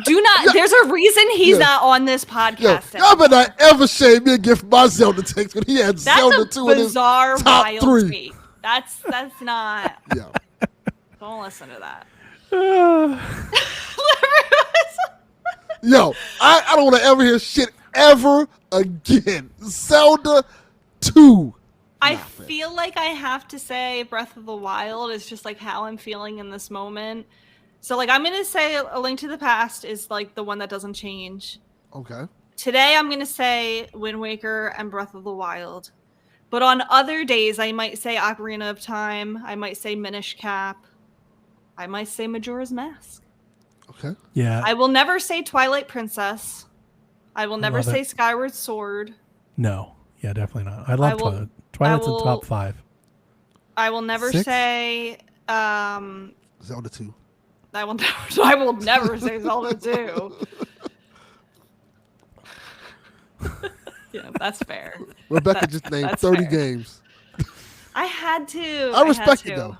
Do not. There's a reason he's Yeah. not on this Yo, podcast. y'all better not ever shame me and give my Zelda takes when he had That's Zelda a 2 in his bizarre, top wild 3. take. That's not. Yeah. Don't listen to that. Yo, I don't want to ever hear shit ever again. Zelda 2. I feel like I have to say Breath of the Wild is just like how I'm feeling in this moment. So I'm going to say A Link to the Past is the one that doesn't change. Okay. Today I'm going to say Wind Waker and Breath of the Wild. But on other days I might say Ocarina of Time, I might say Minish Cap, I might say Majora's Mask. Okay. Yeah. I will never say Twilight Princess. I will never love say it. Skyward Sword. No. Yeah, definitely not. I love will- Twilight. Twilight's I will- in top 5. I will never 6? say Zelda 2. I will never say Zelda 2. Yeah, that's fair. Rebecca just named that's 30 fair. games. I had to. I respect had it, to. though.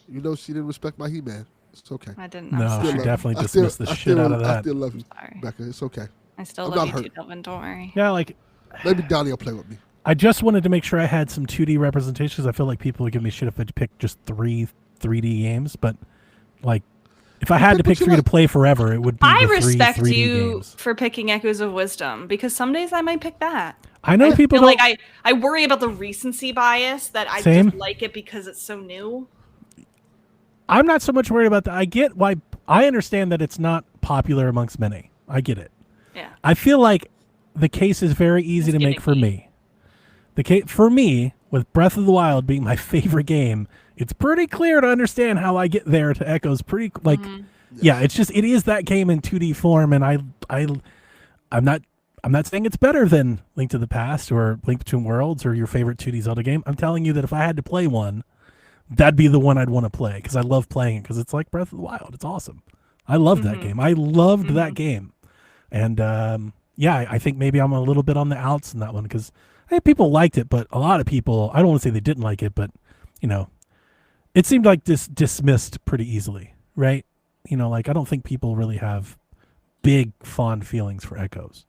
You know she didn't respect my He-Man. It's okay. I didn't. No, I'm she sorry. definitely dismissed the shit out of I that. still love you, Sorry. Becca. It's okay. I still I'm love not you hurt. too, Delvin. Don't worry. Yeah, like Maybe Donnie will play with me. I just wanted to make sure I had some 2D representation because I feel like people would give me shit if I picked just 3D games. But like, if I had to pick 3 to play forever, it would be I the respect 3D you games. for picking Echoes of Wisdom because some days I might pick that. I know people feel don't. like I worry about the recency bias that I Same. just like it because it's so new. I'm not so much worried about that. I get why. I understand that it's not popular amongst many. I get it. Yeah. I feel like the case is very easy to make for me. The case for me, with Breath of the Wild being my favorite game, it's pretty clear to understand how I get there to Echoes. Pretty like, yeah, it's just it is that game in 2D form, and I'm not saying it's better than Link to the Past or Link Between Worlds or your favorite 2D Zelda game. I'm telling you that if I had to play one, that'd be the one I'd want to play because I love playing it because it's like Breath of the Wild. It's awesome. I love that game. I loved that game, and yeah, I think maybe I'm a little bit on the outs in that one because people liked it, but a lot of people, I don't want to say they didn't like it, but you know, it seemed like dismissed pretty easily, right? You know, like I don't think people really have big fond feelings for Echoes,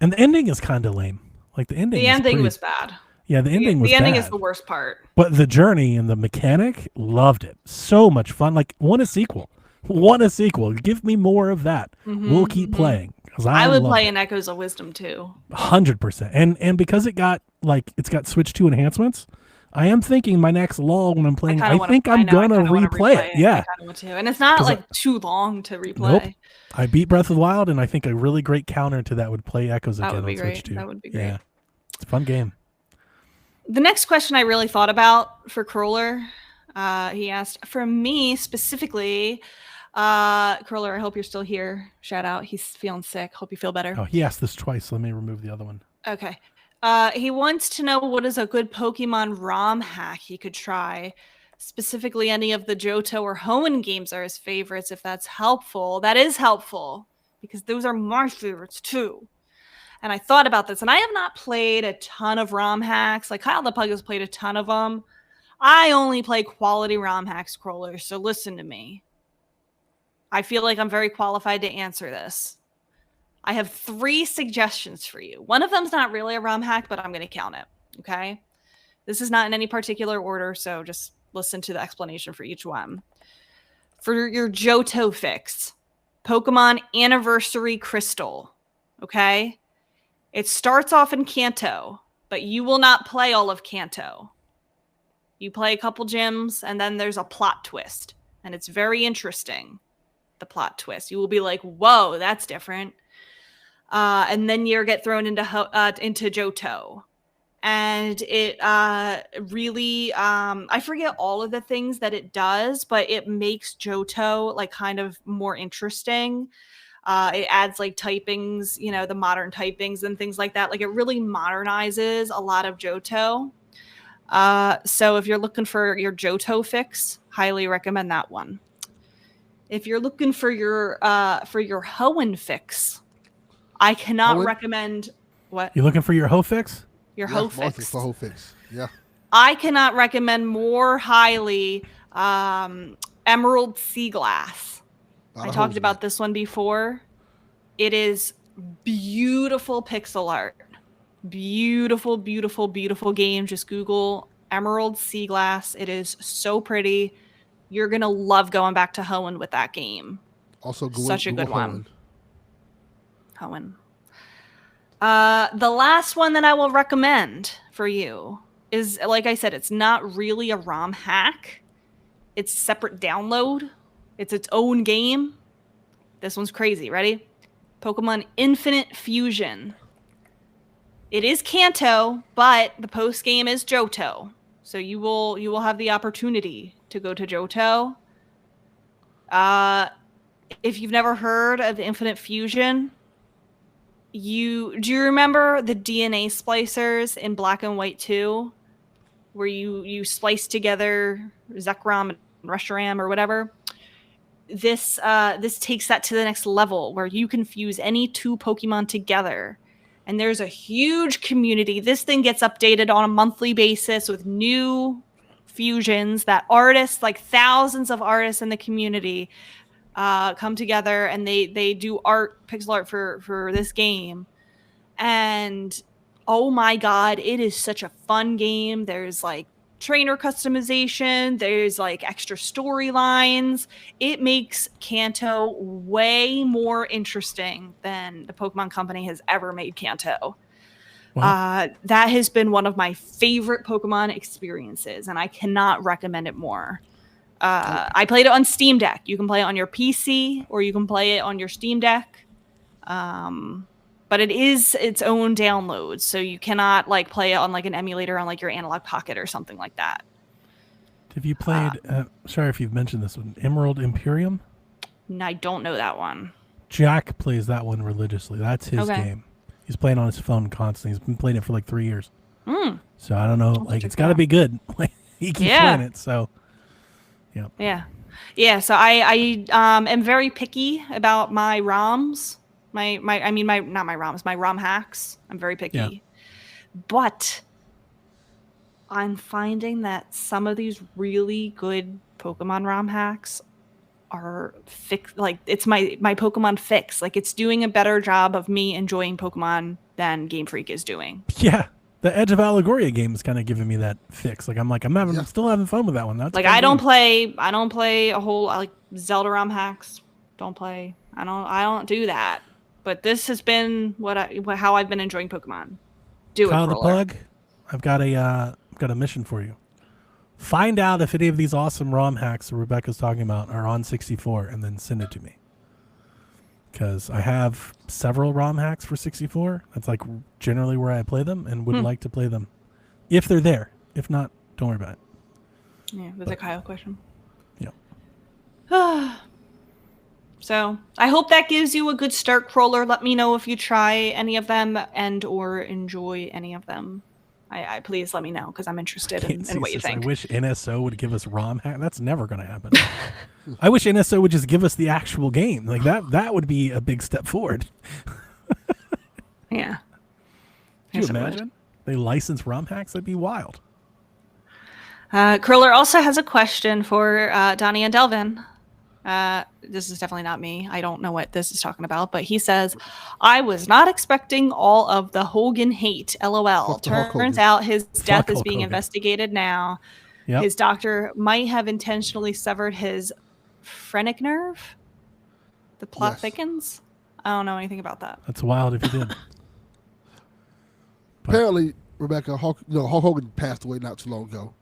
and the ending is kind of lame. Like the ending Was bad. Yeah, the ending was the ending bad. is the worst part. But the journey and the mechanic, loved it. So much fun. Like, want a sequel. Want a sequel. Give me more of that. We'll keep playing. I would play in Echoes of Wisdom too. 100%. And because it's got Switch 2 enhancements, I am thinking my next lull when I'm playing, I think I'm going to replay it. Yeah. I kind of want to. And it's not like too long to replay. Nope. I beat Breath of the Wild, and I think a really great counter to that would play Echoes again on Switch Switch 2. That would be great. Yeah. It's a fun game. The next question I really thought about for Crawler, he asked, for me specifically, Crawler, I hope you're still here. Shout out. He's feeling sick. Hope you feel better. Oh, he asked this twice. Let me remove the other one. Okay. He wants to know what is a good Pokemon ROM hack he could try. Specifically, any of the Johto or Hoenn games are his favorites, if that's helpful. That is helpful, because those are my favorites too. And I thought about this, and I have not played a ton of ROM hacks. Like Kyle the Pug has played a ton of them. I only play quality ROM hacks, Crawlers, so listen to me. I feel like I'm very qualified to answer this. I have 3 suggestions for you. One of them's not really a ROM hack, but I'm going to count it, okay? This is not in any particular order, so just listen to the explanation for each one. For your Johto fix, Pokemon Anniversary Crystal, okay? It starts off in Kanto, but you will not play all of Kanto. You play a couple gyms, and then there's a plot twist. And it's very interesting, the plot twist. You will be like, whoa, that's different. And then you get thrown into Johto. And it really, I forget all of the things that it does, but it makes Johto like kind of more interesting. It adds like typings, you know, the modern typings and things like that. Like it really modernizes a lot of Johto. So if you're looking for your Johto fix, highly recommend that one. If you're looking for your Hoenn fix, I cannot recommend what? You looking for your Ho fix? Your Ho fix. For Ho fix. Yeah. I cannot recommend more highly Emerald Sea Glass. I talked about this one before. It is beautiful pixel art. Beautiful, beautiful, beautiful game. Just Google Emerald Sea Glass. It is so pretty. You're going to love going back to Hoenn with that game. Also, such a good one. Hoenn. The last one that I will recommend for you is, like I said, it's not really a ROM hack. It's a separate download. It's its own game. This one's crazy. Ready? Pokemon Infinite Fusion. It is Kanto, but the post game is Johto. So you will have the opportunity to go to Johto. If you've never heard of the Infinite Fusion, do you remember the DNA splicers in Black and White 2? Where you splice together Zekrom and Reshiram or whatever? This takes that to the next level where you can fuse any 2 Pokemon together. And there's a huge community. This thing gets updated on a monthly basis with new fusions that artists, like thousands of artists in the community, come together and they do pixel art for this game. And oh my god, it is such a fun game. There's like trainer customization, there's like extra storylines. It makes Kanto way more interesting than the Pokemon Company has ever made Kanto. Wow. That has been one of my favorite Pokemon experiences, and I cannot recommend it more. I played it on Steam Deck. You can play it on your PC or you can play it on your Steam Deck. But it is its own download, so you cannot like play it on like an emulator on like your Analog Pocket or something like that. Have you played? Sorry if you've mentioned this one. Emerald Imperium. I don't know that one. Jack plays that one religiously. That's his game. He's playing on his phone constantly. He's been playing it for like 3 years. So I don't know. Like it's got to be good. He keeps playing it. So yeah. So I am very picky about my ROMs. My ROM hacks. I'm very picky. Yeah. But I'm finding that some of these really good Pokemon ROM hacks are like it's my Pokemon fix. Like it's doing a better job of me enjoying Pokemon than Game Freak is doing. Yeah. The Edge of Allegoria game is kind of giving me that fix. Like I'm still having fun with that one. That's like I don't play a whole like Zelda ROM hacks. Don't play. I don't do that. But this has been how I've been enjoying Pokemon. Kyle the Plug, I've got a mission for you. Find out if any of these awesome ROM hacks that Rebecca's talking about are on 64, and then send it to me. Because I have several ROM hacks for 64. That's like generally where I play them, and would like to play them if they're there. If not, don't worry about it. Yeah, that's a Kyle question. Yeah. So I hope that gives you a good start, Crawler. Let me know if you try any of them and or enjoy any of them. I please let me know because I'm interested in what you think. I wish NSO would give us ROM hack. That's never going to happen. I wish NSO would just give us the actual game. Like that would be a big step forward. Yeah. Can you imagine? They license ROM hacks? That'd be wild. Curler also has a question for Donnie and Delvin. This is definitely not me. I don't know what this is talking about, but he says, I was not expecting all of the Hogan hate. LOL. Turns out his death is being investigated now. Yep. His doctor might have intentionally severed his phrenic nerve. The plot thickens. I don't know anything about that. That's wild if you did. Apparently, Rebecca, Hulk Hogan passed away not too long ago.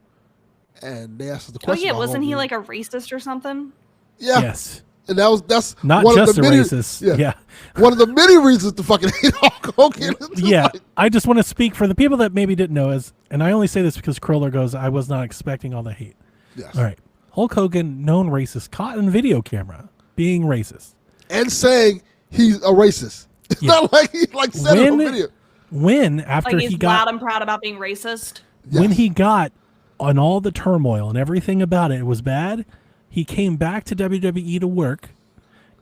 And they asked us the question. Oh, yeah. Wasn't he like a racist or something? Yeah. Yes. And that's not one just of the a many, racist. Yeah. One of the many reasons to fucking hate Hulk Hogan. Yeah. I just want to speak for the people that maybe didn't know, and I only say this because Kroller goes, I was not expecting all the hate. Yes. All right. Hulk Hogan, known racist, caught in video camera being racist. And saying he's a racist. It's not like he said it on video. When after like he's he got loud and proud about being racist. Yes. When he got on all the turmoil and everything about it was bad, he came back to WWE to work,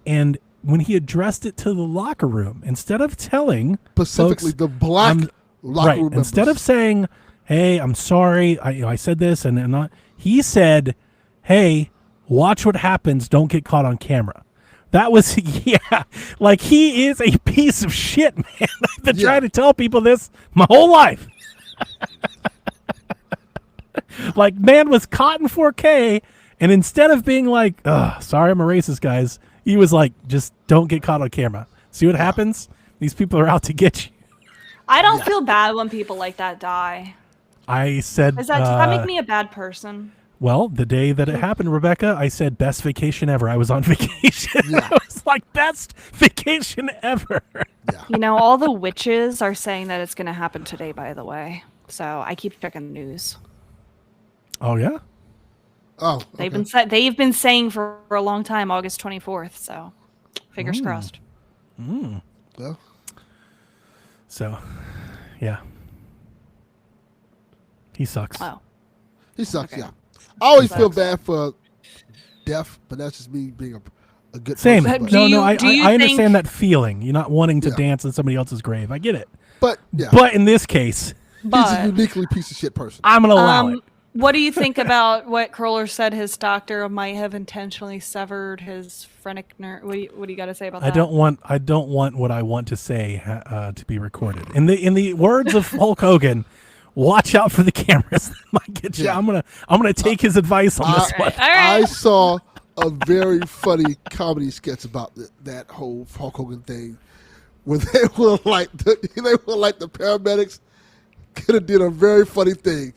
and when he addressed it to the locker room, instead of telling specifically folks, the black locker room members, instead of saying, "Hey, I'm sorry, I said this," and not, he said, "Hey, watch what happens. Don't get caught on camera." That was like he is a piece of shit, man. I've been trying to tell people this my whole life. Like, man was caught in 4K, and instead of being like, sorry, I'm a racist, guys, he was like, just don't get caught on camera. See what happens? These people are out to get you. I don't feel bad when people like that die. I said... Does that make me a bad person? Well, the day that it happened, Rebecca, I said, best vacation ever. I was on vacation. Yeah. I was like, best vacation ever. Yeah. You know, all the witches are saying that it's going to happen today, by the way. So I keep checking the news. Oh, yeah? Oh, okay. They've been saying for a long time, August 24th. So fingers crossed. Well. So, yeah. He sucks. Oh. He sucks, Okay. yeah. I always feel bad for death, but that's just me being a good Same. person. No, I think... understand that feeling. You're not wanting to dance in somebody else's grave. I get it. But in this case, he's a uniquely piece of shit person. I'm going to allow it. What do you think about what Kroller said his doctor might have intentionally severed his phrenic nerve? What do you got to say about that? I don't want what I want to say to be recorded. In the words of Hulk Hogan, watch out for the cameras that might get you. Yeah. I'm gonna take his advice on this one. All right. I saw a very funny comedy sketch about that whole Hulk Hogan thing, when they were like the paramedics could have did a very funny thing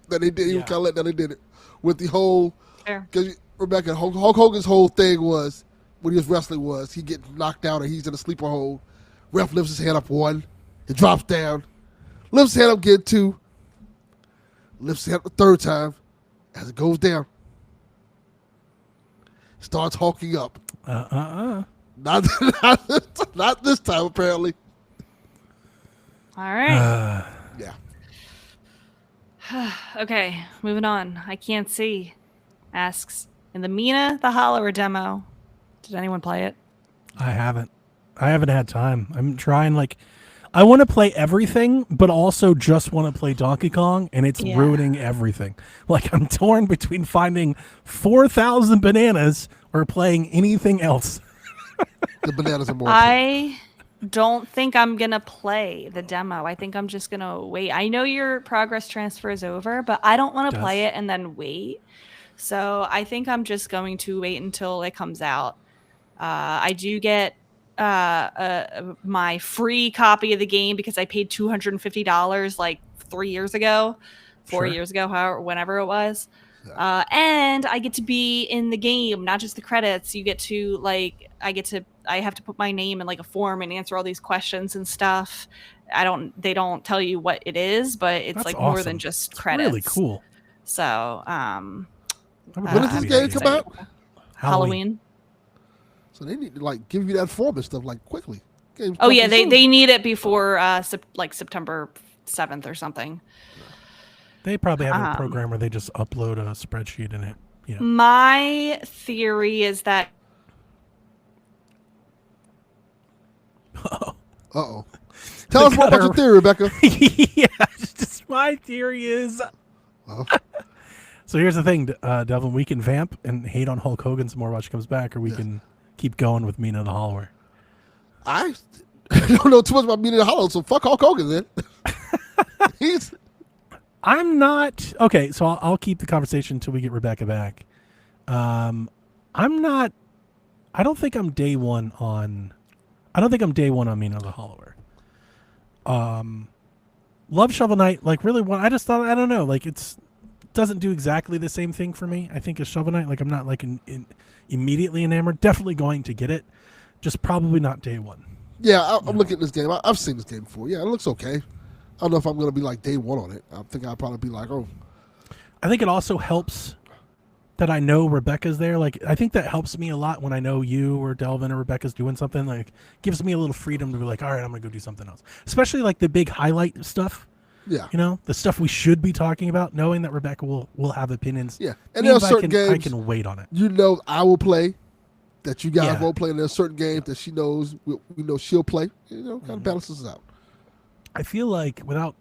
that they did. He was kind of let that they did it with the whole. Because Rebecca, Hulk Hogan's whole thing was when he was wrestling was he gets knocked out or he's in a sleeper hold. Ref lifts his hand up one, it drops down, lifts his hand up again two, lifts his hand up the third time as it goes down. Starts hulking up. Not this time, apparently. All right. Yeah. Okay, moving on. I can't see. Asks, in the Mina the Hollower demo, did anyone play it? I haven't had time. I'm trying, I want to play everything, but also just want to play Donkey Kong, and it's ruining everything. I'm torn between finding 4,000 bananas or playing anything else. The bananas are more. I don't think I'm going to play the demo. I think I'm just going to wait. I know your progress transfer is over, but I don't want to play it and then wait. So I think I'm just going to wait until it comes out. I do get my free copy of the game because I paid $250 4 years ago, however, whenever it was. Yeah. And I get to be in the game, not just the credits. You get to I have to put my name in a form and answer all these questions and stuff. They don't tell you what it is, but it's That's more awesome. than just It's credits. really cool. So, when does this game come out? Halloween. So they need to give you that form and stuff quickly. Game's They need it before September 7th or something. They probably have a program where they just upload a spreadsheet in it. Yeah. My theory is that. Uh-oh. Tell us more about your theory, Rebecca. Yeah, just my theory is. So here's the thing, Delvin. We can vamp and hate on Hulk Hogan some more while she comes back, or we can keep going with Mina the Hollower. I don't know too much about Mina the Hollow, so fuck Hulk Hogan then. I'm not okay. So I'll keep the conversation until we get Rebecca back. I'm not. I don't think I'm day one on Mina the Hollower. Love Shovel Knight, really I just thought, I don't know, it doesn't do exactly the same thing for me. I think as Shovel Knight, I'm not immediately enamored. Definitely going to get it, just probably not day one. Yeah, I'm looking at this game. I've seen this game before. Yeah, it looks okay. I don't know if I'm going to be day one on it. I think I'll probably be I think it also helps that I know Rebecca's there. I think that helps me a lot when I know you or Delvin or Rebecca's doing something. Gives me a little freedom to be all right, I'm going to go do something else. Especially the big highlight stuff. Yeah. The stuff we should be talking about, knowing that Rebecca will have opinions. Yeah. And there are certain games I can wait on it. I will play that you guys won't play, and there's certain games that she knows we know she'll play. Kind of balances out. I feel without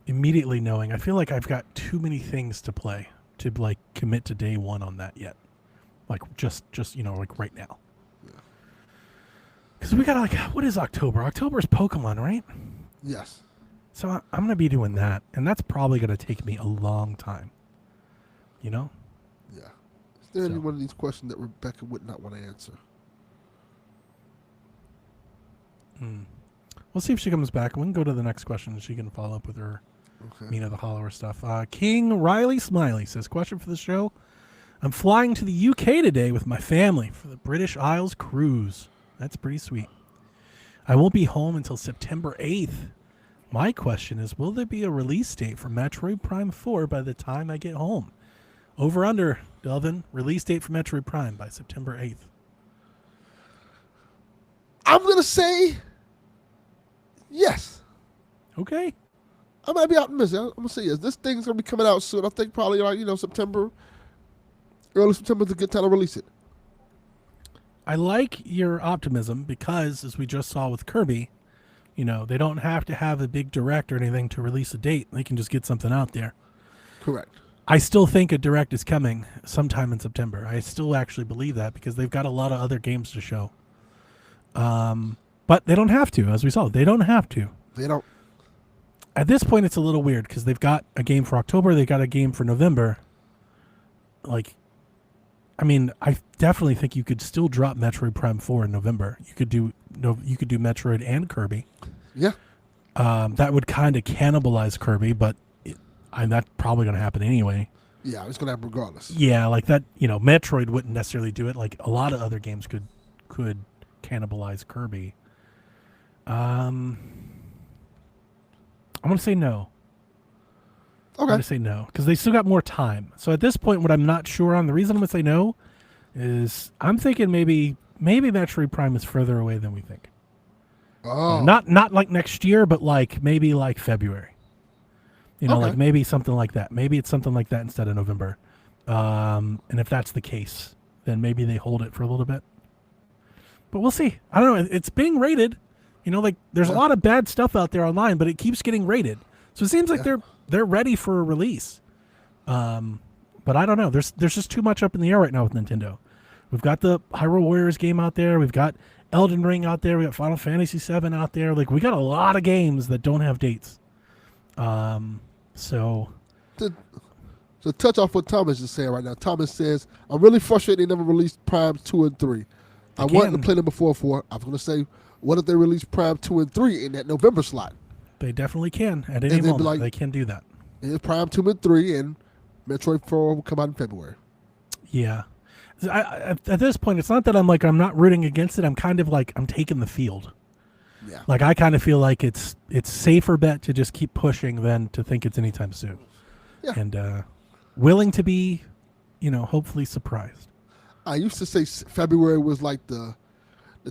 immediately knowing, I feel I've got too many things to play to commit to day one on that yet. Just right now. Because we got what is October? October is Pokemon, right? Yes. So I'm going to be doing that, and that's probably going to take me a long time. Yeah. Is there any one of these questions that Rebecca would not want to answer? We'll see if she comes back. We can go to the next question, and she can follow up with her Mina the Hollower stuff. King Riley Smiley says, question for the show. I'm flying to the UK today with my family for the British Isles cruise. That's pretty sweet. I won't be home until September 8th. My question is, will there be a release date for Metroid Prime 4 by the time I get home? Over under, Delvin. Release date for Metroid Prime by September 8th. I'm going to say yes. Okay. I'm going to be optimistic. I'm going to say yes. This thing's going to be coming out soon. I think probably September, early September is a good time to release it. I like your optimism because, as we just saw with Kirby, they don't have to have a big direct or anything to release a date. They can just get something out there. Correct. I still think a Direct is coming sometime in September. I still actually believe that because they've got a lot of other games to show. But they don't have to, as we saw. They don't have to. They don't. At this point, it's a little weird because they've got a game for October. They got a game for November. Like, I mean, I definitely think you could still drop Metroid Prime 4 in November. You could do Metroid and Kirby. Yeah. That would kind of cannibalize Kirby, but that's probably going to happen anyway. Yeah, it's going to happen regardless. Yeah, like that. Metroid wouldn't necessarily do it. Like a lot of other games could cannibalize Kirby. I'm going to say no. I'm Okay. going to say no because they still got more time. So at this point, what I'm not sure on, the reason I'm going to say no is I'm thinking maybe Metroid Prime is further away than we think. Oh. Not like next year, but like maybe like February. Okay. Like maybe something like that. Maybe it's something like that instead of November. And if that's the case, then maybe they hold it for a little bit. But we'll see. I don't know. It's being rated. Like there's a lot of bad stuff out there online, but it keeps getting rated. So it seems like they're ready for a release. But I don't know. There's just too much up in the air right now with Nintendo. We've got the Hyrule Warriors game out there. We've got Elden Ring out there. We got Final Fantasy VII out there. Like we got a lot of games that don't have dates. So to touch off what Thomas is saying right now, Thomas says, I'm really frustrated they never released Prime 2 and 3. I wanted to play them before 4. I was going to say, what if they release Prime 2 and 3 in that November slot? They definitely can. At any moment, they can do that. It's Prime 2 and 3, and Metroid 4 will come out in February. Yeah. At this point, it's not that I'm not rooting against it. I'm kind of like, I'm taking the field. Yeah. Like, I kind of feel like it's safer bet to just keep pushing than to think it's anytime soon. Yeah. And willing to be, hopefully surprised. I used to say February was like the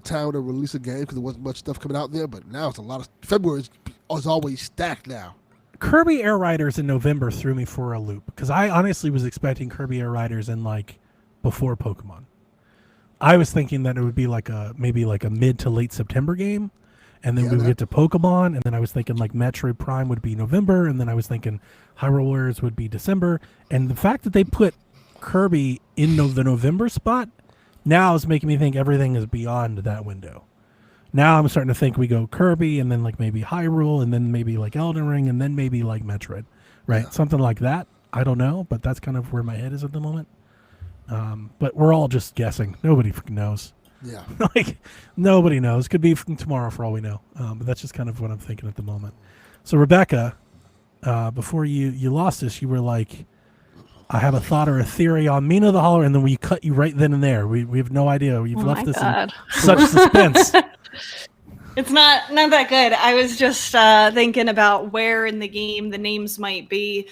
time to release a game because there wasn't much stuff coming out there, but now it's a lot of February is always stacked now. Kirby Air Riders in November threw me for a loop because I honestly was expecting Kirby Air Riders in before Pokemon. I was thinking that it would be maybe a mid to late September game, and then we would get to Pokemon, and then I was thinking Metroid Prime would be November, and then I was thinking Hyrule Warriors would be December, and the fact that they put Kirby in the November spot now is making me think everything is beyond that window. Now I'm starting to think we go Kirby, and then maybe Hyrule, and then maybe Elden Ring, and then maybe Metroid, right? Yeah. Something like that. I don't know, but that's kind of where my head is at the moment. But we're all just guessing. Nobody freaking knows. Yeah. Nobody knows. Could be tomorrow for all we know. But that's just kind of what I'm thinking at the moment. So Rebecca, before you lost us, you were like, I have a thought or a theory on Mina the Holler, and then we cut you right then and there. We have no idea. You've left us in such suspense. It's not that good. I was just thinking about where in the game the names might be,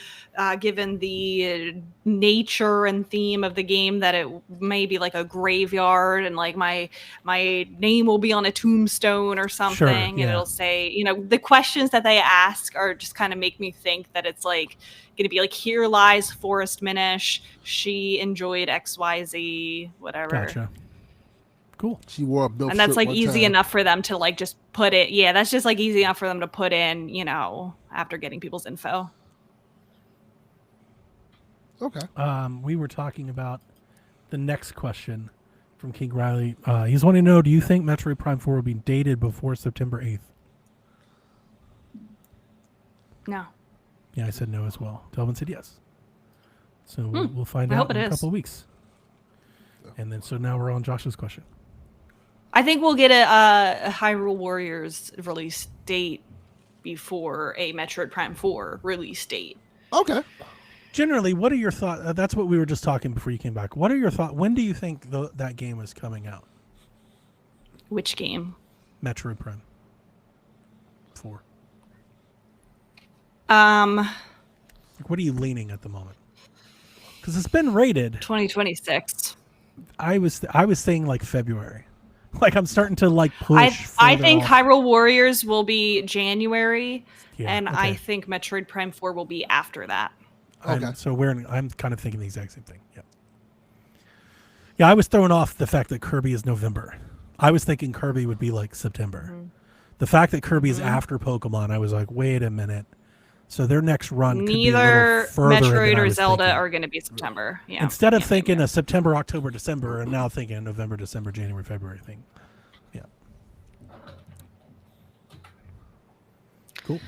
given the nature and theme of the game, that it may be like a graveyard, and my name will be on a tombstone or something, sure, yeah. And it'll say, the questions that they ask are just kind of make me think that it's going to be here lies Forrest Minish. She enjoyed XYZ, whatever. Gotcha. Cool. She wore a milk and that's shirt easy time. enough for them to just put it. Yeah, that's just easy enough for them to put in, after getting people's info. Okay. We were talking about the next question from King Riley. He's wanting to know, do you think Metroid Prime 4 will be dated before September 8th? No. Yeah, I said no as well. Delvin said yes. So we'll find out in a couple of weeks. And then so now we're on Josh's question. I think we'll get a Hyrule Warriors release date before a Metroid Prime 4 release date. Okay. Generally, what are your thoughts? That's what we were just talking before you came back. What are your thoughts? When do you think that game is coming out? Which game? Metroid Prime 4. What are you leaning at the moment? Because it's been rated 2026. I was saying February. I'm starting to push. I think off. Hyrule Warriors will be January, and okay. I think Metroid Prime 4 will be after that. Okay. I'm kind of thinking the exact same thing. Yeah. Yeah, I was thrown off the fact that Kirby is November. I was thinking Kirby would be September. Mm-hmm. The fact that Kirby is after Pokemon, I was like, wait a minute. So their next run could be a Neither little further in than Metroid I or was Zelda thinking. are going to be September. Yeah. Instead of Yeah, thinking yeah. a September, October, December, I'm now thinking a November, December, January, February thing. Yeah. Cool.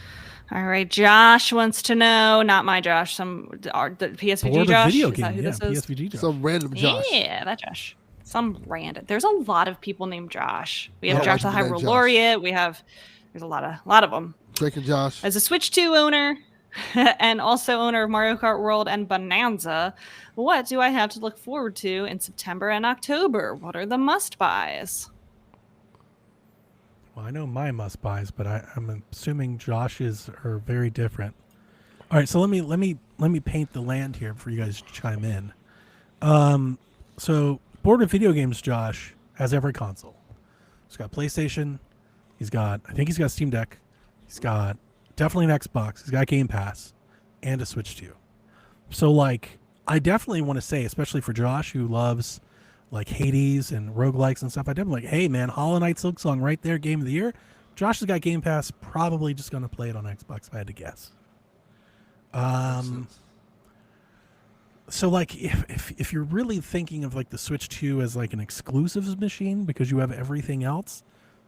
All right, Josh wants to know, not my Josh, the PSVG Board of Josh. video Is that game. who Yeah, this is? PSVG Josh. Some random Josh. Yeah, that Josh. Some random. There's a lot of people named Josh. We have Yeah, Josh the lots of people Hyrule named Josh. Laureate. There's a lot of them. Drake and Josh. As a Switch 2 owner and also owner of Mario Kart World and Bonanza, what do I have to look forward to in September and October? What are the must-buys? Well, I know my must buys, but I'm assuming Josh's are very different. All right, so let me paint the land here for you guys to chime in. So Board of Video Games Josh has every console. He's got PlayStation. I think he's got Steam Deck. He's got definitely an Xbox. He's got Game Pass and a Switch 2. So like, I definitely want to say, especially for Josh who loves like Hades and roguelikes and stuff, I definitely like, hey man, Hollow Knight Silksong right there, game of the year. Josh has got Game Pass, probably just going to play it on Xbox if I had to guess. So like if you're really thinking of like the Switch 2 as like an exclusives machine because you have everything else,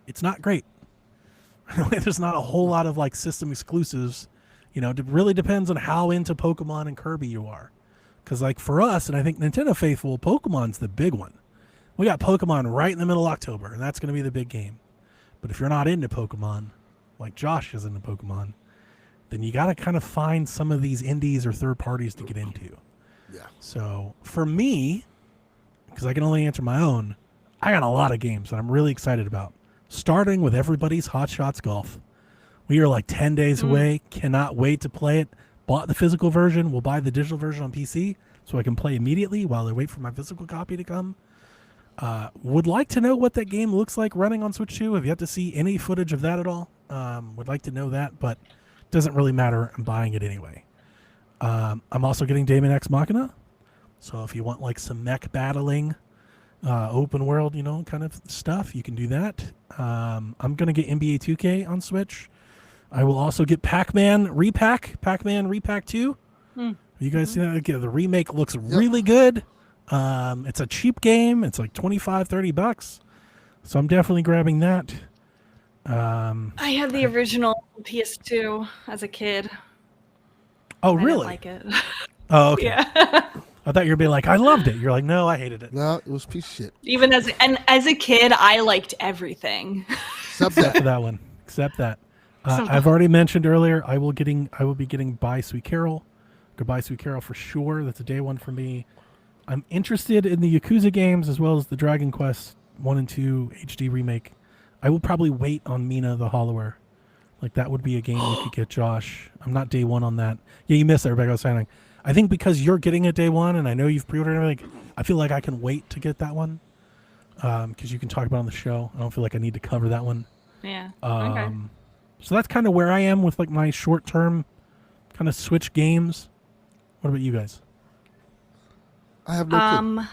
it's not great. There's not a whole lot of like system exclusives. You know, it really depends on how into Pokemon and Kirby you are. Because like for us, and I think Nintendo faithful, Pokemon's the big one. We got Pokemon right in the middle of October, and that's going to be the big game. But if you're not into Pokemon, like Josh is into Pokemon, then you got to kind of find some of these indies or third parties to get into. Yeah. So for me, because I can only answer my own, I got a lot of games that I'm really excited about. Starting with everybody's Hot Shots Golf. We are like 10 days away. Cannot wait to play it. Bought the physical version. We'll buy the digital version on PC so I can play immediately while I wait for my physical copy to come. Would like to know what that game looks like running on Switch 2. Have yet to see any footage of that at all. Would like to know that, but doesn't really matter. I'm buying it anyway. I'm also getting Daemon X Machina. So if you want like some mech battling, open world, kind of stuff, you can do that. I'm going to get NBA 2K on Switch. I will also get Pac-Man Repack 2. You guys see that? The remake looks really good. It's a cheap game. It's like $25-$30. So I'm definitely grabbing that. I had the original PS2 as a kid. Oh, I really? didn't like it. Oh, okay. Yeah. I thought you were being like, I loved it. You're like, no, I hated it. No, it was a piece of shit. Even as a kid, I liked everything. Except Except for that. that one. Except that. So- I've already mentioned earlier, I will be getting Bye Sweet Carol. Goodbye Sweet Carol for sure. That's a day one for me. I'm interested in the Yakuza games as well as the Dragon Quest 1 and 2 HD remake. I will probably wait on Mina the Hollower. Like that would be a game you could get, Josh. I'm not day one on that. Yeah, you missed it, Rebecca. I was saying, I think because you're getting it day one and I know you've pre-ordered everything, I feel like I can wait to get that one. Because you can talk about it on the show. I don't feel like I need to cover that one. Yeah. Okay. So that's kind of where I am with like my short-term kind of Switch games. What about you guys? I have no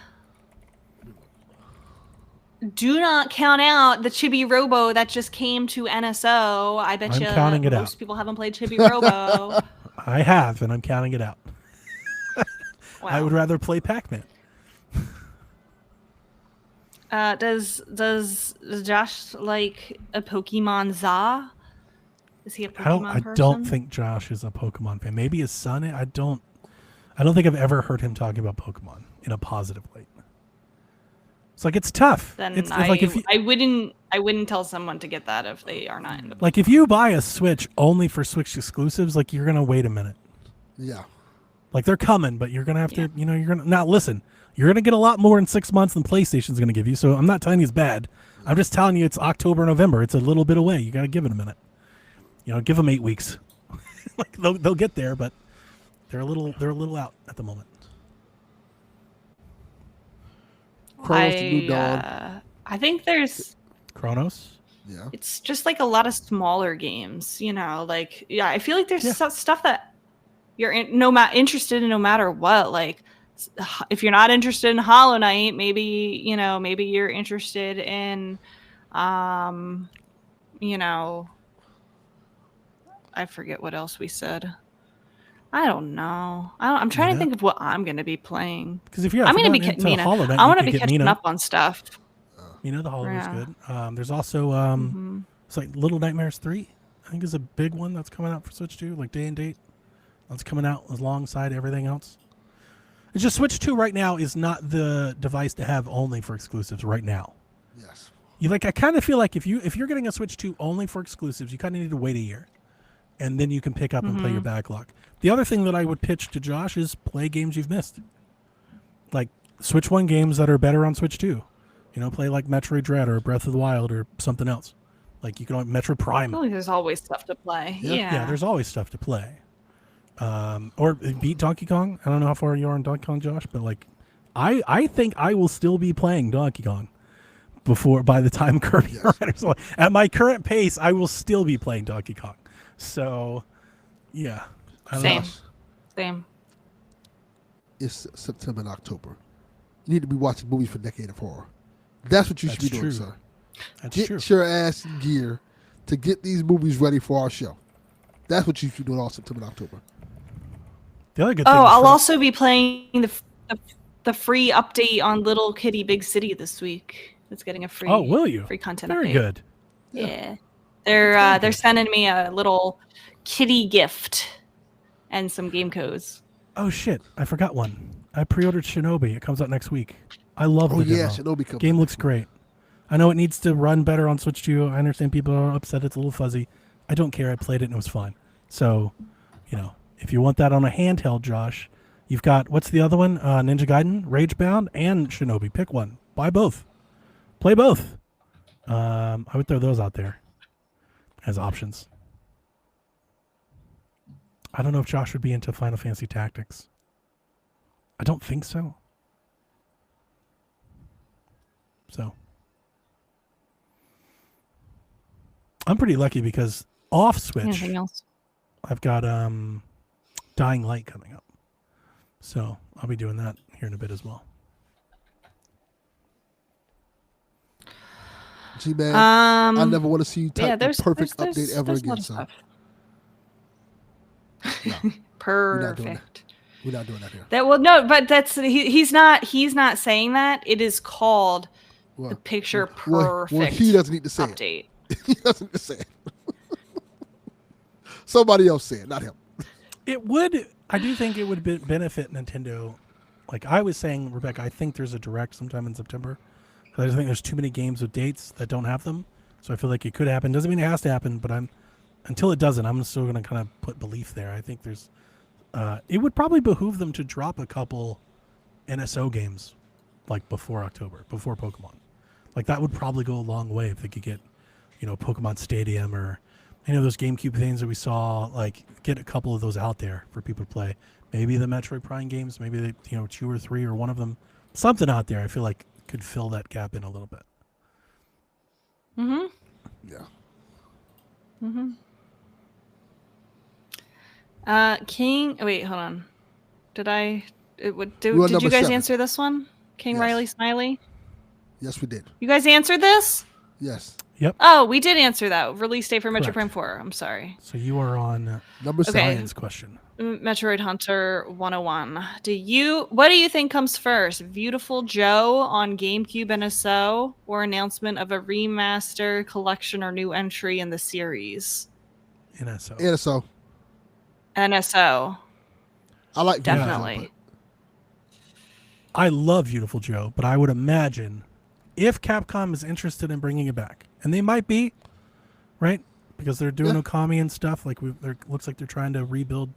clue. Do not count out the Chibi Robo that just came to NSO. I bet I'm you counting it most out. people haven't played Chibi Robo. I have, and I'm counting it out. I would rather play Pac-Man. Does Josh like a Pokemon Za? Is he a Pokemon I person? don't think Josh is a Pokemon fan. Maybe his son. I don't think I've ever heard him talking about Pokemon in a positive light. It's like it's tough. Then It's like if you, I wouldn't tell someone to get that if they are not into like if you buy a Switch only for Switch exclusives, like you're gonna wait a minute. Yeah. Like they're coming, but you're gonna have to, you're gonna now listen. You're gonna get a lot more in 6 months than PlayStation's gonna give you. So I'm not telling you it's bad. I'm just telling you it's October, November. It's a little bit away. You gotta give it a minute. Give them 8 weeks. Like they'll get there, but they're a little out at the moment. Chronos the New Dawn. I think there's Chronos. Yeah. it's just like a lot of smaller games, like I feel like there's stuff that you're interested in no matter what. Like if you're not interested in Hollow Knight, maybe you're interested in I forget what else we said. I don't know. I'm trying to think of what I'm going to be playing. Because if you're I'm going to be Hollow Knight, I want to you be could get catching Mina. up on stuff. The Hollow is Yeah. good. There's also it's like Little Nightmares 3. I think is a big one that's coming out for Switch 2, like day and date. That's coming out alongside everything else. It's just Switch 2 right now is not the device to have only for exclusives right now. Yes. I kind of feel like if you're getting a Switch 2 only for exclusives, you kind of need to wait a year, and then you can pick up and play your backlog. The other thing that I would pitch to Josh is play games you've missed, like Switch 1 games that are better on Switch 2. Play like Metroid Dread or Breath of the Wild or something else. Like you can Metroid Prime. I feel like there's always stuff to play. Yeah, there's always stuff to play. Or beat Donkey Kong. I don't know how far you are on Donkey Kong, Josh, but like, I think I will still be playing Donkey Kong by the time Kirby Air Riders. At my current pace, I will still be playing Donkey Kong. So, yeah. Same. It's September and October. You need to be watching movies for Decade of Horror. That's what you should be doing, sir. Get your ass in gear to get these movies ready for our show. That's what you should do all September and October. The other good thing I'll also be playing the free update on Little Kitty Big City this week. It's getting a free. Oh, will you? Free content Very update. good. Yeah. They're sending me a little kitty gift and some game codes. Oh shit! I forgot one. I pre-ordered Shinobi. It comes out next week. I love the demo. Shinobi comes. Game looks great. I know it needs to run better on Switch 2. I understand people are upset it's a little fuzzy. I don't care. I played it and it was fine. So, if you want that on a handheld, Josh, you've got, what's the other one? Ninja Gaiden, Ragebound, and Shinobi. Pick one. Buy both. Play both. I would throw those out there as options. I don't know if Josh would be into Final Fantasy Tactics. I don't think so. So, I'm pretty lucky because off Switch, Anything else? I've got Dying Light coming up. So I'll be doing that here in a bit as well. G-Man, I never want to see you type the perfect there's update ever again, son. No, Perfect. we're not doing that here. But that's he's not saying that. It is called the picture perfect. Well, he doesn't need to say update. He doesn't need to say it. Somebody else say it, not him. I do think it would benefit Nintendo. Like I was saying, Rebecca, I think there's a direct sometime in September. I just think there's too many games with dates that don't have them. So I feel like it could happen. Doesn't mean it has to happen, but until it doesn't, I'm still going to kind of put belief there. I think there's, it would probably behoove them to drop a couple NSO games like before October, before Pokemon. Like that would probably go a long way if they could get, Pokemon Stadium or those GameCube things that we saw, like get a couple of those out there for people to play. Maybe the Metroid Prime games, maybe they, 2 or 3 or one of them, something out there. I feel like could fill that gap in a little bit. Mm-hmm. Yeah. Mm-hmm. King. Wait, hold on. Did you guys answer this one? King Riley Smiley. Yes, we did. You guys answered this? Yes. Yep. Oh, we did answer that. Release date for Metroid Prime 4. I'm sorry. So you are on number 7. Science question. Metroid Hunter 101. What do you think comes first? Beautiful Joe on GameCube NSO or announcement of a remaster collection or new entry in the series? NSO. NSO. I like definitely. Joe, I love Beautiful Joe, but I would imagine if Capcom is interested in bringing it back, and they might be, right? Because they're doing Okami and stuff. Like looks like they're trying to rebuild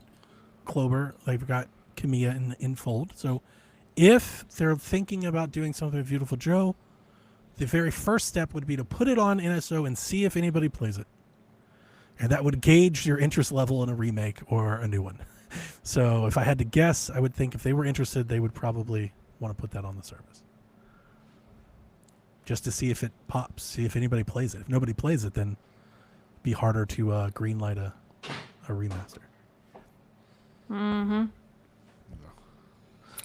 Clover. They've got Kamiya in fold. So if they're thinking about doing something with Beautiful Joe, the very first step would be to put it on NSO and see if anybody plays it. And that would gauge your interest level in a remake or a new one. So if I had to guess, I would think if they were interested, they would probably want to put that on the service. Just to see if it pops, see if anybody plays it. If nobody plays it, then it'd be harder to greenlight a remaster. Mm-hmm.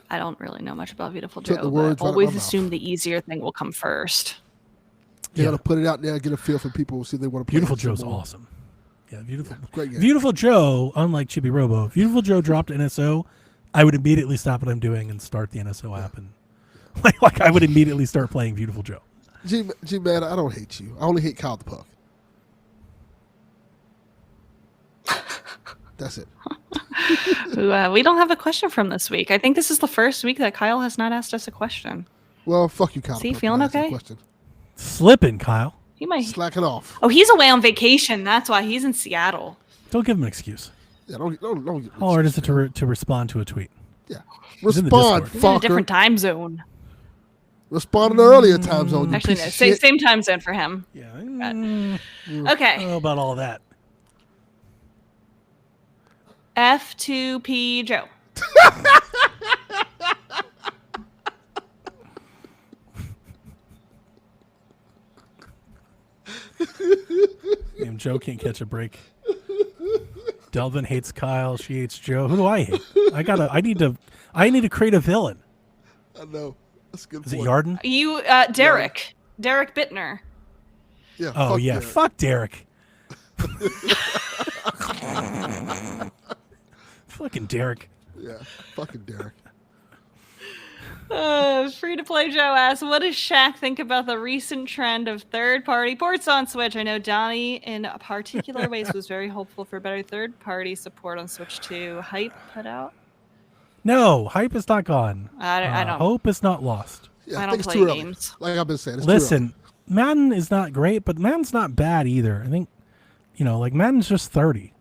I don't really know much about Beautiful Joe, but always assume the easier thing will come first. You gotta put it out there, get a feel for people, see if they want to play. Beautiful Joe's awesome. Yeah, Beautiful. Yeah, great game. Beautiful Joe, unlike Chibi Robo, if Beautiful Joe dropped NSO, I would immediately stop what I'm doing and start the NSO app, and like I would immediately start playing Beautiful Joe. G man, I don't hate you. I only hate Kyle the Puck. That's it. We don't have a question from this week. I think this is the first week that Kyle has not asked us a question. Well, fuck you, Kyle. Is he the Puck, feeling for asking a okay? question. Slipping, Kyle. He might. Slack it off. Oh, he's away on vacation. That's why he's in Seattle. Don't give him an excuse. Yeah, don't How hard is it to respond to a tweet? Yeah. He's in the Respond, Discord. He's in a fucker. different time zone. Respond in the earlier time zone. You Actually, piece no, of shit. same time zone for him. Yeah. Okay. How about all that? F2P Joe. Damn, Joe can't catch a break. Delvin hates Kyle. She hates Joe. Who do I hate? I need to create a villain. I know. That's a good. Is it point. Yarden? You, Derek. Derek Bittner. Yeah. Oh fuck yeah, Derek. fuck Derek. Fucking Derek. Yeah. Fucking Derek. Free to play Joe asks, what does Shaq think about the recent trend of third-party ports on Switch? I know Donnie, in particular ways, was very hopeful for better third-party support on Switch 2. Hype put out? No, hype is not gone. I don't. Hope is not lost. Yeah, I I don't think it's play too early. games. Like I've been saying, it's too Listen, Madden is not great, but Madden's not bad either. I think, like Madden's just 30.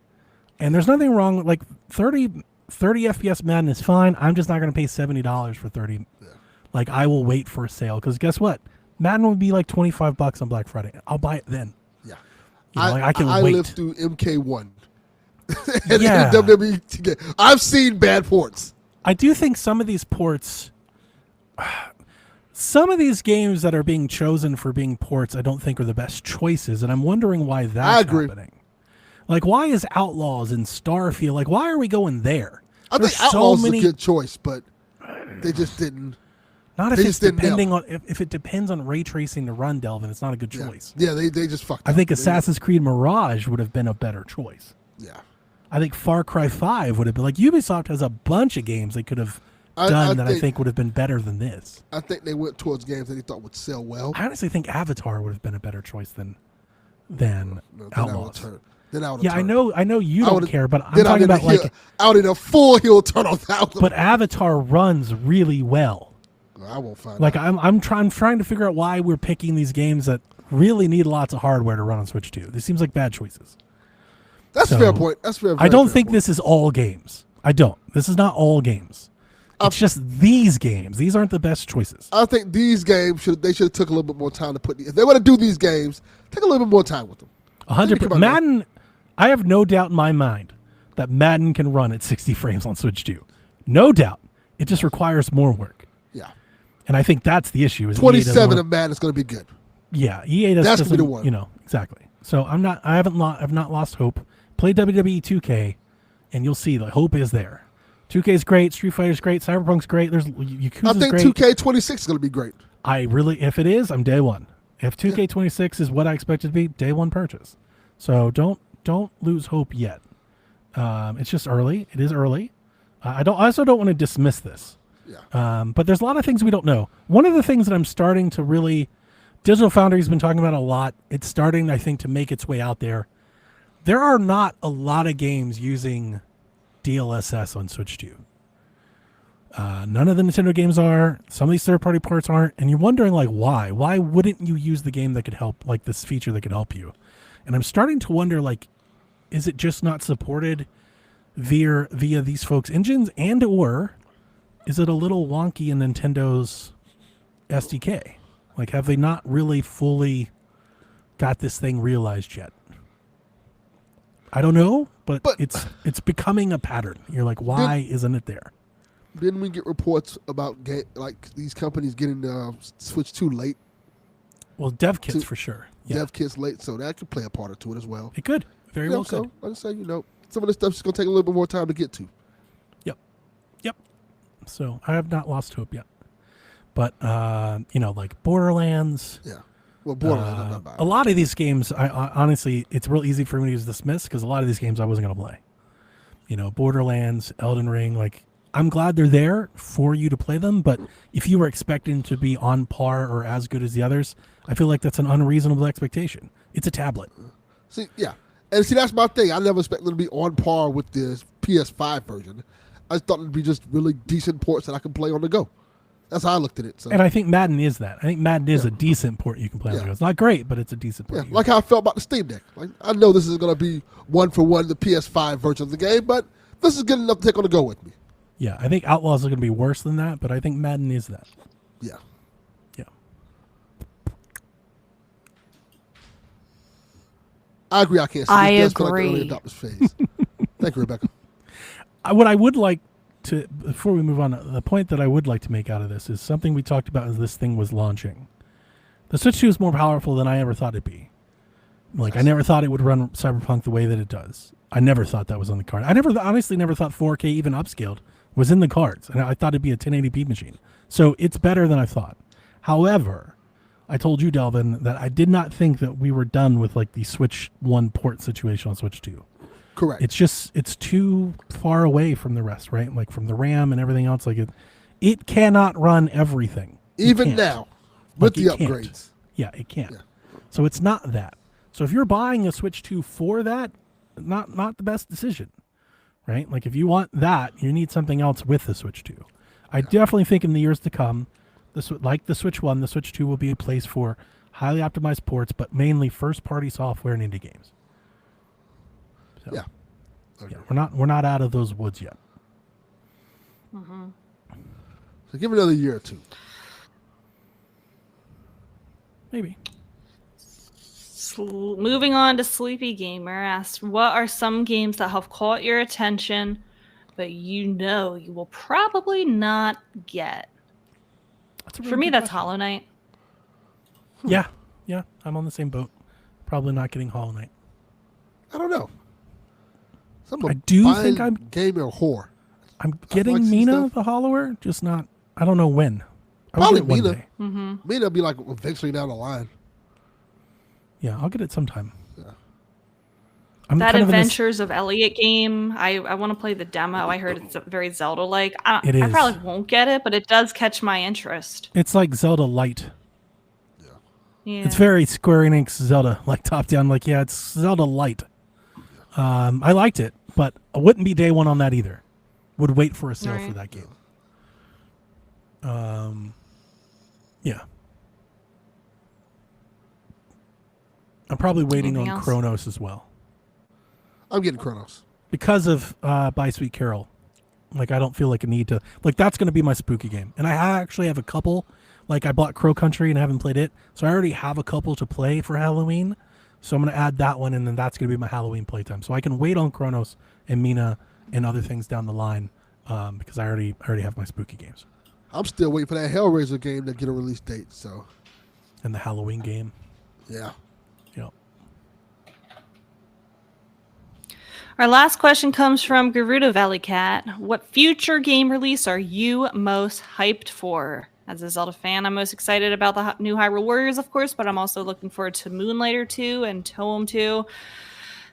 And there's nothing wrong with, like, 30 FPS Madden is fine. I'm just not going to pay $70 for 30. Yeah. Like, I will wait for a sale. Because guess what? Madden would be like $25 on Black Friday. I'll buy it then. Yeah. I can I wait. lived through MK1. and Yeah. WWE 2K. I've seen bad ports. I do think some of these ports, some of these games that are being chosen for being ports, I don't think are the best choices, and I'm wondering why that's agree. happening. Like, why is Outlaws and Starfield? Like, why are we going there? I There's think Outlaws is a good choice, but they just didn't. Not if they it's just didn't depending on if it depends on ray tracing to run Delvin, it's not a good choice. Yeah, they just fucked I up. think They- Assassin's Creed Mirage would have been a better choice. Yeah. I think Far Cry 5 would have been like Ubisoft has a bunch of games they could have done that I think would have been better than this. I think they went towards games that they thought would sell well. I honestly think Avatar would have been a better choice than No, then Outlaws. Yeah, I know you don't care, but I'm then I talking did a about like heel- out in a full heel turn on that one. but Avatar runs really well. I won't find Like out. I'm trying to figure out why we're picking these games that really need lots of hardware to run on Switch 2. This seems like bad choices. That's so, a fair point. That's fair. I don't fair think point. this is all games. I don't. This is not all games. It's just these games. These aren't the best choices. I think these games should have took a little bit more time to put. If they want to do these games, take a little bit more time with them. 100%. Madden. I have no doubt in my mind that Madden can run at 60 frames on Switch 2. No doubt. It just requires more work. Yeah. And I think that's the issue. Is EA 27 doesn't of Madden is going to be good. Yeah, EA doesn't. That's gonna be the one. Exactly. So I've not lost hope. Play WWE 2K, and you'll see the hope is there. 2K is great. Street Fighter's great. Cyberpunk's great. There's Yakuza's I think great. 2K26 is going to be great. If it is, I'm day one. If 2K26 is what I expect it to be, day one purchase. So don't lose hope yet. It's just early. It is early. I also don't want to dismiss this. Yeah. But there's a lot of things we don't know. One of the things that I'm starting to really, Digital Foundry's been talking about a lot. It's starting, I think, to make its way out there. There are not a lot of games using DLSS on Switch 2. None of the Nintendo games are. Some of these third-party ports aren't. And you're wondering, like, why? Why wouldn't you use the game that could help, like this feature that could help you? And I'm starting to wonder, like, is it just not supported via these folks' engines, and or is it a little wonky in Nintendo's SDK? Like, have they not really fully got this thing realized yet? I don't know, but it's becoming a pattern. You're like, why isn't it there? Didn't we get reports about these companies getting Switch 2 late? Well, dev kits for sure. Yeah. Dev kits late, so that could play a part or two as well. It could. Very well so, could. like I say, some of this stuff's going to take a little bit more time to get to. Yep. So I have not lost hope yet. But, like Borderlands, Yeah. Well, Borderlands, I'm not buying. A lot of these games, I honestly, it's real easy for me to dismiss because a lot of these games I wasn't going to play. You know, Borderlands, Elden Ring, like, I'm glad they're there for you to play them, but if you were expecting to be on par or as good as the others, I feel like that's an unreasonable expectation. It's a tablet. See, yeah. And see, that's my thing. I never expected them to be on par with the PS5 version. I just thought it'd be just really decent ports that I can play on the go. That's how I looked at it. So. And I think Madden is that. I think Madden is a decent port you can play on the go. It's not great, but it's a decent port. Yeah, like how I felt about the Steam Deck. Like, I know this is going to be one for one the PS5 version of the game, but this is good enough to take on the go with me. Yeah, I think Outlaws are going to be worse than that, but I think Madden is that. Yeah. Yeah. I agree. I can't see I this. Does feel like agree. the early adopters phase. Thank you, Rebecca. What I would like to, before we move on, the point that I would like to make out of this is something we talked about as this thing was launching. The Switch 2 is more powerful than I ever thought it'd be. Like, I never thought it would run Cyberpunk the way that it does. I never thought that was on the card. I honestly never thought 4K, even upscaled, was in the cards. And I thought it'd be a 1080p machine. So it's better than I thought. However, I told you, Delvin, that I did not think that we were done with like the Switch 1 port situation on Switch 2. Correct. It's too far away from the rest, right? Like from the RAM and everything else. Like it cannot run everything. Even now, with the it can't. upgrades. Yeah, it can't. Yeah. So it's not that. So if you're buying a Switch 2 for that, not the best decision, right? Like if you want that, you need something else with the Switch 2. I definitely think in the years to come, like the Switch 1, the Switch 2 will be a place for highly optimized ports, but mainly first-party software and indie games. So, Yeah. yeah, we're not out of those woods yet. Mm-hmm. So give it another year or two. Maybe. Moving on to Sleepy Gamer asked, what are some games that have caught your attention, but you know you will probably not get? For me, that's Hollow Knight. Yeah, I'm on the same boat. Probably not getting Hollow Knight. I don't know. I do think I'm gamer whore. I'm getting Mina the Hollower, just not. I don't know when. Probably I'll get it one Mina. day. Mm-hmm. Mina will be like eventually down the line. Yeah, I'll get it sometime. Yeah. That Adventures of Elliot game, I want to play the demo. I heard it's very Zelda-like. I probably won't get it, but it does catch my interest. It's like Zelda Light. Yeah. It's very Square Enix Zelda, like top down. Like, yeah, it's Zelda Light. I liked it, but I wouldn't be day one on that either. Would wait for a sale for that game. Yeah. I'm probably waiting Anything on else? Chronos as well. I'm getting Chronos. Because of By Sweet Carol. Like, I don't feel like a need to. Like, that's going to be my spooky game. And I actually have a couple. Like, I bought Crow Country and I haven't played it. So I already have a couple to play for Halloween. So I'm going to add that one, and then that's going to be my Halloween playtime. So I can wait on Chronos and Mina and other things down the line because I already have my spooky games. I'm still waiting for that Hellraiser game to get a release date. So, And the Halloween game. yeah. Yep. Our last question comes from Gerudo Valley Cat. What future game release are you most hyped for? As a Zelda fan, I'm most excited about the new Hyrule Warriors, of course, but I'm also looking forward to Moonlighter 2 and Toem 2.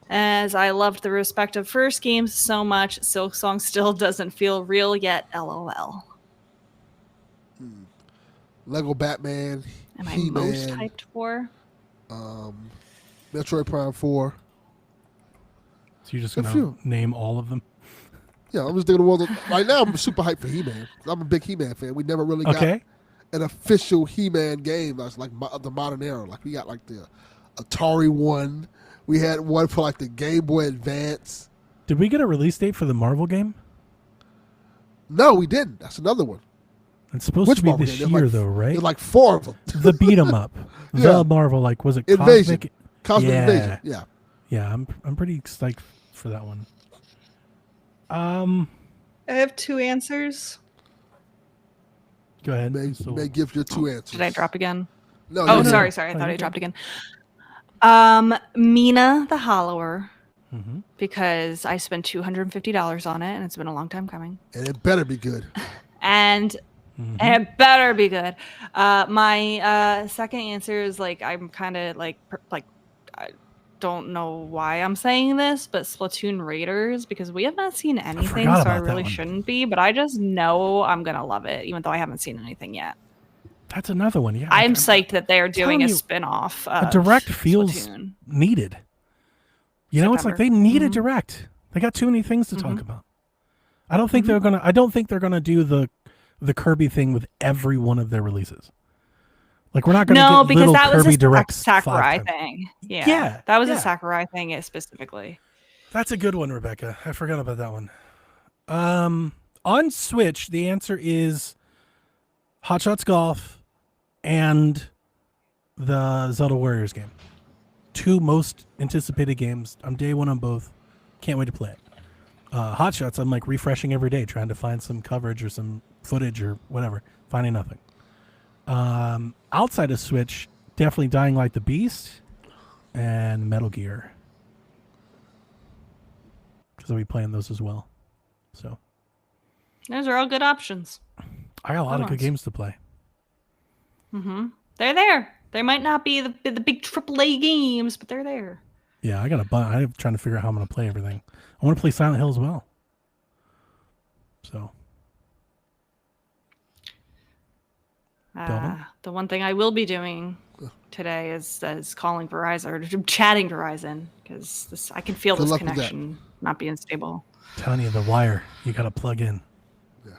As I loved the respective first games so much, Silksong still doesn't feel real yet, LOL. Lego Batman. Am I He-Man, most hyped for? Metroid Prime 4. So you're just A going few. to name all of them? Yeah, I'm just thinking of all the. Right now, I'm super hyped for He-Man. I'm a big He-Man fan. We never really got an official He-Man game that's like the modern era. Like, we got like the Atari one. We had one for like the Game Boy Advance. Did we get a release date for the Marvel game? No, we didn't. That's another one. It's supposed Which to be Marvel this game? year, There's though, right? There's like 4 of them. The beat 'em up. Yeah. The Marvel, like, was it Invasion. Cosmic? Cosmic Invasion. Yeah. Yeah, I'm pretty psyched for that one. I have 2 answers. Go ahead. May give your 2 answers. Did I drop again? No. Oh, you didn't. sorry. I Oh, thought you're I good. dropped again. Mina the Hollower, Mm-hmm. because I spent $250 on it, and it's been a long time coming. And it better be good. And And it better be good. My second answer is like I'm kind of like I don't know why I'm saying this, but Splatoon Raiders, because we have not seen anything, so I really shouldn't be. But I just know I'm gonna love it, even though I haven't seen anything yet. That's another one. Yeah, I'm psyched that they're doing a spin-off. A direct feels Splatoon. needed. You know, it's like they need a direct. They got too many things to talk about. I don't think they're gonna. I don't think they're gonna do the Kirby thing with every one of their releases. Like we're not going to get because little that Kirby was a Directs Sakurai thing. Yeah, that was a Sakurai thing specifically. That's a good one, Rebecca. I forgot about that one. On Switch, the answer is Hot Shots Golf and the Zelda Warriors game. 2 most anticipated games. I'm day one on both. Can't wait to play it. Hot Shots, I'm like refreshing every day, trying to find some coverage or some footage or whatever. Finding nothing. Outside of Switch, definitely Dying Light the Beast and Metal Gear. Because I'll be playing those as well. So those are all good options. I got a lot of good games to play. They're there. They might not be the big AAA games, but they're there. Yeah, I got a bunch. I'm trying to figure out how I'm going to play everything. I want to play Silent Hill as well. So. The one thing I will be doing today is calling Verizon or chatting Verizon because I can feel this connection not being stable. I'm telling you, the wire you got to plug in. Yes.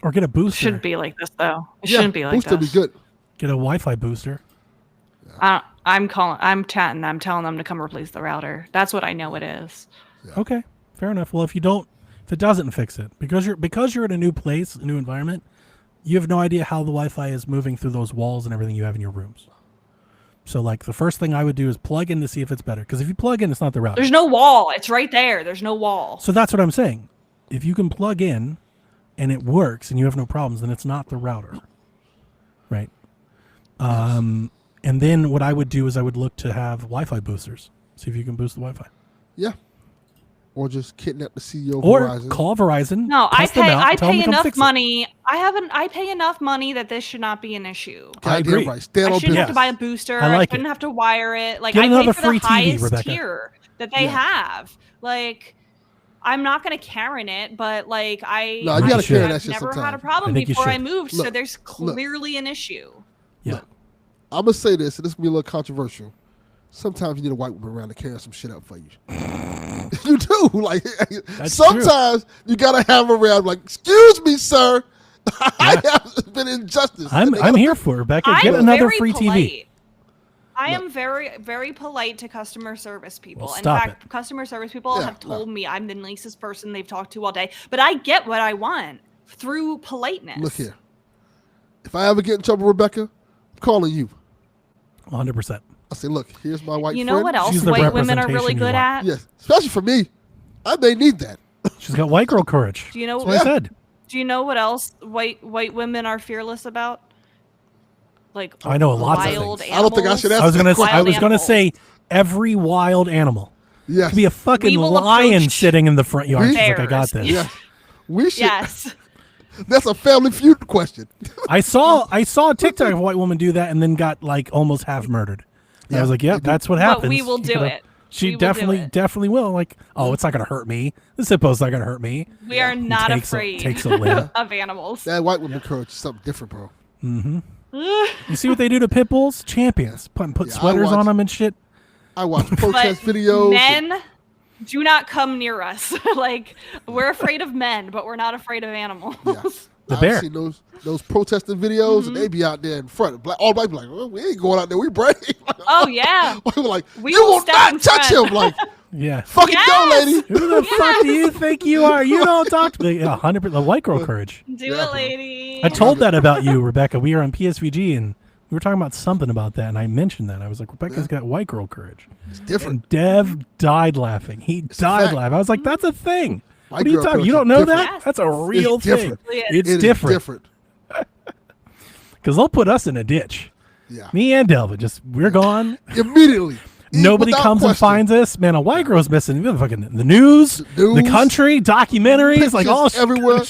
Or get a booster. It shouldn't be like this though. It shouldn't be like booster this. Be good. Get a Wi-Fi booster. I'm chatting them, telling them to come replace the router. That's what I know it is. Yeah. Okay, fair enough. Well, if it doesn't fix it, because you're in a new place, a new environment, you have no idea how the Wi-Fi is moving through those walls and everything you have in your rooms. So, like, the first thing I would do is plug in to see if it's better. Because if you plug in, it's not the router. There's no wall. It's right there. There's no wall. So that's what I'm saying. If you can plug in and it works and you have no problems, then it's not the router. Right? And then what I would do is I would look to have Wi-Fi boosters. See if you can boost the Wi-Fi. Yeah. Or just kidnap the CEO of or Verizon. Call Verizon. No, I pay enough money. I pay enough money that this should not be an issue. I agree. Right. I shouldn't have to buy a booster. I shouldn't have to wire it. Like, I pay for the highest tier that they have. Like, I'm not going to Karen it, but like you gotta Karen that shit never sometime. had a problem before I moved, so there's clearly an issue. Yeah. Look, I'm gonna say this, and this will be a little controversial. Sometimes you need a white woman around to carry some shit up for you. You do. Like, sometimes you gotta have her around. Like, excuse me, sir, I have been injustice. I'm here for it, Rebecca. Get another free TV. I am very, very polite to customer service people. Well, in fact, customer service people have told me I'm the nicest person they've talked to all day. But I get what I want through politeness. Look here. If I ever get in trouble, Rebecca, I'm calling you. 100%. I say, look, here's my white friend. You know what else white women are really good at? Yes, especially for me. I may need that. She's got white girl courage. Do you know what I said? Do you know what else white women are fearless about? Like, I know a lot of wild things. Animals. I don't think I should ask. I was gonna say every wild animal. Yes. Could be a fucking lion sitting in the front yard. She's like, I got this. Yeah. We should. Yes. That's a Family Feud question. I saw a TikTok of a white woman do that and then got like almost half murdered. And I was like, yep, that's what happens. But we will do it. She definitely will. Like, oh, it's not going to hurt me. This hippo's not going to hurt me. We are not afraid of animals. That white woman courage is something different, bro. Mm-hmm. You see what they do to pit bulls? Champions. Put sweaters on them and shit. I watch protest videos. Men do not come near us. Like, we're afraid of men, but we're not afraid of animals. Yeah. The bear. I've seen those protesting videos, and they be out there in front. All black be like, well, we ain't going out there. We brave. Oh, yeah. We were like, we you will not touch him. Like, yeah. Fucking go, lady. Who the fuck do you think you are? You don't talk to me. 100%. The white girl courage. Do it, lady. I told that about you, Rebecca. We were on PSVG, and we were talking about something about that, and I mentioned that. I was like, Rebecca's got white girl courage. It's different. And Dev died laughing. He died laughing. I was like, that's a thing. What are you talking? You don't know that? Yes. That's a real thing. It's different. Because they'll put us in a ditch. Yeah. Me and Delvin, we're gone. Immediately. Nobody without comes and question. finds us. Man, a white girl's missing. Fucking the news, the country, documentaries, like all Pictures everywhere.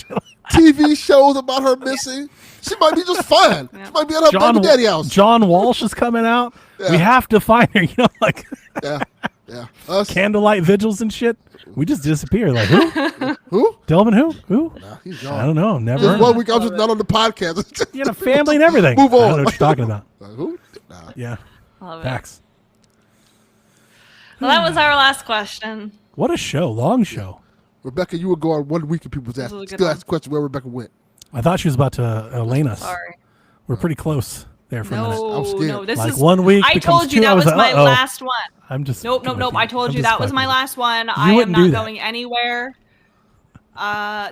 TV shows about her missing. She might be just fine. She might be at her baby daddy house. John Walsh is coming out. Yeah. We have to find her. You know, like Yeah. Us. candlelight vigils and shit. We just disappear. Like who? Who? Delvin who? Who? Nah, he's gone. I don't know. Never. Just Heard one of him. week I was just not on the podcast. He had a family and everything. Move I on. don't know what you're talking about. Like, who? Nah. Yeah. Love it. Facts. Well, that was our last question. What a show. Long show. Rebecca, you would go on 1 week and people was This was a asking, good still one. ask the question where Rebecca went. I thought she was about to Elena us. Sorry. We're pretty close there for a minute. I'm No, scared. no. This Like is 1 week. I becomes told you 2. I that was like, my uh-oh. last one. I'm just. Nope. I told you that was my last one. I wouldn't am do not that. going anywhere.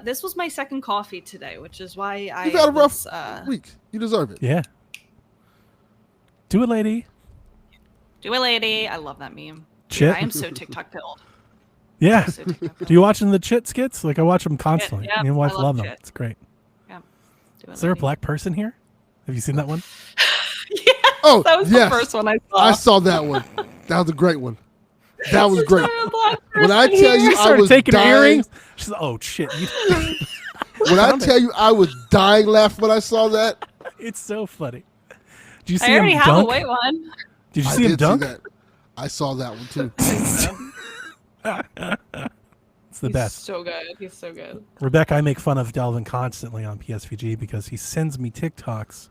This was my second coffee today, which is why I You've had a rough was, week. You deserve it. Yeah. Do it, lady. do it, lady. I love that meme. Chit. I am so TikTok pilled. Yeah. So TikTok Do you watching the Chit skits? Like I watch them constantly. yeah, Me and wife I love love them. Chit. It's great. Yeah. Do it, Is there a lady. black person here? Have you seen that one? Yeah. Oh, That was yes. the first one I saw. I saw that one. That was a great one. That was Is great. there a black When I person tell here? you I Started was taking her dying, earrings. She's like, oh shit. when I tell you I was dying laughing when I saw that. It's so funny. Did you see I already him have dunk? a white one. Did you I see him did dunk? that. I saw that one too. It's the best. So good. He's so good. Rebecca, I make fun of Delvin constantly on PSVG because he sends me TikToks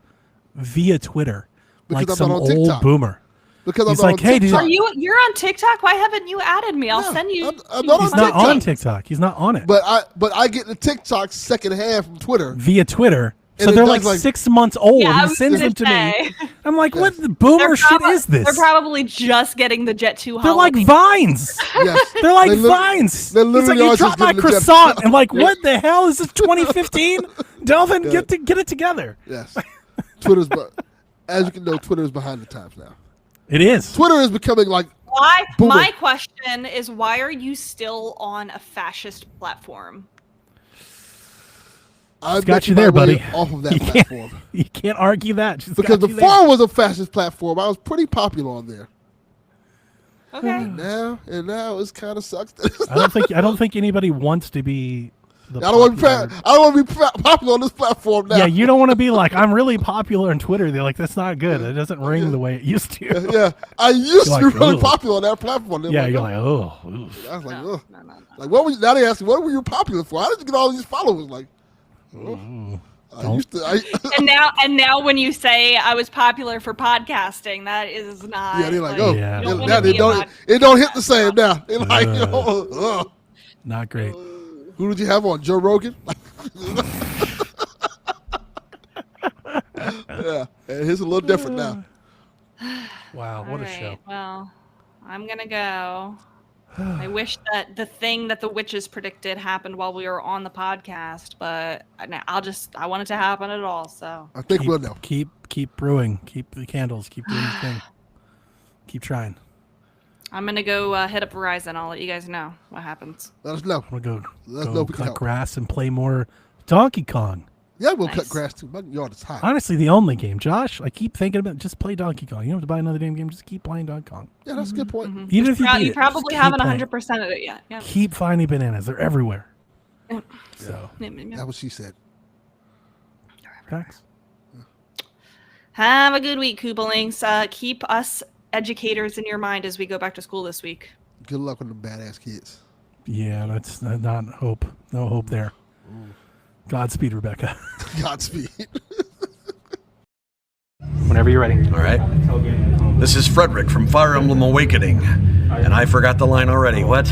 via Twitter like Because some I'm not on old TikTok. boomer. Because He's I'm not like, on hey, did TikTok. You're on TikTok? Why haven't you added me? I'll No, send you. I'm not He's on not TikTok. on TikTok. He's not on it. But I get the TikTok secondhand from Twitter. Via Twitter. So And it they're does like 6 months old. Yeah, I He was sends gonna them to me. say. I'm like, what Yes. the boomer They're shit prob- is this? They're probably just getting the Jet 2 They're holiday. like vines. Yes. They're like They lit- vines. they He's like, literally you are dropped just my giving the Jet- croissant. I'm like, what the hell is this 2015? Delvin, Yeah. get it together. Yes. Twitter's, as you can know, Twitter is behind the times now. It is. Twitter is becoming like Why? Boomer. My question is, why are you still on a fascist platform? I've Got you my there, way buddy. off of that You can't- platform. You can't argue that. She's Because got you before there. I was a fascist platform, I was pretty popular on there. Okay. Now it's kind of sucks. I don't think anybody wants to be. The I don't want to be. popular- I don't want to be popular on this platform now. Yeah, you don't want to be like, I'm really popular on Twitter. They're like, that's not good. It doesn't ring the way it used to. Yeah, I used You're to like, be really "Ugh." popular on that platform. They're Yeah, like, you're "Oh." like, oh. Oof. I was like, No, ugh. no. Like, what were you? Now they ask me, what were you popular for? How did you get all these followers? Like, I used to. And now when you say I was popular for podcasting, that is not. Yeah, they're like, oh, Yeah. you don't now wanna they be a don't. It don't hit the same now. They're like, ugh. Not great. Who did you have on? Joe Rogan? Yeah, and it's a little different now. Wow, what a Alright, show. Well, I'm gonna go. I wish that the thing that the witches predicted happened while we were on the podcast, but I want it to happen at all. So I think we'll know. Keep brewing. Keep the candles. Keep doing your thing. Keep trying. I'm gonna go hit up Verizon. I'll let you guys know what happens. Let us know. I'm gonna Let us know go if we can cut help. grass and play more Donkey Kong. Yeah, we'll Nice. cut grass too. My yard is hot. Honestly, the only game, Josh. I keep thinking about just play Donkey Kong. You don't have to buy another damn game. Just keep playing Donkey Kong. Yeah, that's a good point. Even if you beat You it, probably just keep haven't playing. 100% of it yet. Yeah. Keep finding bananas. They're everywhere. Yeah. So, That's what she said. facts. Have a good week, Koopalings. Keep us educators in your mind as we go back to school this week. Good luck with them badass kids. Yeah, that's not hope. No hope there. Godspeed, Rebecca. Godspeed. Whenever you're ready. All right. This is Frederick from Fire Emblem Awakening. And I forgot the line already. What?